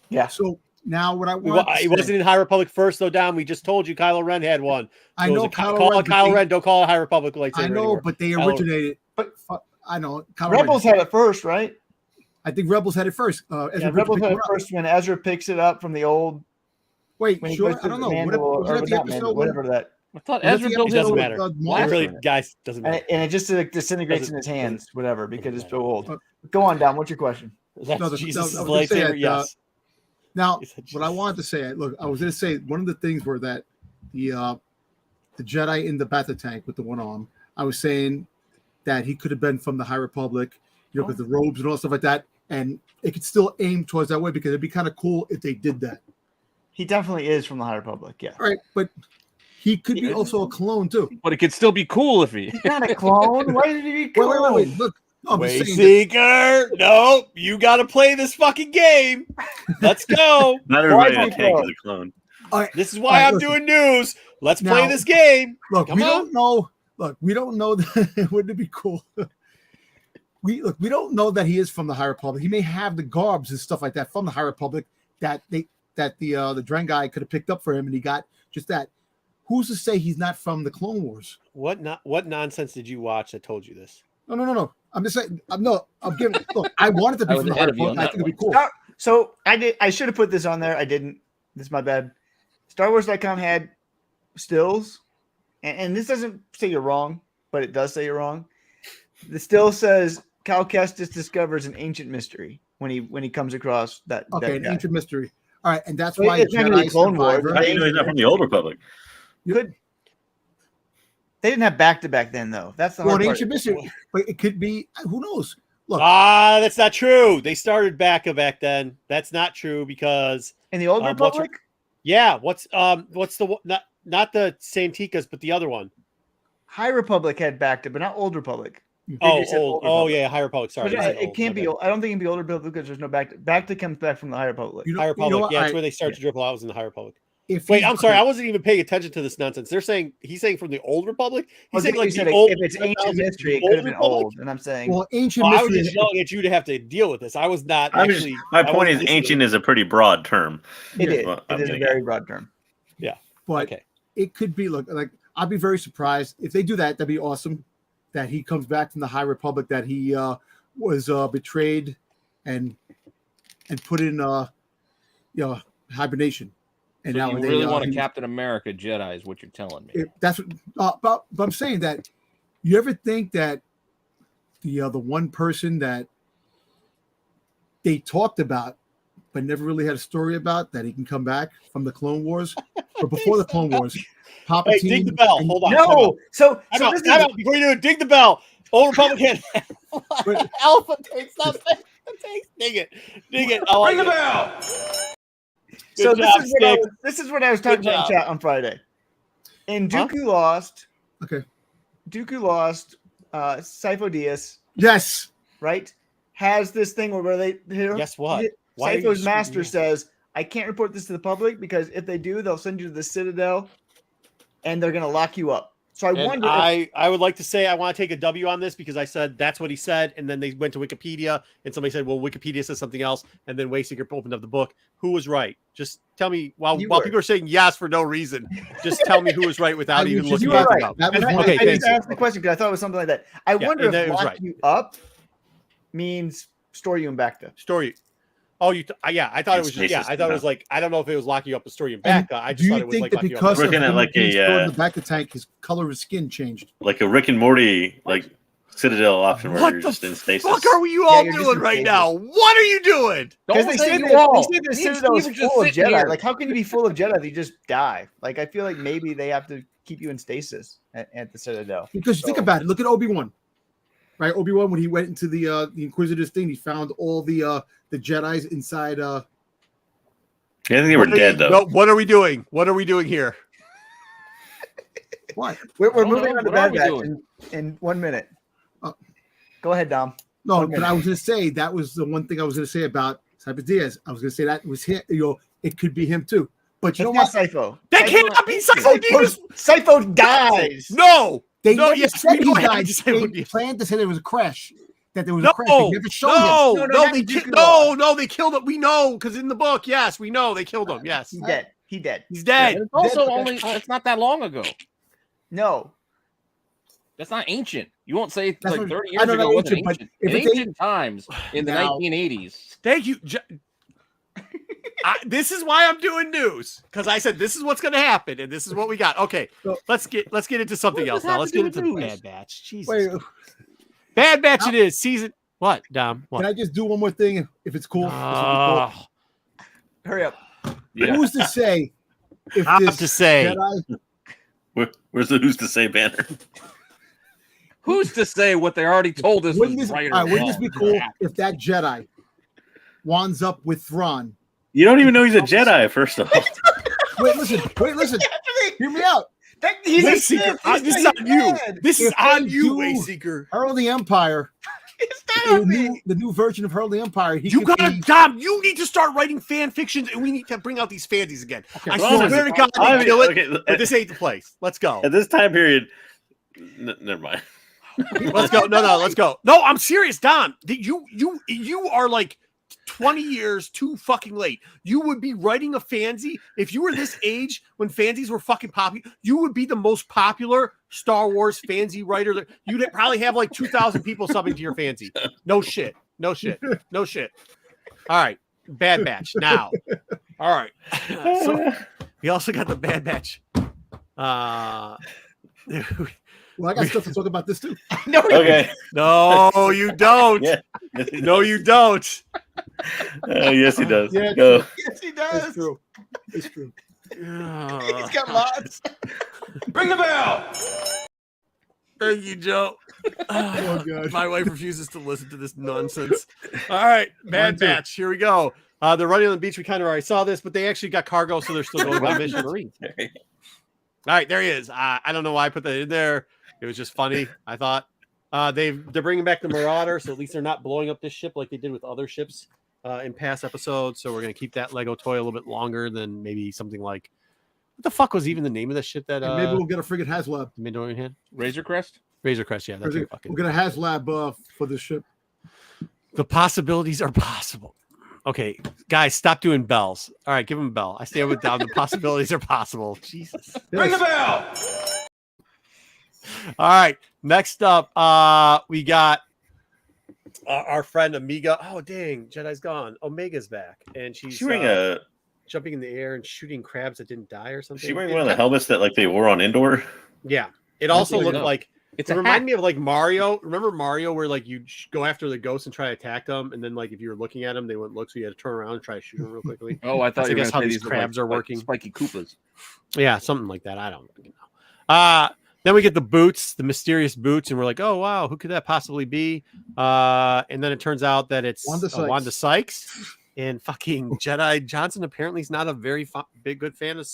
Yeah. So now what I want, he wasn't in High Republic first, though. Dom, we just told you Kylo Ren had one. So I know Kylo Ren. Don't call it High Republic lightsaber. I know, anymore. but they originated. But I know Rebels had it first, right? I think Rebels had it first. Rebels had it first when Ezra picks it up from the old. Wait, sure. I don't know. Whatever that. I thought Ezra built it. Doesn't matter. Really, guys, doesn't matter. And it just disintegrates in his hands, whatever, because it's so old. Go on, Dom. What's your question? Jesus' lightsaber. Yes. Now, what I wanted to say, look, I was going to say one of the things were that the Jedi in the Bacta tank with the one arm. I was saying that he could have been from the High Republic, because the robes and all stuff like that, and it could still aim towards that way because it'd be kind of cool if they did that. He definitely is from the High Republic, yeah. All right, but he could be also a clone too. But it could still be cool if he's not a clone. Why did he be clone? Wait. Look, Wayseeker, no, you got to play this fucking game. Let's go. Not everybody in a tank is a clone. Right, this is why I'm doing news. Let's play this game. Look, don't know. Look, we don't know that. Wouldn't it be cool? We don't know that he is from the High Republic. He may have the garbs and stuff like that from the High Republic that the Dren guy could have picked up for him, and he got just that. Who's to say he's not from the Clone Wars? What nonsense did you watch that told you this? No. I'm just saying. I'm giving. Look, I wanted to be from the High Republic. I think it'd be cool. So I should have put this on there. I didn't. This is my bad. StarWars.com had stills, and this doesn't say you're wrong, but it does say you're wrong. The still says Cal Kestis discovers an ancient mystery when he comes across that. Okay, an ancient mystery. All right, and that's why it's Jedi Survivor. How do you know he's not from the Old Republic? They didn't have back-to-back then, though. That's the hard part. Ancient mystery, but it could be. Who knows? Look, that's not true. They started back then. That's not true because in the Old Republic. What's the not the Santikas, but the other one? High Republic had back-to, but not Old Republic. High Republic. Sorry, it can't be. I don't think it can be Old Republic because there's no back. Back-to comes back from the High Republic. High Republic. That's where they start to dribble out. Was in the High Republic. Wait, I'm sorry. I wasn't even paying attention to this nonsense. He's saying from the Old Republic. He's saying like the old. If it's ancient mystery, it could have been old. And I'm saying, ancient mystery. I was just yelling at you to have to deal with this. I was not actually. My point is, ancient is a pretty broad term. It is. It is a very broad term. Yeah, but it could be. Look, like I'd be very surprised if they do that. That'd be awesome. That he comes back from the High Republic. That he was betrayed and put in hibernation. And so now you really want a Captain America Jedi is what you're telling me. That's what, but I'm saying that you ever think that the one person that they talked about but never really had a story about that he can come back from the Clone Wars or before the Clone Wars. Palpatine. Hey, dig the bell. Hold on. No. So before you do it, dig the bell. Old Republican. Alpha takes something. Dig it. Dig it. Ring the bell. So this is what I was talking about in chat on Friday. And Dooku lost. Okay. Dooku lost. Sifo Dyas. Yes. Right. Has this thing where they guess what? Sifo's master says, I can't report this to the public because if they do, they'll send you to the Citadel and they're going to lock you up. So I wonder. I would like to say I want to take a W on this because I said that's what he said. And then they went to Wikipedia and somebody said, well, Wikipedia says something else. And then Wayseeker opened up the book. Who was right? Just tell me while people are saying yes for no reason. Just tell me who was right without even looking at it. I just asked the question because I thought it was something like that. I wonder if lock you up means store you and back to. Story. Oh, I thought it was just, I thought it was like, I don't know if it was locking up the story and back. I just thought it was like locking up. Because of Looking at like being stored in the back of the tank, his color of his skin changed. Like a Rick and Morty like Citadel option where you're just in stasis. What are you all doing right now? What are you doing? Because they said the Citadel is full of Jedi. Like, how can you be full of Jedi if you just die? Like, I feel like maybe they have to keep you in stasis at the Citadel. Because think about it. Look at Obi-Wan. Right, Obi-Wan, when he went into the Inquisitor's thing, he found all the Jedis inside. I think they were dead though. No, what are we doing? What are we doing here? What? We're moving on to Bad Batch in 1 minute. Go ahead, Dom. No, but I was going to say that was the one thing I was going to say about Cypress Diaz. I was going to say that was him. It could be him too. But you know what? Sifo. That cannot be Sifo Diaz. Sifo dies. No. They no, never said he died. They planned to say there was a crash. That there was a crash. They never showed him. They killed him. We know because in the book, yes, we know they killed him. Yes, he's dead. He's dead. He's dead. Yeah, it's also it's not that long ago. No, that's not ancient. You won't say That's like 30 I years know ago that wasn't ancient, but ancient. if In it's ancient times in the 1980s. Thank you. This is why I'm doing news because I said this is what's going to happen and this is what we got. Okay, let's get into something else now. Let's get into the Bad Batch. Jesus, Wait, Bad Batch. It is season. What, Dom? What? Can I just do one more thing if it's cool? Hurry up. Yeah. Who's to say? If I have this to say. Jedi, Where's the who's to say banner? Who's to say what they already told us was wouldn't right or this be wrong? cool if that Jedi winds up with Thrawn? You don't even know he's a Jedi. First off, Wait, listen. Hear me out. He's a Wayseeker. Sith. This is on you. This is If on they you, do Wayseeker. Hurl the Empire. The new version of Hurl the Empire. You gotta, Dom. You need to start writing fan fictions, and we need to bring out these fansies again. Okay, I well, swear to God, they kill it. okay, But this ain't the place. Let's go. at this time period, never mind. Let's go. No, let's go. No, I'm serious, Dom. You are like 20 years too fucking late. You would be writing a fanzine if you were this age when fanzines were fucking popular. You would be the most popular Star Wars fanzine writer. You'd probably have like 2,000 people subbing to your fanzine. No shit. All right, Bad Batch now. All right, so we also got the Bad Batch. Well, I got stuff to talk about this too. Okay. No, you don't. Yeah. No, you don't. Yes, he does. Yeah, Go. Yes, he does. It's true. He's got lots. Ring the bell. Thank you, Joe. Oh, God. My wife refuses to listen to this nonsense. All right, Bad Batch. Here we go. They're running on the beach. We kind of already saw this, but they actually got cargo, so they're still going on missions. All right, there he is. I don't know why I put that in there. It was just funny, I thought. They're bringing back the Marauder, so at least they're not blowing up this ship like they did with other ships in past episodes. So we're going to keep that Lego toy a little bit longer than maybe something like, what the fuck was even the name of the ship that Maybe we'll get a friggin' HasLab. Mandalorian had? Razor Crest? Razor Crest, yeah. That's fucking... We'll get a HasLab for the ship. The possibilities are possible. Okay, guys, stop doing bells. All right, give him a bell. I stand with Dom. The possibilities are possible. Jesus. Ring the bell. All right, next up, we got our friend Amiga. Oh, dang, Jedi's gone. Omega's back, and she's wearing jumping in the air and shooting crabs that didn't die or something. She wearing one of the helmets that like they wore on Indoor. Yeah, it also looked like it reminded me of like Mario. Remember Mario, where like you go after the ghosts and try to attack them, and then like if you were looking at them, they wouldn't look, so you had to turn around and try to shoot them real quickly. Oh, I thought I you were guess going how to say these these crabs are working. Spiky Koopas. Yeah, something like that. I don't know. Then we get the boots, the mysterious boots, and we're like, oh wow, who could that possibly be? And then it turns out that it's Wanda Sykes. And fucking Jedi Johnson apparently is not a very good fan of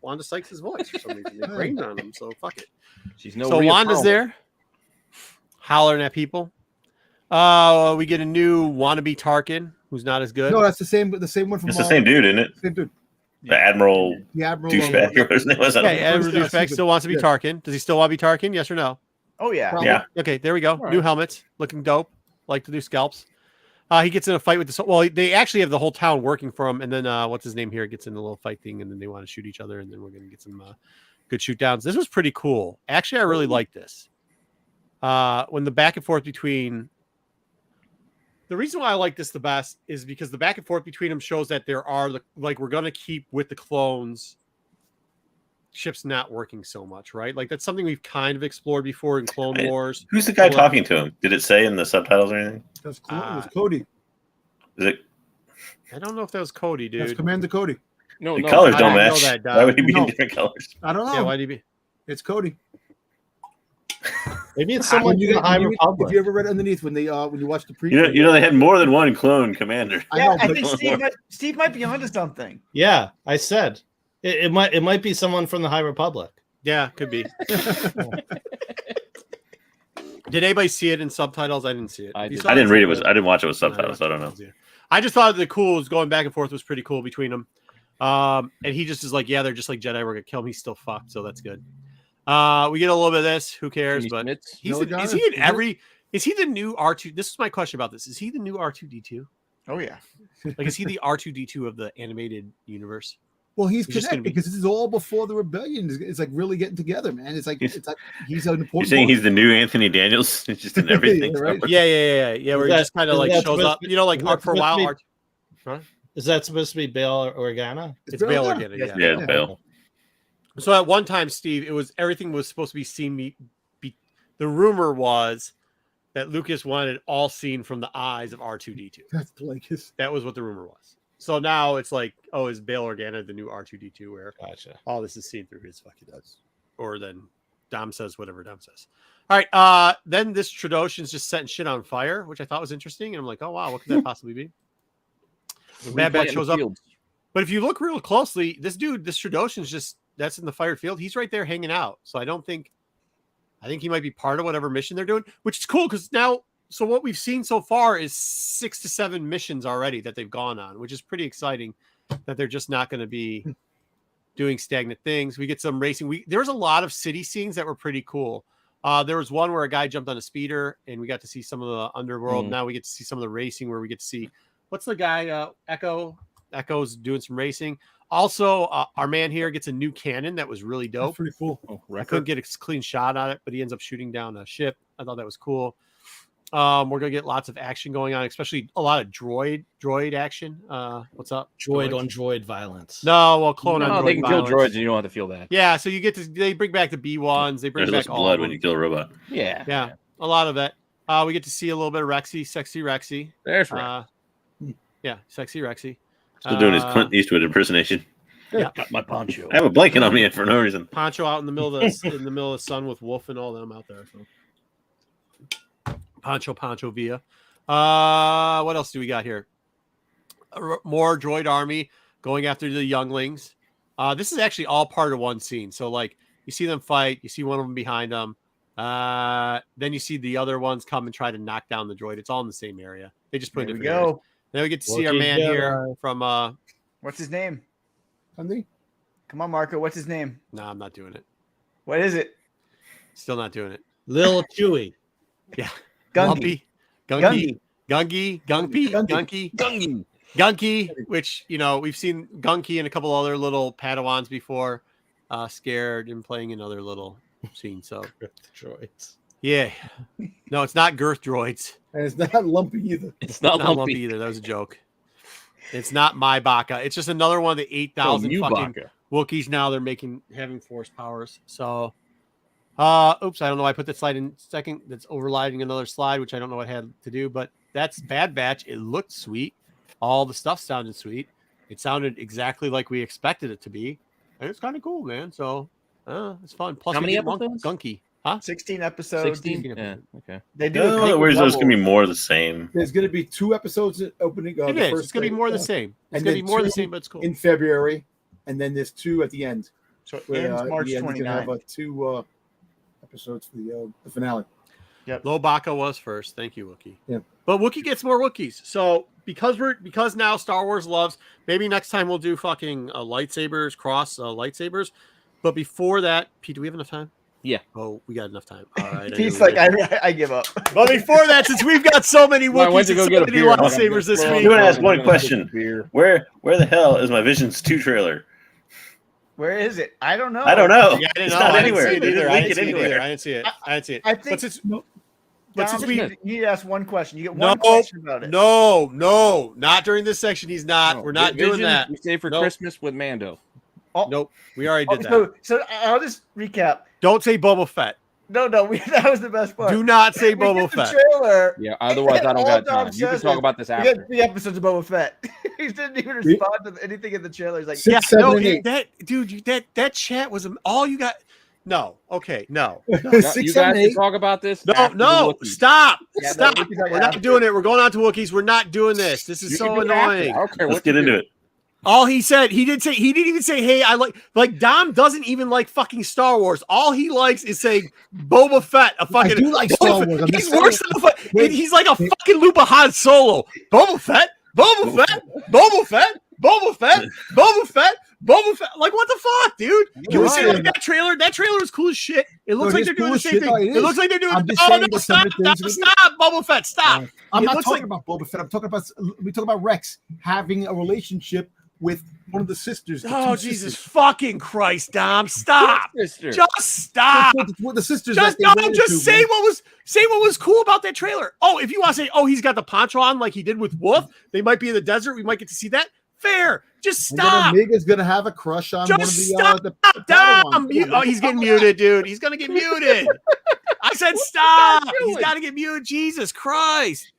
Wanda Sykes' voice for some reason. They brained on him, so fuck it. She's no. So Wanda's there, hollering at people. We get a new wannabe Tarkin, who's not as good. No, that's the same one from. It's the same dude, isn't it? Same dude. The Admiral. The Admiral douchebag. Or his name was. Yeah, Admiral douchebag still wants to be Tarkin. Does he still want to be Tarkin? Yes or no? Oh yeah. Probably. Yeah. Okay, there we go. Right. New helmets, looking dope. Like to do scalps. He gets in a fight with the. Well, they actually have the whole town working for him, and then what's his name here gets in a little fight thing, and then they want to shoot each other, and then we're gonna get some good shoot downs. This was pretty cool. Actually, I really like this. When the back and forth between the reason why I like this the best is because the back and forth between them shows that there are we're gonna keep with the clones. Ships not working so much, right? Like that's something we've kind of explored before in Clone Wars. Who's the guy talking to him? Did it say in the subtitles or anything? It was Cody. Is it? I don't know if that was Cody, dude. That's Commander Cody. The colors don't I know match. that, Why would he be in different colors? I don't know. Yeah, why'd he be? It's Cody. Maybe it's someone from the High Republic. If you ever read underneath when you watch the preview, You know they had more than one clone commander. Yeah, I think Steve might be onto something. Yeah, I said it might be someone from the High Republic. Yeah, could be. Did anybody see it in subtitles? I didn't see it. I didn't read it. I didn't watch it with subtitles. So I don't know. I just thought the cool going back and forth was pretty cool between them. And he just is like, yeah, they're just like Jedi. We're gonna kill him. He's still fucked, so that's good. We get a little bit of this. Who cares? But is he the new R2? This is my question about this. Is he the new R2D2? Oh yeah. Like, is he the R2D2 of the animated universe? Well, he's connected because this is all before the rebellion. It's like really getting together, man. It's like he's an important. You're saying he's the new Anthony Daniels, just in everything. Right? Yeah. Where he just kind of like shows up, like for a while. Is that supposed to be Bail Organa? It's Bail Organa. Yeah, it's Bail. So at one time, Steve, everything was supposed to be seen. The rumor was that Lucas wanted it all seen from the eyes of R2D2. That's Blakis. That was what the rumor was. So now it's like, oh, is Bail Organa the new R2D2 where all this is seen through his fucking eyes? Or then Dom says whatever Dom says. All right. Then this Trandoshan's just setting shit on fire, which I thought was interesting. And I'm like, oh, wow, what could that possibly be? Bad Batch shows up. But if you look real closely, this Trandoshan's that's in the fired field. He's right there hanging out. So I think he might be part of whatever mission they're doing, which is cool because now, so what we've seen so far is 6 to 7 missions already that they've gone on, which is pretty exciting that they're just not going to be doing stagnant things. We get some racing. There was a lot of city scenes that were pretty cool. There was one where a guy jumped on a speeder and we got to see some of the underworld. Now we get to see some of the racing where we get to see, what's the guy, Echo's doing some racing. Also, our man here gets a new cannon that was really dope. That's pretty cool. I couldn't get a clean shot on it, but he ends up shooting down a ship. I thought that was cool. We're gonna get lots of action going on, especially a lot of droid action. What's up? Droid on droid violence. No, well, clone on droid. They can violence. kill droids, and you don't have to feel bad. Yeah, so they bring back the B1s. They bring There's back less all blood when you kill a robot. Yeah, a lot of that. We get to see a little bit of Rexy, sexy Rexy. There's Rex. Yeah, sexy Rexy. Still doing his Clint Eastwood impersonation. Yeah, got my poncho. I have a blanket on me for no reason. Poncho out in the middle of the sun with Wolf and all them out there. So. Poncho Villa. What else do we got here? More droid army going after the younglings. This is actually all part of one scene. So like you see them fight, you see one of them behind them. Then you see the other ones come and try to knock down the droid. It's all in the same area. They just put it in different areas. Then we get to see our man here from what's his name? Andy? Come on, Marco. What's his name? No, I'm not doing it. What is it? Still not doing it. Lil Chewy. Yeah. Gunky. Gunky, which, we've seen Gunky and a couple other little Padawans before, scared and playing in other little scenes. So droids. Yeah. No, it's not girth droids. And it's not lumpy either. It's not lumpy either. That was a joke. It's not my Baka. It's just another one of the 8,000 fucking Wookiees now they're having force powers. So, oops, I don't know why I put that slide in second. That's overriding another slide, which I don't know what it had to do, but that's Bad Batch. It looked sweet. All the stuff sounded sweet. It sounded exactly like we expected it to be. And it's kind of cool, man. So, it's fun. Plus, how many episodes? Gunky. Huh? 16 episodes. 16? Yeah, okay. They do where's those going to be more of the same? There's going to be 2 episodes opening. It is. It's going to be more of the same. It's going to be more of the same, but it's cool. In February, and then there's 2 at the end. So it ends March 29th. Have 2 episodes for the finale. Yep. Low Baka was first. Thank you, Wookiee. Yeah. But Wookiee gets more Wookiees. So because now Star Wars loves, maybe next time we'll do fucking lightsabers, cross lightsabers. But before that, Pete, do we have enough time? Yeah. Oh, we got enough time. All right. He's like, I give up. But before that, since we've got so many Wookiees and so many lightsabers this week. I'm going to ask one question. Where the hell is my Visions 2 trailer? Where is it? I don't know. I don't know. Yeah, it's not anywhere. I didn't see it. I didn't see it. I think But Dom, since we you need to ask one question. You get one no, question about it. no, not during this section. He's not. No, We're not Vision, doing that. We save for Nope. Christmas with Mando. Oh, Nope, we already did that. So I'll just recap. Don't say Boba Fett. No, that was the best part. Do not say We Boba get the Fett. trailer. Yeah, otherwise I don't All got Dom time. You can says talk is, about this We after. got 3 episodes of Boba Fett. He didn't even respond to anything in the trailer. He's like, 6, Yeah, 7, no, and 8. that dude, that chat was all you got. No, okay, no, You 6, guys 7, can 8. talk about this. no, after the no. Wookiees. Stop, Yeah, no, stop. we can talk We're not after. doing it. We're going on to Wookiees. We're not doing this. This is You so can do it after. annoying. I don't care Let's what get you into do. it. All he said, he didn't even say, hey, I like Dom doesn't even like fucking Star Wars. All he likes is saying Boba Fett, a I fucking do like Star Wars. I'm He's just saying. worse than Wait, he's like a fucking loop of Han Solo. Boba Fett, Boba Fett, Boba Fett, Boba Fett, Boba Fett, Boba Fett. Like, what the fuck, dude? Can we say like that trailer? That trailer is cool as shit. It looks like it's they're doing cool the as same shit. thing. No, it It is. looks like they're doing. I'm just Oh saying no! that some Stop! of the things Stop! we- Stop! Boba Fett! Stop! I'm It not looks talking like- about Boba Fett. I'm talking about we talk about Rex having a relationship with one of the sisters. the Oh two Jesus sisters. fucking Christ, Dom! Stop! Sister. Just stop! What the sisters. Just that they no, ran just into, say man. what was cool about that trailer. Oh, if you want to say, oh, he's got the poncho on like he did with Wolf, they might be in the desert. We might get to see that. Fair. Just And then stop. Omega's gonna have a crush on one of Just the stop. the Dom. Padawans. Oh, he's getting muted, dude. He's gonna get muted. I said stop. He's got to get muted. Jesus Christ.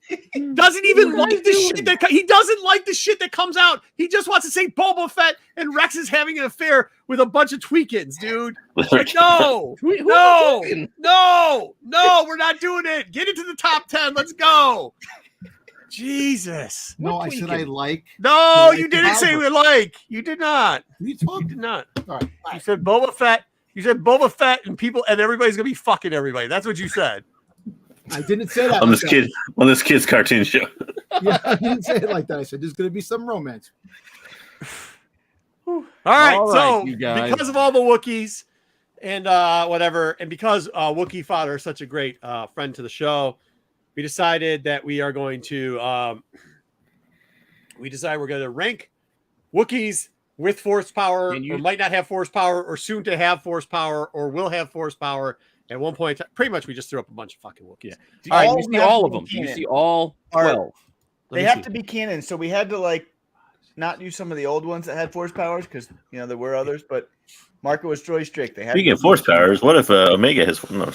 Doesn't even like the shit he doesn't like the shit that comes out. He just wants to say Boba Fett and Rex is having an affair with a bunch of tweakins, dude. Like, no, no, we're not doing it. Get into the top 10. Let's go. Jesus. No, I said I like. No, you didn't say we like. You did not. You You did not. All right. You said Boba Fett. You said Boba Fett and people and everybody's gonna be fucking everybody. That's what you said. I didn't say that on like this kid's cartoon show. Yeah, I didn't say it like that. I said there's gonna be some romance. All right, All right, so you guys. because of all the Wookiees and whatever, and because Wookiee Fodder is such a great friend to the show, we decided that we are going to we're going to rank Wookiees with force power, or might not have force power, or soon to have force power, or will have force power. At one point, pretty much, we just threw up a bunch of fucking Wookiees. All right, you see all of them. You see all 12. They have to be canon, so we had to like not use some of the old ones that had force powers because there were others, but Marco was really strict. They had Speaking of force powers, what if Omega has no?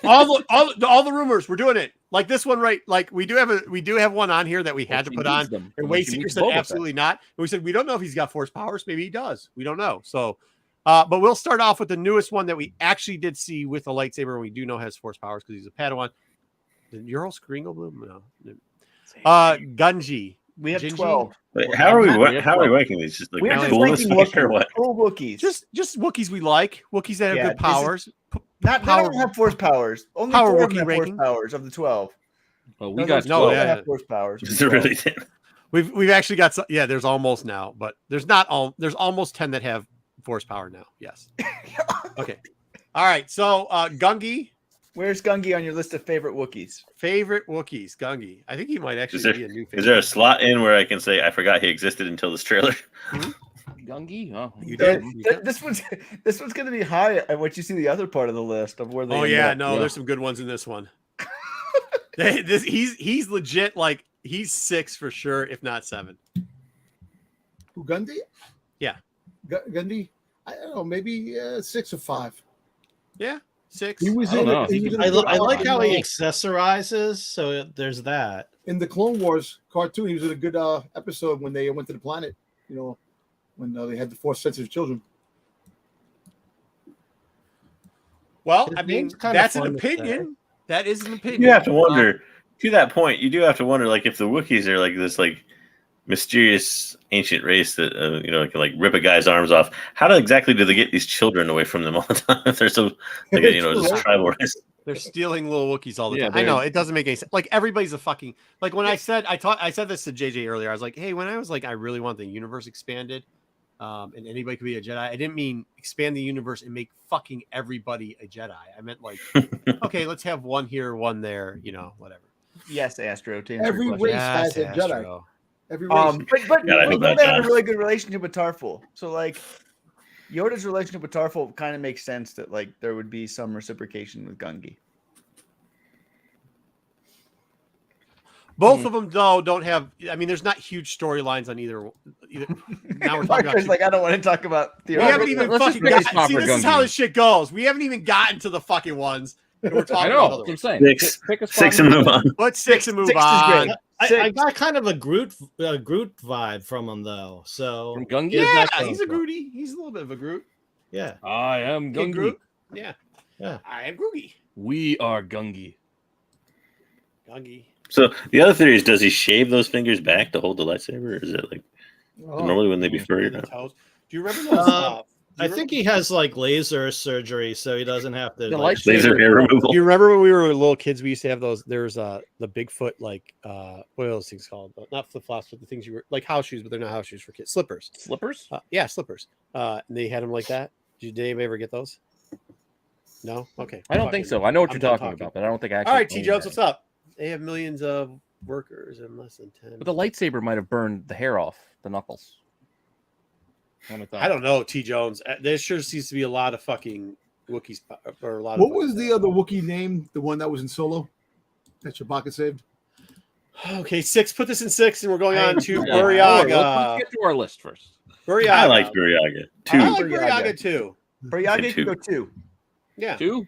all the rumors, we're doing it. Like this one, right? Like we do have one on here that we had to put on. Them. And Wayseeker said absolutely not. And we said we don't know if he's got force powers. Maybe he does. We don't know. So, but we'll start off with the newest one that we actually did see with a lightsaber, and we do know has force powers because he's a Padawan. Did Ural Skringle Bloom? No. Gunji. We have Gingy? 12. Wait, how are we ranking these? Just like We're just coolness ranking or what? Cool Wookiees. Just Wookiees we like. Wookiees that have Yeah, good powers. They don't have force powers. Only Power 4 of them Wookiee have force ranking? powers of the 12. Well, we got 12 yeah. have force powers. Is it really? We've actually got some, there's almost now, but there's almost 10 that have force power now. Yes. Okay. All right. So Gungi. Where's Gungi on your list of favorite Wookiees? Favorite Wookiees, Gungi. I think he might actually be a new favorite. Is there a slot in where I can say I forgot he existed until this trailer? Gungi? Oh, You did. This one's going to be high at what you see the other part of the list of where they. Oh ended yeah, up. no, there's some good ones in this one. He's legit like he's 6 for sure, if not 7. Who, Gundy? Yeah. Gundy. I don't know, maybe 6 or 5. Yeah, 6. He was I don't know. I like how he accessorizes. So there's that. In the Clone Wars cartoon, he was in a good episode when they went to the planet. When they had the 4 sensitive children. Well, His I mean, name's kinda that's an fun to say. opinion. That is an opinion. You have to wonder. To that point, you do have to wonder, like, if the Wookiees are like this, like, mysterious ancient race that can like rip a guy's arms off. How exactly do they get these children away from them all the time if they're so like just tribal race? They're stealing little Wookiees all the Yeah, time. I know it doesn't make any sense. Like everybody's a fucking like when I said this to JJ earlier. I was like, hey, when I was like, I really want the universe expanded, and anybody could be a Jedi. I didn't mean expand the universe and make fucking everybody a Jedi. I meant like, okay, let's have one here, one there, whatever. Yes, Astro. To answer Every your question. race has a Jedi. Astro. Every race. But Yeah, I we hope know that they have a does. really good relationship with Tarful. So like Yoda's relationship with Tarful kind of makes sense that like there would be some reciprocation with Gungi. Both of them though don't have. I mean, there's not huge storylines on either. Now we're talking about. Like, I don't want to talk about. We haven't even fucking gotten. See, this is how this shit goes. We haven't even gotten to the fucking ones. And we're talking about other ones. I'm saying. Six and move on. What's 6 and move Six on? I got kind of a Groot vibe from him though. So From Gungi? Yeah, he's a Grooty. He's a little bit of a Groot. Yeah, I am Hey, Gungi. Groot. Yeah. Yeah. I am Grooty. We are Gungi. Gungi. So the other theory is, does he shave those fingers back to hold the lightsaber, or is it like normally when they be furry? The toes. Do you remember those? I think he has like laser surgery, so he doesn't have to. The Like, lightsaber- Laser hair removal. Do you remember when we were little kids? We used to have those. There's the Bigfoot, like what are those things called? Not flip flops, but the things you were like house shoes, but they're not house shoes for kids. Slippers. Slippers? Yeah, slippers. And they had them like that. Did anybody ever get those? No. Okay. I don't think so. I know what I'm you're done talking about, but I don't think I actually. All right, T. own Jones, that. what's up? They have millions of workers and less than 10. But the lightsaber might have burned the hair off the knuckles. I don't know, T. Jones. There sure seems to be a lot of fucking Wookiees or a lot What of. was the other Wookiee name? The one that was in Solo that Chewbacca saved? Okay, 6. Put this in 6, and we're going on to Yeah. Buryaga. Let's get to our list first. Buryaga. I like Buryaga. I 2. like Buryaga too. Buryaga can go 2. Yeah. 2?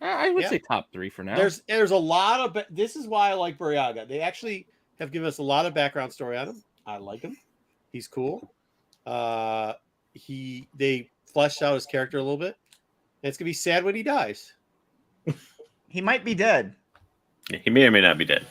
I would Yeah. say top 3 for now. There's a lot of. This is why I like Buryaga. They actually have given us a lot of background story on him. I like him. He's cool. They fleshed out his character a little bit. And it's gonna be sad when he dies. He might be dead. He may or may not be dead.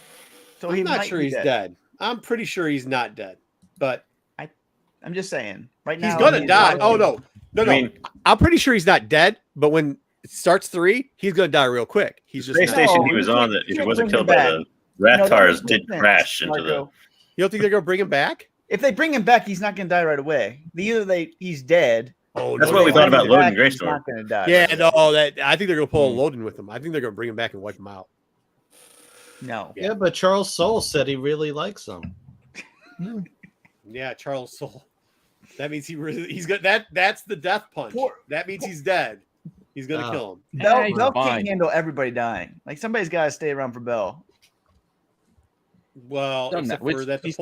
So I'm he not might sure be he's dead. dead. I'm pretty sure he's not dead. But I'm just saying. Right now he's gonna die. alive. Oh no. No. I mean, I'm pretty sure he's not dead, but when it starts 3, he's gonna die real quick. He's just space not. station No, he was you on, can't- that if you he can't wasn't bring him killed by back. the rat No, that cars, makes no did sense, crash into the. Marco. You don't think they're gonna bring him back? If they bring him back, he's not going to die right away. He's dead. Oh, That's no, what we they thought won't. about Loden He's Greystorm. not going to die. Yeah, right no, away. I think they're gonna pull a loading with him. I think they're gonna bring him back and wipe him out. No. yeah, but Charles Soule said he really likes him. Yeah, Charles Soule. That means he's got that's the death punch. That means he's dead. He's gonna kill him. Bell, he's Bell fine. can't handle everybody dying. Like, somebody's got to stay around for Bell. Well, Done except that. for that He's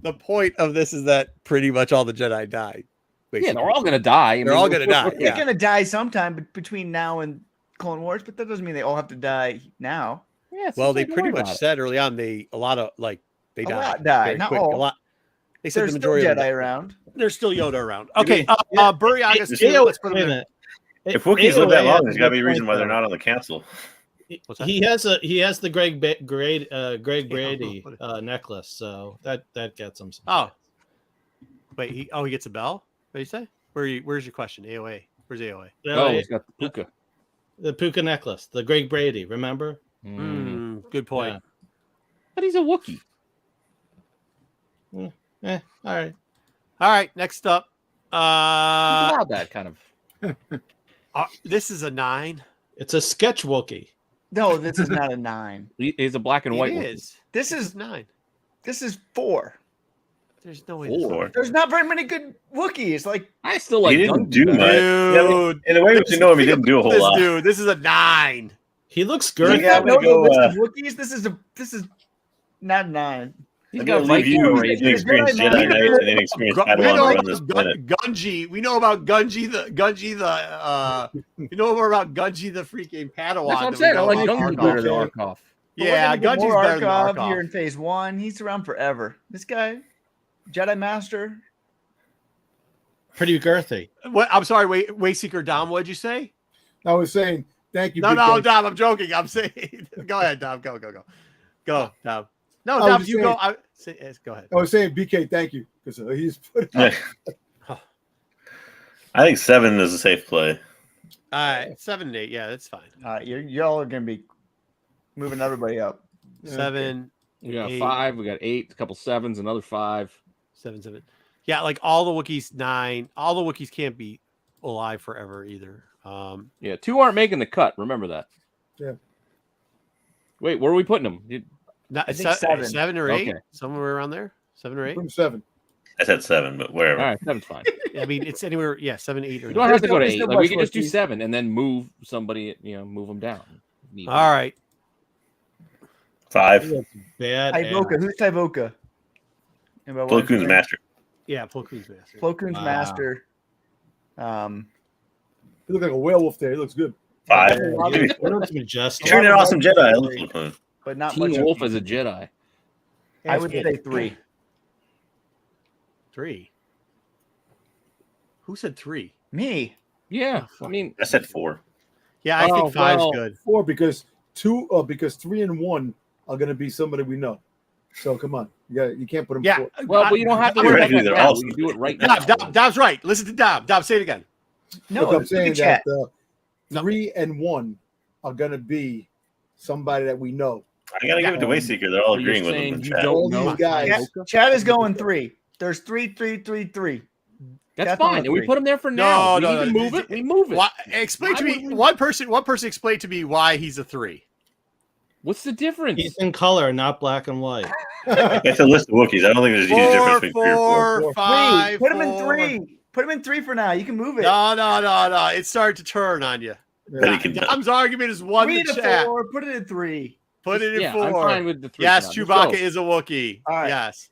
the point of this is that pretty much all the Jedi died. Yeah, they're all going to die. I They're all gonna die. They're Yeah. going to die sometime between now and Clone Wars, but that doesn't mean they all have to die now. Yeah, it's Well, just they like, don't pretty worry much about it. said early on they died. A lot die, very not quick. all. A lot. They said There's the still majority of Jedi them. around. There's still Yoda around. Okay, Yeah. Buryaga. Let's put him in. If Wookiees live that long, there's got to be a reason why they're not on the council. What's that? He has the Greg Brady necklace, so that gets him. Some Oh, wait. He gets a bell. What do you say? Where's your question? AOA. Where's AOA? Oh, he's got the puka. the Puka necklace, the Greg Brady. Remember? Good point. Yeah. But he's a Wookiee. All right. All right. Next up. He's allowed that kind of. This is a 9. It's a sketch Wookiee. No, this is not a 9. He's a black and white It Wookiee. is. This This is is 9. 4. There's no way. 4. There's not very many good Wookiees. Like, I still like He didn't Gungi do better. much. Dude, In the way that you know him, he didn't do a whole this lot. dude. This is a 9. He looks do you good. Yeah, not I'm know gonna the go, list of Wookiees? This is not 9. He's I'm got gonna leave you Viking with raids. inexperienced Jedi Jedi Knight. Knights and inexperienced We Padawan know run about this planet. Gungi. We know about Gungi the. You know more about Gungi the freaking Padawan. That's what I'm than we saying. I know like about Gungi Arkoff. better than Arkoff. Yeah, Gungi's better than Arkoff here Arkoff. in Phase 1. He's around forever. This guy, Jedi Master. Pretty girthy. What? I'm sorry. Wayseeker Dom. What'd you say? I was saying, thank you. No, Big no, Guy. Dom. I'm joking. I'm saying. Go ahead, Dom. Go, Dom. No, I Dom. was You saying- go. Go ahead. I was saying, BK, thank you, because he's put. I think 7 is a safe play. All right, 7 and 8. Yeah, that's fine. Y'all are gonna be moving everybody up. 7, We got 8, 5. We got 8. A couple 7s. Another 5. 7. Yeah, like all the Wookiees 9. All the Wookiees can't be alive forever either. Yeah, 2 aren't making the cut. Remember that. Yeah. Wait, where are we putting them? Not, I think 7. 7 or 8, Okay. somewhere around there. 7 or 8. From 7. I said 7, but wherever. All right, 7's fine. I mean, it's anywhere. Yeah, 7, 8, or We 9. don't have to go to There's 8. no Like, we much can just do Wookiees. 7 and then move somebody. Move them down. Need All right. 5. Bad. Tyvoka. Who's Tyvoka? Plo Koon's master. Yeah, Plo Koon's master. Plo Koon's master. He looked like a werewolf there. He looks good. 5. Majestic. Turn an awesome Jedi. I love Plo Koon. But not Teen much. Wolf as a Jedi. I would say 3. 3. Who said 3? Me. Yeah, I mean, I said 4. Yeah, I think 5's good. 4 because 3 and 1 are going to be somebody we know. So come on, you can't put them. Yeah. 4. well, but you don't have to I'm worry ready about to that do now. also. We can do it right now. Dom's right. Listen to Dom. Dom, say it again. No, Look, I'm look saying at chat. that 3 and 1 are going to be somebody that we know. I gotta give it to Wayseeker. They're all So you're agreeing with him. saying in you chat. don't All know these guys. Tyvoka? Chat is going 3. There's 3, 3, 3, 3. That's That's fine. number And we 3. put him there for now. No, we no, need no. to move it. We move it. Why, explain to me. One person explained to me why he's a 3. What's the difference? He's in color, not black and white. It's a list of Wookiees. I don't think there's a huge difference between 3 or 4. 4, 5. Put him in 4. 3. Put him in 3 for now. You can move it. No. It started to turn on you. Then he can- Dom's argument is 1 3 to to chat. 4. Put it in 3. Put it in Yeah, 4. I'm fine with the 3. Yes, now. Chewbacca Let's go. is a Wookiee. All right. Yes.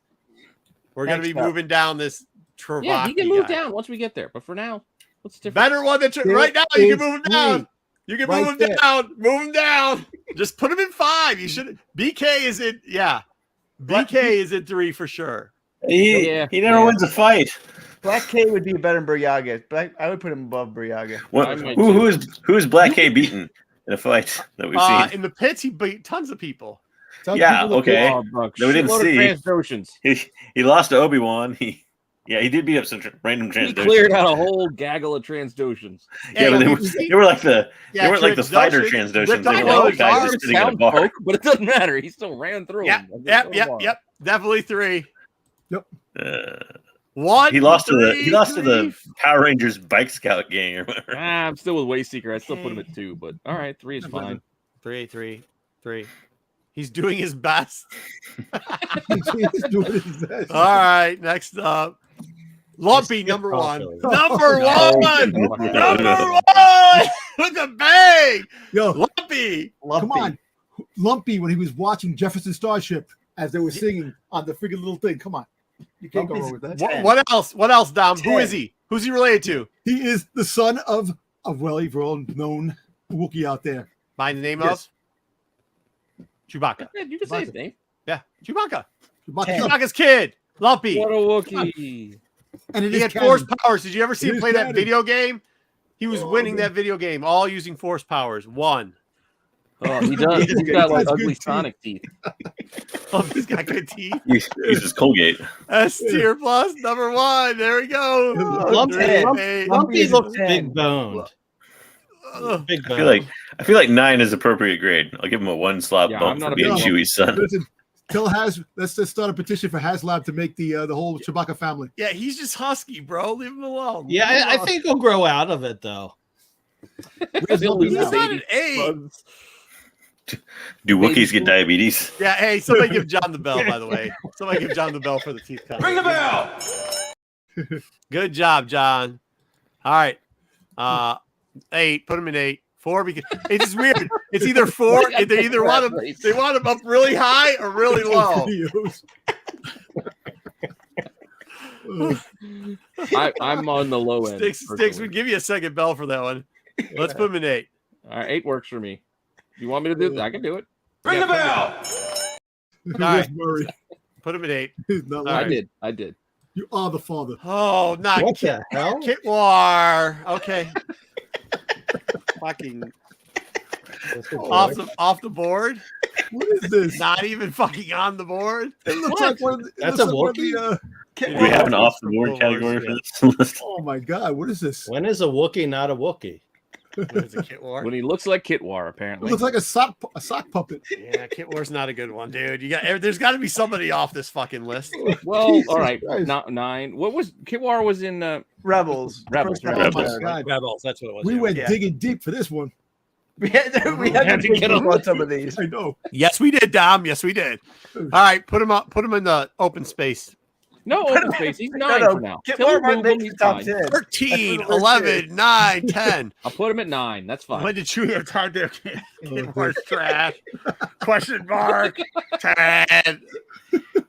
We're going to be Next up. moving down this Travaki Yeah, he can move guy. down once we get there. But for now, what's the difference? Better one than There right now. You is can move him down. 3. You can Right move him there. down. Move him down. Just put him in 5. You should. BK is in. Yeah. BK is in 3 for sure. He never wins a fight. Black K would be better than Buryaga, but I would put him above Buryaga. What, might who's Black K beaten in a fight that we've seen? In the pits, he beat tons of people. Some Yeah, people look okay. good. Oh, bro, No, we didn't shitload of see. Transdoshans. He lost to Obi-Wan. He did beat up some random He Transdoshans. cleared out a whole gaggle of Transdoshans. Yeah, but they were like the Yeah, they weren't like the fighter Transdoshans. Transdoshans. They Ripped were off like the guys those just sitting in a Sound bar. folk, but it doesn't matter. He still ran through Yep. them. Yep. Definitely 3. Uh, 1. he lost to 3, the Power Rangers Bike Scout gang or whatever. I'm still with Wayseeker. I still put him at 2, but all right, 3 is fine. 3. He's doing his best. He's doing his best. All right. Next up. Lumpy, number 1. Really. Number 1. Oh, Number 1 with a bang. Yo, Lumpy. come on. Lumpy when he was watching Jefferson Starship as they were singing on the freaking little thing. Come on. You can't go wrong with that. What else? What else, Dom? Who 10. is he? Who's he related to? He is the son of a well-known Wookiee out there. By the name Yes. of Chewbacca. Yeah, you can say his name. Yeah, Chewbacca. Chewbacca. Chewbacca's kid. Lumpy. What a Wookiee. And it He is had canon. force powers. Did you ever see It him is play that canon. video game? He was Oh, winning man. that video game, all using force powers. 1. Oh, he does. He's got like That's ugly good teeth. Sonic teeth. Lumpy's got good teeth. He uses Colgate. S tier plus number 1. There we go. Lumpy, Hey, Lumpy is a looks 10. big boned. ugh. Big I feel like 9 is appropriate grade. I'll give him a 1 slot Yeah, bump I'm not for a being big- Chewie's son. Listen, let's just start a petition for HasLab to make the whole Chewbacca family. Yeah, he's just husky, bro. Leave him alone. Yeah, I think he'll grow out of it though. Where's He'll Lumpy lose now? He's not an 8. buds. Do Wookiees get diabetes? Yeah, hey, somebody give John the bell, by the way. Somebody give John the bell for the teeth comment. Ring the bell. Good job, John. All right. 8. Put him in 8. 4 because it's just weird. It's either 4. They either want him. They want him up really high or really low. I'm on the low end. Sticks. personally. We give you a second bell for that one. Let's put him in 8. All right, 8 works for me. You want me to do that? I can do it. Ring the bell. right. Murray. Put him in 8. He's not All lying. I did. You are the father. Oh, not What the hell? Kit War. Okay. Fucking off the board. What is this? Not even fucking on the board. It looks like one of the, That's it looks a like one of the, Do we have an off the board category for this list? oh my god, what is this? When is a Wookiee not a Wookiee? What is it, Kit War? When he looks like Kitwar, It apparently. looks like a sock puppet. Yeah, Kit War's not a good one, dude. There's got to be somebody off this fucking list. Well, Jesus all right, Christ. not 9. What was Kitwar was in Rebels. Rebels? Oh my Rebels. god. Rebels. That's what it was. We yeah. went Yeah. digging deep for this one. We had to Had to dig get deep him. on some of these. I know. Yes, we did, Dom. Yes, we did. All right, put him up. Put him in the open space. No open space. He's 9 for now. Kit Till we War might move him, make he's the top 9. 10. 13, That's what the list 11, 9, 10. I'll put him at 9. That's fine. When did Chewie have time to get more trash? Question mark. 10.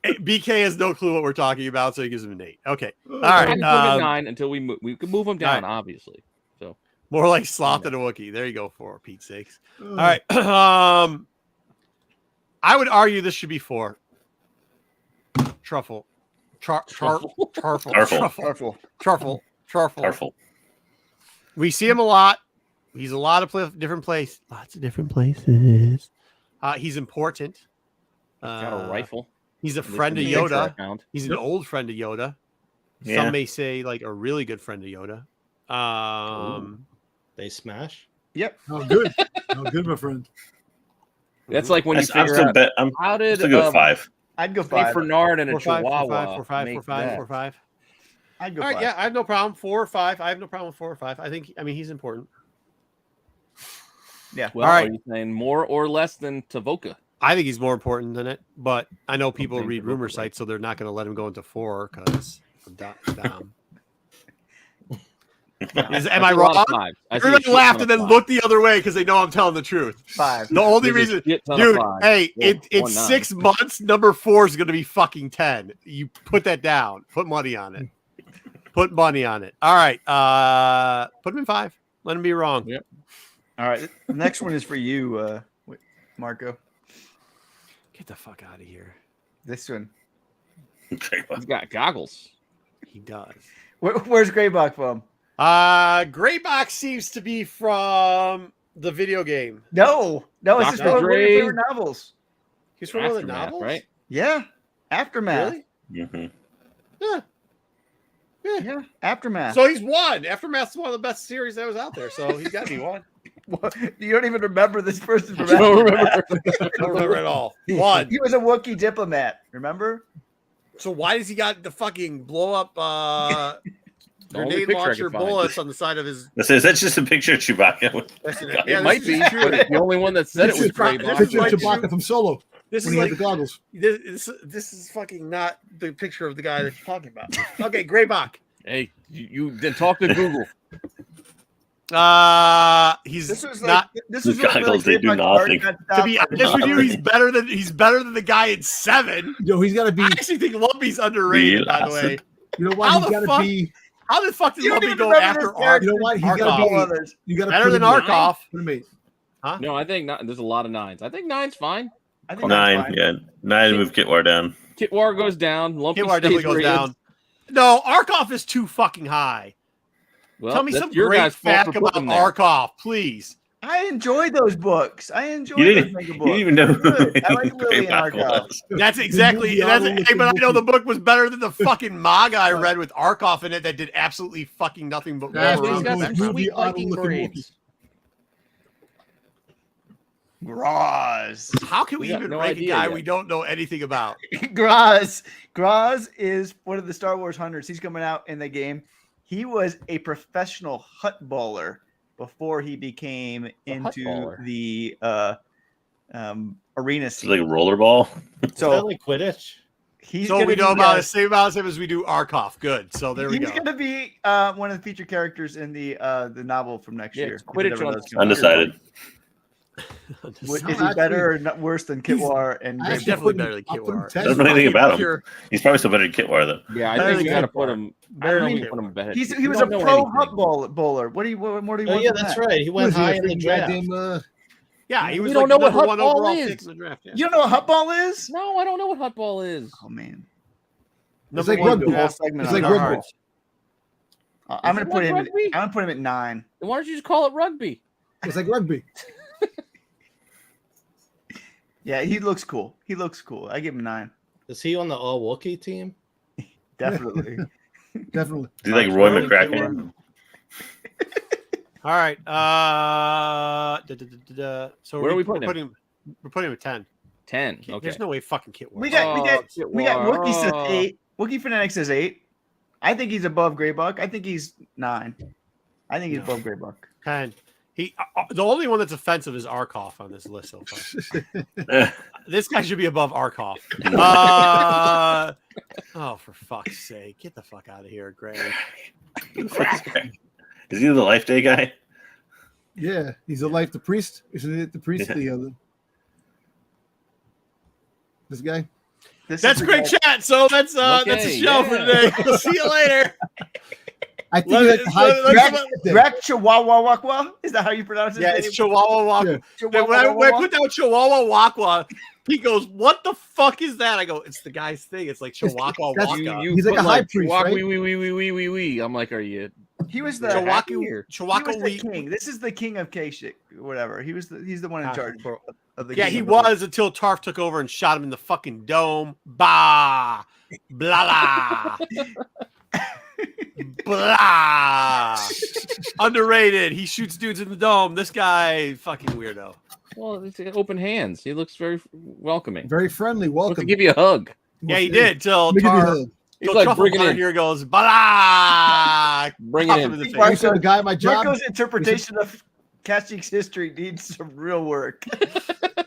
BK has no clue what we're talking about, so he gives him an 8. Okay. All I right. can put him at 9 until we can move him down, obviously. So more like Sloth than a Wookiee. There you go, for Pete's sakes. All right. I would argue this should be 4. Truffle. Truffle. We see him a lot. He's a lot of different places. Lots of different places. He's important. got a rifle. He's a friend of Yoda. He's an old friend of Yoda. Yeah. Some may say like a really good friend of Yoda. They smash. Yep. Oh, good. Oh, good, my friend. That's like when you I'm figure still out how did still go 5. I'd go St. 5. Bernard and a 4, 5, Chihuahua 4, 5, 4, 5, 4, make 5, that? 4, 5. I'd go All 5. right, yeah, I have no problem. 4 or 5. I have no problem with 4 or 5. I mean, he's important. Yeah. Well, all right. are you saying more or less than Tavoka? I think he's more important than it, but I know people think read Tavoka rumor would. sites, so they're not going to let him go into 4 because I'm dumb. Am I wrong? Everybody laughed and then looked the other way because they know I'm telling the truth. 5. The only reason, dude, hey, in 6 months, number 4 is going to be fucking 10. You put that down. Put money on it. Put money on it. All right. Put him in 5. Let him be wrong. Yep. All right. The next one is for you, Marco. Get the fuck out of here. This one. He's got goggles. He does. Where's Greyback from? Greyback seems to be from the video game. No, it's just Dr. one of your Dre. favorite novels. He's from one of the Aftermath, novels, right? Yeah. Aftermath. Really? Mm-hmm. Yeah. Yeah. Aftermath. So he's one. Aftermath's one of the best series that was out there. So he's got to be one. You don't even remember this person from I don't remember. I don't remember at all. One. He was a Wookiee diplomat. Remember? So why does he got the fucking blow up only grenade picture I launcher could find. bullets on the side of his? Is that just a picture of Chewbacca? It might be, but it's the only one that said it was Greyback. Picture of like Chewbacca from Solo This when is he like had the goggles. this is fucking not the picture of the guy that you're talking about. Okay, Greyback. Hey, you then talk to Google. He's This was not. this These was what goggles, they do Greyback nothing. got To be stopped. honest with you, he's better than the guy in 7. Yo, he's got to be. I actually think Lumpy's underrated. By the way, You know what? How He's the got to fuck? be. how the fuck did You don't Lumpy even go remember after this Ark? character. You know what? He's Arkoff. got to be. Others. You got to Better put than him in. Arkoff. Put him in. No, I think there's a lot of 9s. I think 9's fine. I think that's 9, fine. yeah. 9 move Kit War down. Kit War goes down. Lumpy Kitwar definitely stays where goes he is. down. No, Arkoff is too fucking high. Well, Tell me that's some your great guy's fault fact for about putting him there. Arkoff, please. I enjoyed those books. I enjoyed You those didn't, mega you books. didn't even know who Good. I like Lily and Greyback Arkoff. was. That's exactly. The That's, movie hey, but I know Wookiee. the book was better than the fucking manga I read with Arkoff in it that did absolutely fucking nothing but That's roll He's around got the some Movie background. sweet Idol Viking looking braids. Graz. How can we We got even no rank a idea guy yet. we don't know anything about? Graz is one of the Star Wars hunters. He's coming out in the game. He was a professional hut baller before he became hut into baller. the arena It's scene. like a rollerball. Is that So like Quidditch? he's So gonna we know be, about the same amount of him as we do Arkoff. Good. So there we he's go. going to be one of the featured characters in the novel from next Yeah, year. it's if it Quidditch ever on does come out. Undecided. Is No, he actually- better or not worse than Kit War and I He's actually Greyback? definitely put him- better than I'll Kit put him War. 10. I don't know anything about him. Pure- He's probably still better than Kit War, though. Yeah, I Better think than we got to Kit put War. him. I Better don't know than if we Kit put him War. better. He We was a don't know pro anything. hut bowler. What do you Oh want yeah, from that's that? right. He What went is he, a high in the freaking draft. goddamn, Yeah, he We was don't like know the what number 1 hut ball overall is. pick in the draft. Yeah. You don't know what hut ball is? No, I don't know what hut ball is. Oh man, It's Number like 1 rugby. the whole draft. segment. It's on like our rugby. hearts. I'm Is gonna it put like him. rugby? I'm gonna put him at 9. Then why don't you just call it rugby? It's like rugby. Yeah, he looks cool. I give him 9. Is he on the all Wookiee team? Definitely. Definitely. Is he like Roy Better than Kit War. McCracken? All right. So Where are we putting him? We're putting him at 10. 10. Okay. There's no way fucking Kit War. we got Kit Wookiee War. says 8. Wookiee Fanatics says 8. I think he's above Greybuck. I think he's 9. I think he's No. above Greybuck. 10. The only one that's offensive is Arkoff on this list so far. This guy should be above Arkoff. Oh, for fuck's sake. Get the fuck out of here, Greg. Is he the Life Day guy? Yeah, he's a life. The priest, isn't it? The priest, Yeah. the other. This guy. That's great chat. So that's the show for today. We'll see you later. I think that's the high Greg Chihuahua. Is that how you pronounce it? Yeah, it's Chihuahua Wakwa. Yeah. When I put down Chihuahua Wakwa, he goes, "What the fuck is that?" I go, "It's the guy's thing. It's like Chihuahua Waka." He's like a high priest, right? Wee. I'm like, are you? He was the king. This is the king of Kashyyyk, whatever. He's the one in charge of the. Yeah, he was until Tarf took over and shot him in the fucking dome. Bah, blah, blah. Underrated. He shoots dudes in the dome. This guy, fucking weirdo. Well, it's open hands. He looks very welcoming. Very friendly. Welcome. To give you a hug. Yeah, he did. Till Tarf. He's like, bring it in. Here goes, blah. Bring it in. I used to have a guy at my job. Marco's interpretation of Kashyyyk's history needs some real work.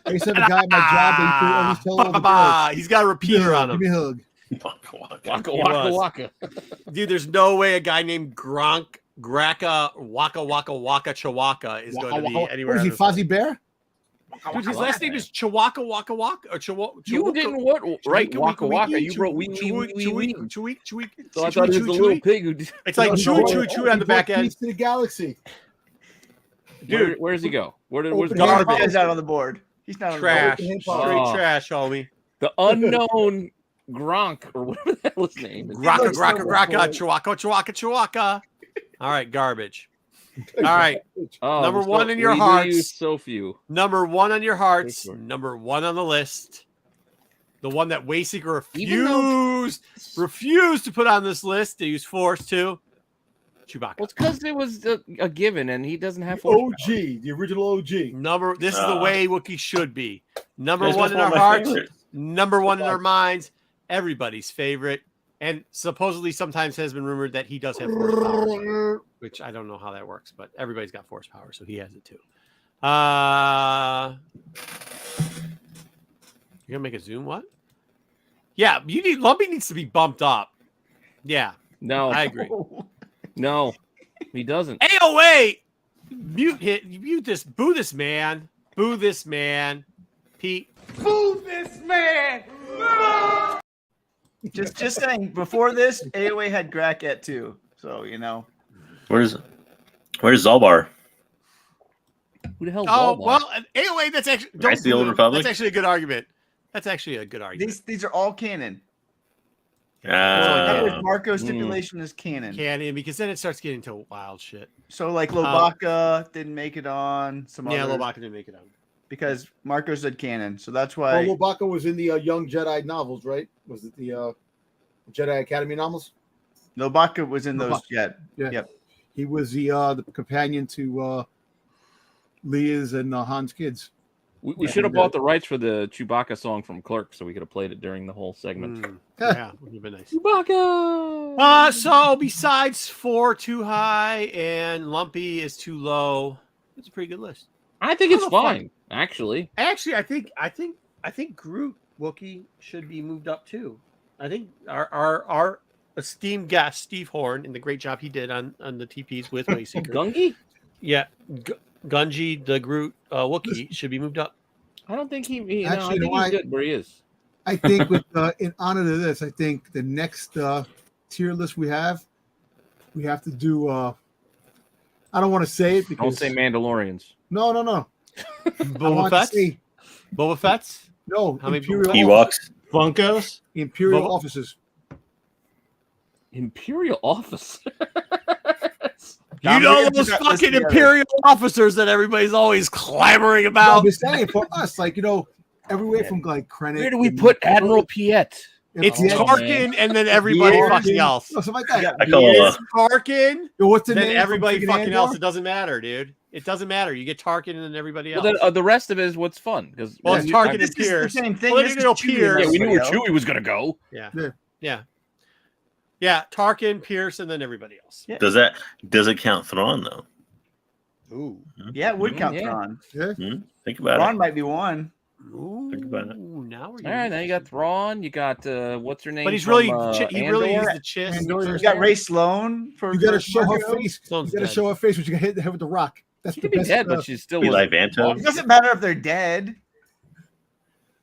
I used to have a guy at my job that you could always tell all the girls. He's got a repeater on him. Give me a hug. Waka. Dude, there's no way a guy named Gronk, Graka, Waka Chewaka is going to be anywhere. What is he, Fozzie Bear? Dude, his last name is Chewaka Waka Waka or You didn't what? Right, Waka Waka. You wrote wee. So I thought it was the little pig who did. It's like chew on the back end. To the galaxy. Dude, where's he go? Where's garbage? He's not on the board. He's not trash. on the board. Straight trash, homie. The unknown Gronk or whatever the hell his name is. Graka, Chewaka. All right, garbage. All right. Number one in your hearts. So few. Number one on your hearts. Number one on the list. The one that Wayseeker refused to put on this list. He was forced to. Chewbacca. Well, it's because it was a given, and he doesn't have force OG, the original OG. This is the way Wookiee should be. Number one in our hearts. Number one in our minds. Everybody's favorite. And supposedly sometimes has been rumored that he does have force power, which I don't know how that works, but everybody's got force power, so he has it too. You're gonna make a zoom? What? Yeah, Lumpy needs to be bumped up. Yeah. No. I agree. No, he doesn't. AOA! Mute this. Boo this man. Boo this man. Pete. Boo this man! Just saying, before this, AOA had Gracket too. So, you know. Where's Zalbar? Who the hell? Oh, well, AOA, that's actually the Old Republic? That's actually a good argument. These are all canon. So Marco's stipulation is canon. Because then it starts getting to wild shit. So like Lobaka didn't make it on. Lobaka didn't make it on. Because Marco said canon. So that's why. Well, Lobaka was in the Young Jedi novels, right? Was it the Jedi Academy novels? Lobaka was in those yet. Yeah. Yep. He was the companion to Leia's and Han's kids. We should have bought the rights for the Chewbacca song from Clerk, so we could have played it during the whole segment. Yeah, would have been nice. Chewbacca. So besides 4 too high and Lumpy is too low, it's a pretty good list. I think it's fine, actually. Actually, I think Groot Wookiee should be moved up too. I think our esteemed guest Steve Horn and the great job he did on the TPs with Wayseeker. Gungi? Yeah. Gungi, the Groot Wookiee, should be moved up. I don't think he's good where he is. I think with in honor to this, I think the next tier list we have to do I don't want to say it because Don't say Mandalorians. No. Boba Fett's? No, how many Imperial Ewoks? Funkos? Imperial officers. Imperial officers. You know those fucking Imperial officers that everybody's always clamoring about. I'm saying for us, like everywhere from like Krennic. Where do we put Admiral Piet? It's Tarkin and then everybody fucking else. Something like that. I call it's Tarkin. What's the then name? Everybody fucking else. It doesn't matter, dude. It doesn't matter. You get Tarkin and then everybody else. Well, then, the rest of it is what's fun because it's Tarkin and Pierce. The same thing. Well, Pierce. Yeah, we knew where Chewie was gonna go. Yeah. Tarkin, Pierce, and then everybody else. Yeah. Does it count Thrawn though? Ooh. Yeah, it would count Thrawn. Yeah. Think about Thrawn it. might be one. Ooh. Think about it. now we're All right, now you got Thrawn. You got what's her name? But he's from, really Andor? is the chiss. You got Ray Sloan for. You got to show her Marco. face. Sloane's You got to dead. show her face, but you can hit the head with the rock. That's She the could be best. dead, but she's still Eli was- Vanto. It doesn't matter if they're dead.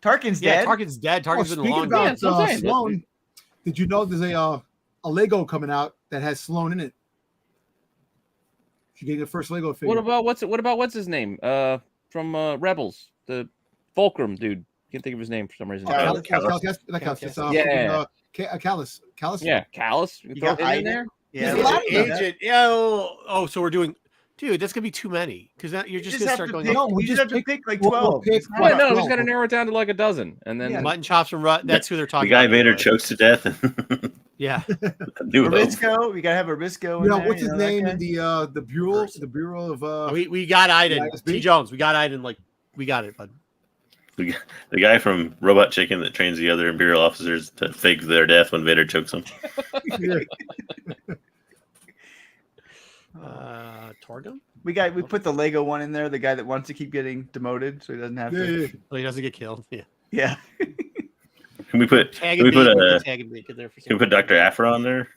Tarkin's Yeah, dead. Tarkin's dead. Tarkin's been Speaking long about Yeah, dead. that's what I'm saying. Sloan, did you know there's a Lego coming out that has Sloan in it? She gave the first Lego figure. What about what's his name? From Rebels, the Fulcrum dude. Can't think of his name for some reason. Callus. Callus. Yeah, Callus. You throw got him in Iden. there. Yeah, There's a lot of them. Agent. Yeah. Oh, so we're doing. Dude, that's gonna be too many because you're just gonna start going. pick- Up. No, we you just just have to pick- pick like we'll 12. pick It's not- one. Yeah, no, Well, he's got to narrow it down to like a dozen, and then Yeah. Mutton chops from Rut. That's who they're The talking guy about. Vader anyway. chokes to death. Yeah. New Hope. Arisco. We gotta have Arisco. You in know there, what's his that name guy? in the bureau? The bureau of We got Iden. ISB? T. Jones. We got Iden. Like we got it, bud. The guy from Robot Chicken that trains the other Imperial officers to fake their death when Vader chokes them. Torgum. We put the Lego one in there. The guy that wants to keep getting demoted, so he doesn't have to. Yeah. So he doesn't get killed. Yeah. Yeah. Can we put Tag can we and put bait, a tag and bait in there for can we put Dr. Afra on there?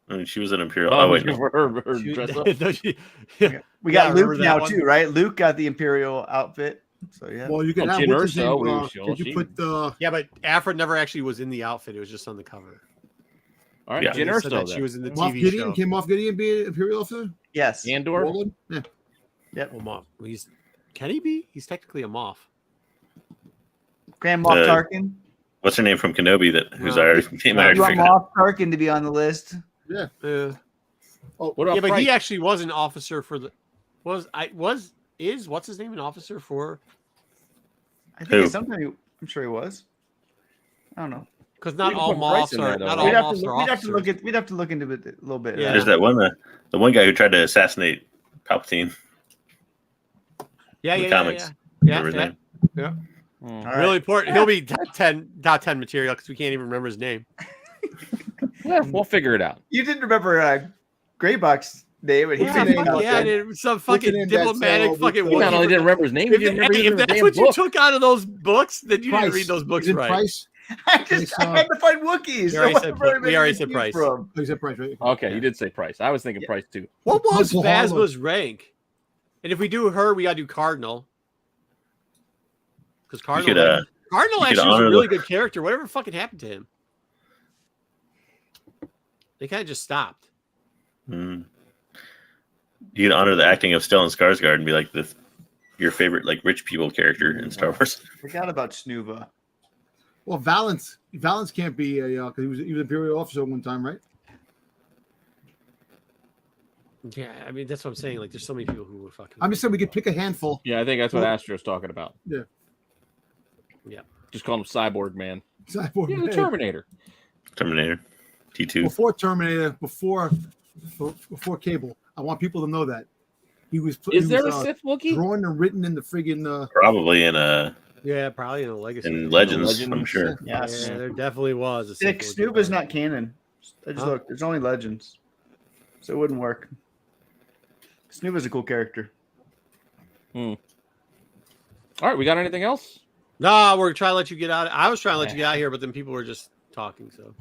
I mean, she was an Imperial. oh, Oh wait, no. her dress up. yeah. We Yeah, got remember Luke that now one? too, right? Luke got the Imperial outfit. So yeah. Well, you can Oh, have Jyn what's his Erso, name, we were could you she- put the Yeah, but Afra never actually was in the outfit. It was just on the cover. All right, Yeah. Jyn They said that Erso she then. was in the Moff TV Gideon? show. Can Moff Gideon be an Imperial officer? Yes. Andor. Roland? Yeah. Well, Moff. Can he be? He's technically a Moff. Grand Moff Uh, Tarkin. What's her name from Kenobi who's No. already name I already You want figured out. Moff Tarkin to be on the list? Yeah. Uh, What about yeah, but Price? he actually was an officer for the. What's his name an officer for? I think Who? it's something. I'm sure he was. I don't know. Because not We can all put Price Moffs in there, are though, not right? all We'd have, Moffs to, are we'd have to look officers. at. We'd have to look into it a little bit. Yeah. There's that one the one guy who tried to assassinate Palpatine. Yeah, in the yeah, comics. yeah. Remember his Yeah, name? yeah. Hmm. All right. Really important. He'll be top 10 material because we can't even remember his name. Yeah, we'll figure it out. You didn't remember Greybox name, but he's Yeah, been fuck in yeah, out Yeah, there. dude, some What's the fucking name that's, diplomatic with fucking the- He not only Wookiee. didn't remember his name, he If, didn't remember if even the that's damn what you book. took out of those books, then you Price. didn't read those books Is it right. Price? I It's, had to find Wookiees. We already so said where Pri- we am I already getting said these Price. From? Oh, you said Price, right? Okay, you did say Price. I was thinking Yeah. Price too. What was Uncle Harlow. Phasma's rank? And if we do her, we gotta do Cardinal. Because Cardinal, could, Cardinal you could actually was a honor really the- good character. Whatever fucking happened to him? They kind of just stopped. Mm. You can honor the acting of Stellan Skarsgård and be like your favorite like rich people character in Star Wars. Forgot about Snuva. Well, Valance can't be a because he was an Imperial officer one time, right? Yeah, I mean that's what I'm saying. Like, there's so many people who were fucking. I'm just saying we could pick a handful. Yeah, I think that's what Well- Astro's talking about. Yeah. Yeah. Just call him Cyborg Man. Cyborg Yeah, the Man. Terminator. Terminator, T2. Before Terminator, before Cable. I want people to know that he was. Is he there was, a Sith Wookiee? drawn and written in the friggin' Probably in Yeah, probably in a legacy. in Legends, I'm Legends. sure. Yes. Yeah, there definitely was. A Dick, Sith Wookiee. Snuva's not canon. I just Huh? looked. There's only Legends, so it wouldn't work. Snuva's a cool character. All right, we got anything else? No, we're trying to let you get out. I was trying to let you get out here, but then people were just talking. So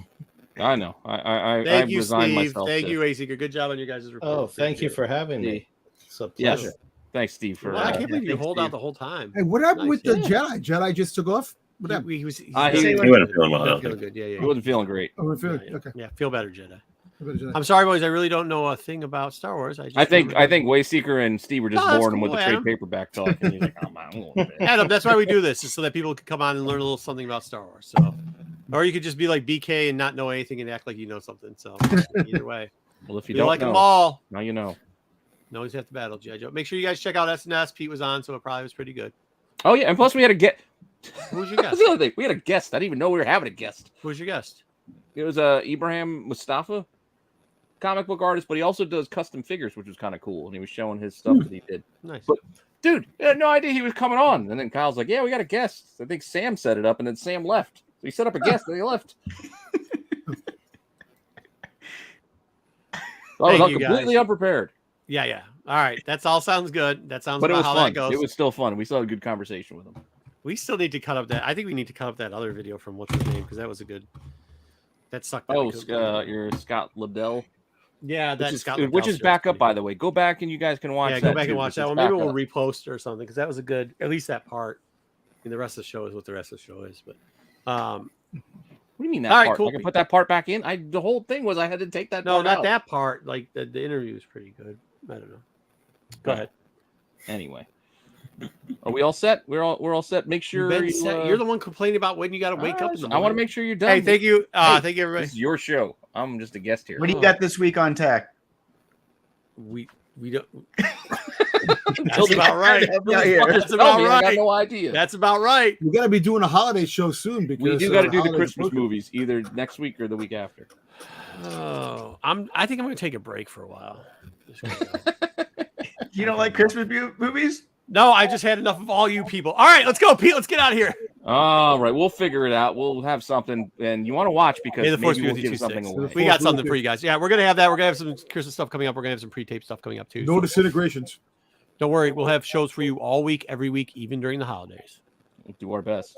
I know. I thank you, resigned Steve. myself Thank to- you, Wayseeker. Good job on your guys' report. Oh, thank you for having me. It's a Yes. pleasure. Thanks, Steve, for Well, I can't believe you thanks, hold Steve. out the whole time. Hey, what happened Nice. with the Jedi? Jedi just took off. What happened? He was he wasn't feeling well, I don't Feeling think. good. Yeah, yeah. he wasn't feeling great. Oh, we're Yeah, feeling yeah. okay. Yeah, feel better, Jedi. Jedi. I'm sorry, boys. I really don't know a thing about Star Wars. I think Wayseeker and Steve were just No, that's boring him with cool, the trade Adam. paperback talk, and he's like, "Oh man, I'm going to bed." Adam, that's why we do this, is so that people can come on and learn a little something about Star Wars. So, or you could just be like BK and not know anything and act like you know something. So, either way, Well, if you we don't like them know, all. now you know. No one's have to battle G.I. Joe. Make sure you guys check out SNS. Pete was on, so it probably was pretty good. Oh yeah, and plus we had a guest. Who was your That's guest? the other thing. We had a guest. I didn't even know we were having a guest. Who was your guest? It was Ibrahim Mustafa, comic book artist, but he also does custom figures, which was kind of cool. And he was showing his stuff that he did. Nice. But dude, I had no idea he was coming on. And then Kyle's like, "Yeah, we got a guest." I think Sam set it up, and then Sam left. So he set up a guest, and he left. I was Thank you, completely guys. unprepared, Yeah, yeah. All right. That's all sounds good. That sounds but it about was how fun. that goes. It was still fun. We still had a good conversation with him. We still need to cut up that. I think we need to cut up that other video from what's his name because that was a good. That sucked. Oh, you're Scott Liddell. Yeah, which is back up, by the way. Go back and you guys can watch. Yeah, that go back too, and watch that one. Maybe we'll repost it or something because that was a good. At least that part. And the rest of the show is what the rest of the show is. But what do you mean that all part? right, cool. I can put that part back in. The whole thing was I had to take that. No, part not out. that part. Like the interview is pretty good. I don't know. Go ahead. Anyway, are we all set? We're all set. Make sure you're the one complaining about when you got to wake up. I want to make sure you're done. Hey, thank you. Thank you, everybody. This is your show. I'm just a guest here. What do you got this week on tech? We don't. That's about right. That's about right. I got no idea. That's about right. We're gonna be doing a holiday show soon because we do got to do the Christmas movies either next week or the week after. Oh, I think I'm going to take a break for a while. You don't like Christmas movies? No, I just had enough of all you people. All right, let's go, Pete. Let's get out of here. All right, we'll figure it out. We'll have something, and you want to watch because maybe we'll give something away. We got something for you guys. Yeah, we're gonna have that. We're gonna have some Christmas stuff coming up. We're gonna have some pre-tape stuff coming up too. No disintegrations. Don't worry, we'll have shows for you all week, every week, even during the holidays. We'll do our best.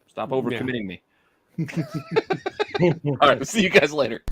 Stop overcommitting me. All right, we'll see you guys later.